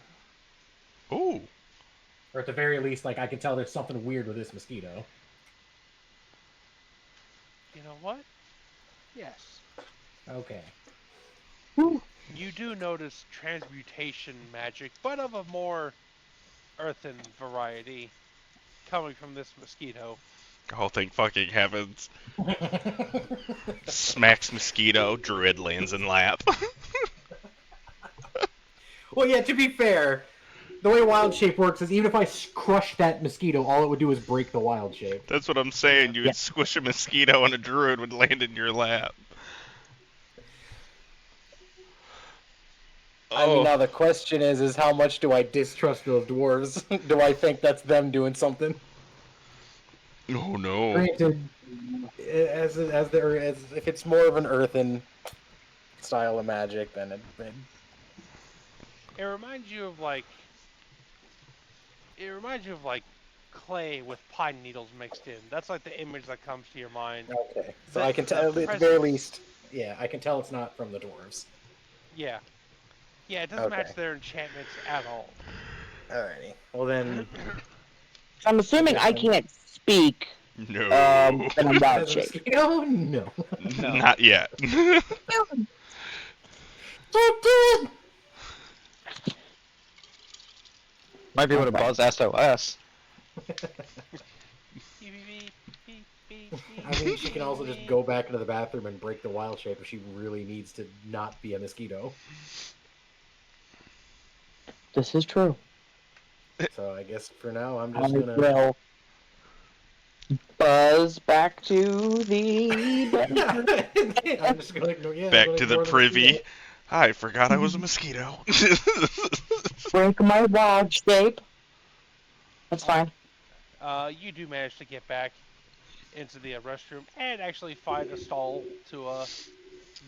Ooh. Or at the very least, like I can tell there's something weird with this mosquito. You know what? Yes. Okay. You do notice transmutation magic, but of a more earthen variety coming from this mosquito. Oh, thank fucking heavens. Smacks mosquito, druid lands in lap. Well, yeah. To be fair, the way wild shape works is even if I crush that mosquito, all it would do is break the wild shape. That's what I'm saying. You Yeah. would squish a mosquito and a druid would land in your lap. I mean, Oh. now the question is how much do I distrust those dwarves? Do I think that's them doing something? Oh no. Granted, as if it's more of an earthen style of magic, then It reminds you of like clay with pine needles mixed in. That's like the image that comes to your mind. okay. So The I can the tell at the very presence. least, yeah, I can tell it's not from the dwarves. Yeah. Yeah, it doesn't match Okay. their enchantments at all. Alrighty. Well then, I'm I assuming guess I I'm. can't speak. No. Then I'm wild As a shaped. mosquito? No. No. Not yet. Don't do Might be able to Okay. buzz SOS. Beep, beep, beep, beep, I mean, she can beep, also just beep. go back into the bathroom and break the wild shape if she really needs to not be a mosquito. This is true. So I guess for now, I'm I just gonna. will buzz back to the bedroom. I'm just gonna ignore. Yeah, I'm Back gonna to the ignore the mosquito. privy. I forgot I was a mosquito. Break my wild shape. That's All right. fine. You do manage to get back into the restroom and actually find a stall to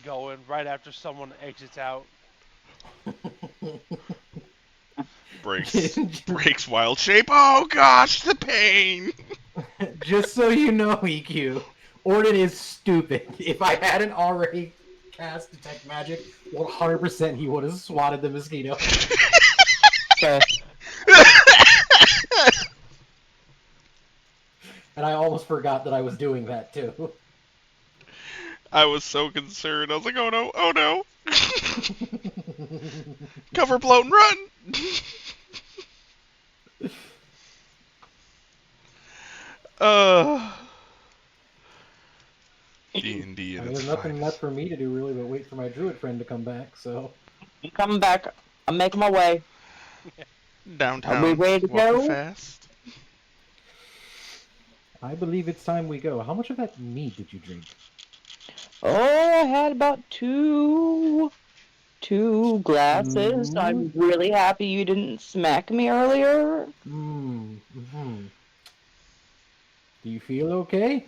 go in right after someone exits out. Breaks wild shape. Oh gosh, the pain. Just so you know, EQ, Orden is stupid. If I hadn't already cast Detect Magic, 100% he would have swatted the mosquito. Okay. And I almost forgot that I was doing that too. I was so concerned. I was like, oh no, oh no. Cover blown, run. uh D&D I and mean, its there's nothing left finest. for me to do really but wait for my druid friend to come back, so. I'm coming back. I'm making my way. Are we Downtown, ready to walking go? fast. I believe it's time we go. How much of that mead did you drink? Oh, I had about two glasses. Two? I'm really happy you didn't smack me earlier. Mm-hmm. Do you feel okay?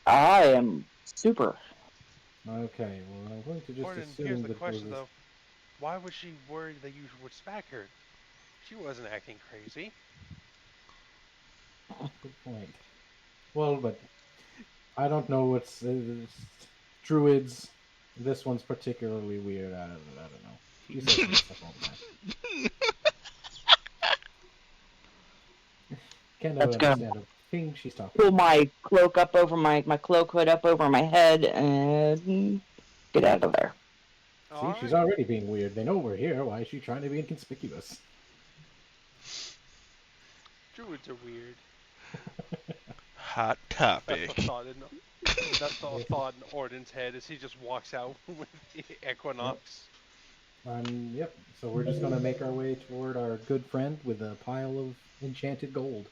I am super. Okay, well, I'm going to just Gordon, here's assume the that there was question this. though: why was she worried that you would smack her? She wasn't acting crazy. Good point. Well, but I don't know what's druids. This one's particularly weird. I don't know. She says weird stuff all the time. Can't Let's go. understand a thing she's talking Pull about. my cloak up over my cloak hood up over my head and get out of there. See, All she's right. already being weird. They know we're here. Why is she trying to be inconspicuous? Druids are weird. Hot That's the topic. thought in that's the thought in Orden's head as he just walks out with the Yep. Equinox. Yep. So we're just gonna make our way toward our good friend with a pile of enchanted gold.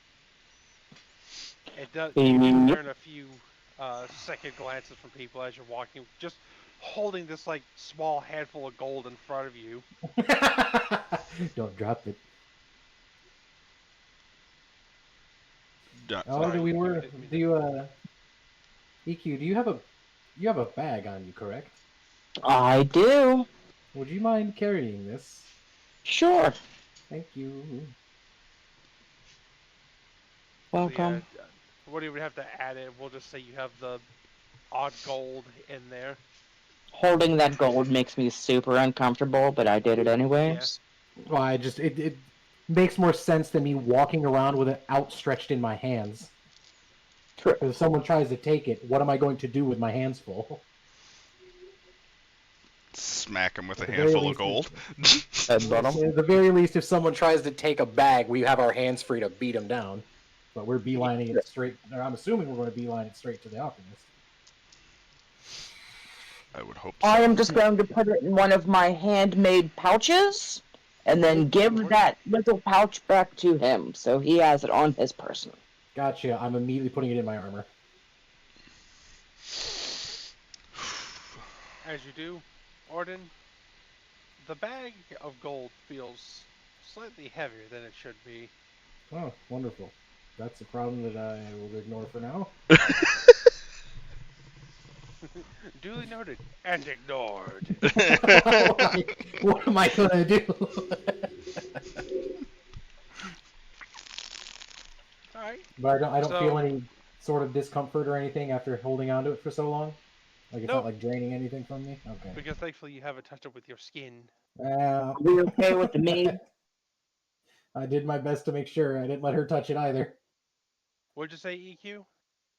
It does. You do Yep. turn a few second glances from people as you're walking, just holding this like small handful of gold in front of you. Don't drop it. Oh, do Sorry, we EQ. I were? didn't mean Do to. you EQ? Do you have a bag on you? Correct. I do. Would you mind carrying this? Sure. Thank you. So yeah, Welcome. what do you would have to add it? We'll just say you have the odd gold in there. Holding that gold makes me super uncomfortable, but I did it Yeah. anyways. Well, it makes more sense than me walking around with it outstretched in my hands. True. Because if someone tries to take it, what am I going to do with my hands full? Smack him with At a the very handful of least, gold. At bottom. at the very least, if someone tries to take a bag, we have our hands free to beat them down. But we're beelining it straight. Or I'm assuming we're going to beeline it straight to the alchemist. I would hope I am so. just going to put it in one of my handmade pouches and then give Sure. that little pouch back to him so he has it on his person. Gotcha. I'm immediately putting it in my armor. As you do, Orden, the bag of gold feels slightly heavier than it should be. Oh, wonderful. That's a problem that I will ignore for now. Duly noted and ignored. What am I gonna do? All right. But I don't feel So, any sort of discomfort or anything after holding onto it for so long. Like it's not nope, like draining anything from me. Okay. because thankfully you haven't touched it with your skin. Uh, Are we okay with the mead? I did my best to make sure I didn't let her touch it either. What'd you say, EQ?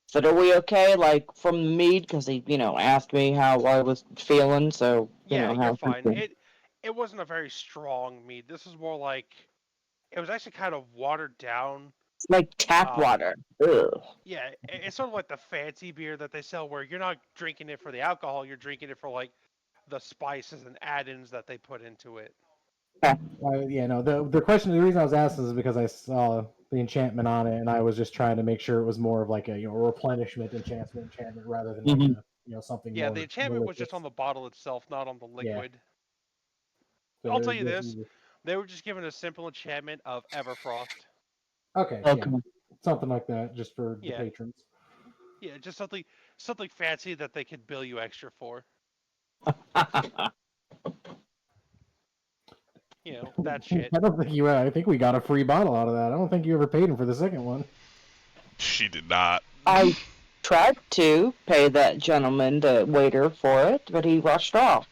So are we okay, like, from the mead? Because he, asked me how I was feeling, so, Yeah, you're how he's fine. feeling. it wasn't a very strong mead. This is more like it was actually kind of watered down. It's like tap Um, water. Ugh. yeah, it's sort of like the fancy beer that they sell, where you're not drinking it for the alcohol, you're drinking it for like the spices and add-ins that they put into it. Yeah, no. The question, the reason I was asking is because I saw the enchantment on it, and I was just trying to make sure it was more of like a replenishment enchantment rather than like Mhm. a something Yeah, the more enchantment was just on malicious. the bottle itself, not on the Yeah. liquid. So I'll it tell was you just this: they were just given a simple enchantment of Everfrost. okay. Yeah, Okay. something like that just for the Yeah, patrons. yeah, just something fancy that they could bill you extra for. You know, that shit. I don't think you. I think we got a free bottle out of that. I don't think you ever paid him for the second one. She did not. I tried to pay that gentleman, the waiter, for it, but he rushed off.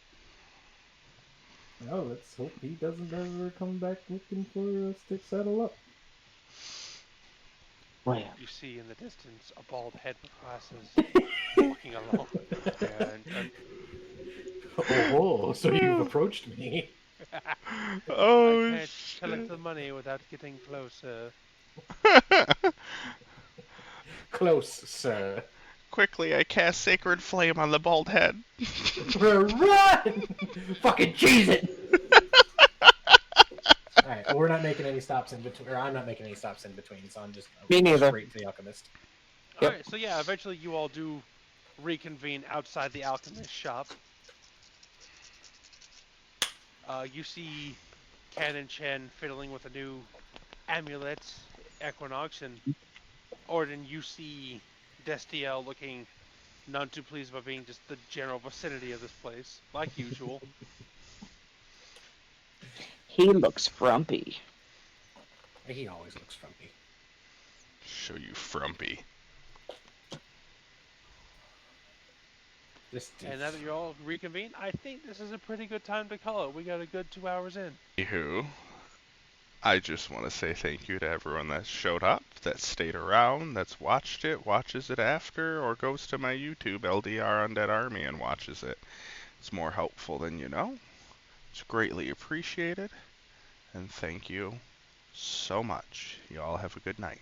Well, let's hope he doesn't ever come back looking for us to settle up. Well, You see in the distance a bald head with glasses walking along. And Oh, so you've approached me. I Oh can't collect shit. the money without getting closer. Close, sir. Quickly, I cast Sacred Flame on the bald head. Run! Fucking cheese it! All right, well, we're not making any stops in between, or I'm not making any stops in between, so I'm just me neither. straight to the alchemist. All Yep. right, so yeah, eventually you all do reconvene outside the alchemist shop. You see Canon Chen fiddling with a new amulet, Equinox, and Orden, you see Destiel looking none too pleased by being just the general vicinity of this place, like usual. He looks frumpy. He always looks frumpy. Show you frumpy. This And now that you're all reconvened, I think this is a pretty good time to call it. We got a good 2 hours in. Anywho, I just want to say thank you to everyone that showed up, that stayed around, that's watched it, watches it after, or goes to my YouTube, LDR Undead Army, and watches it. It's more helpful than you know. It's greatly appreciated, and thank you so much. You all have a good night.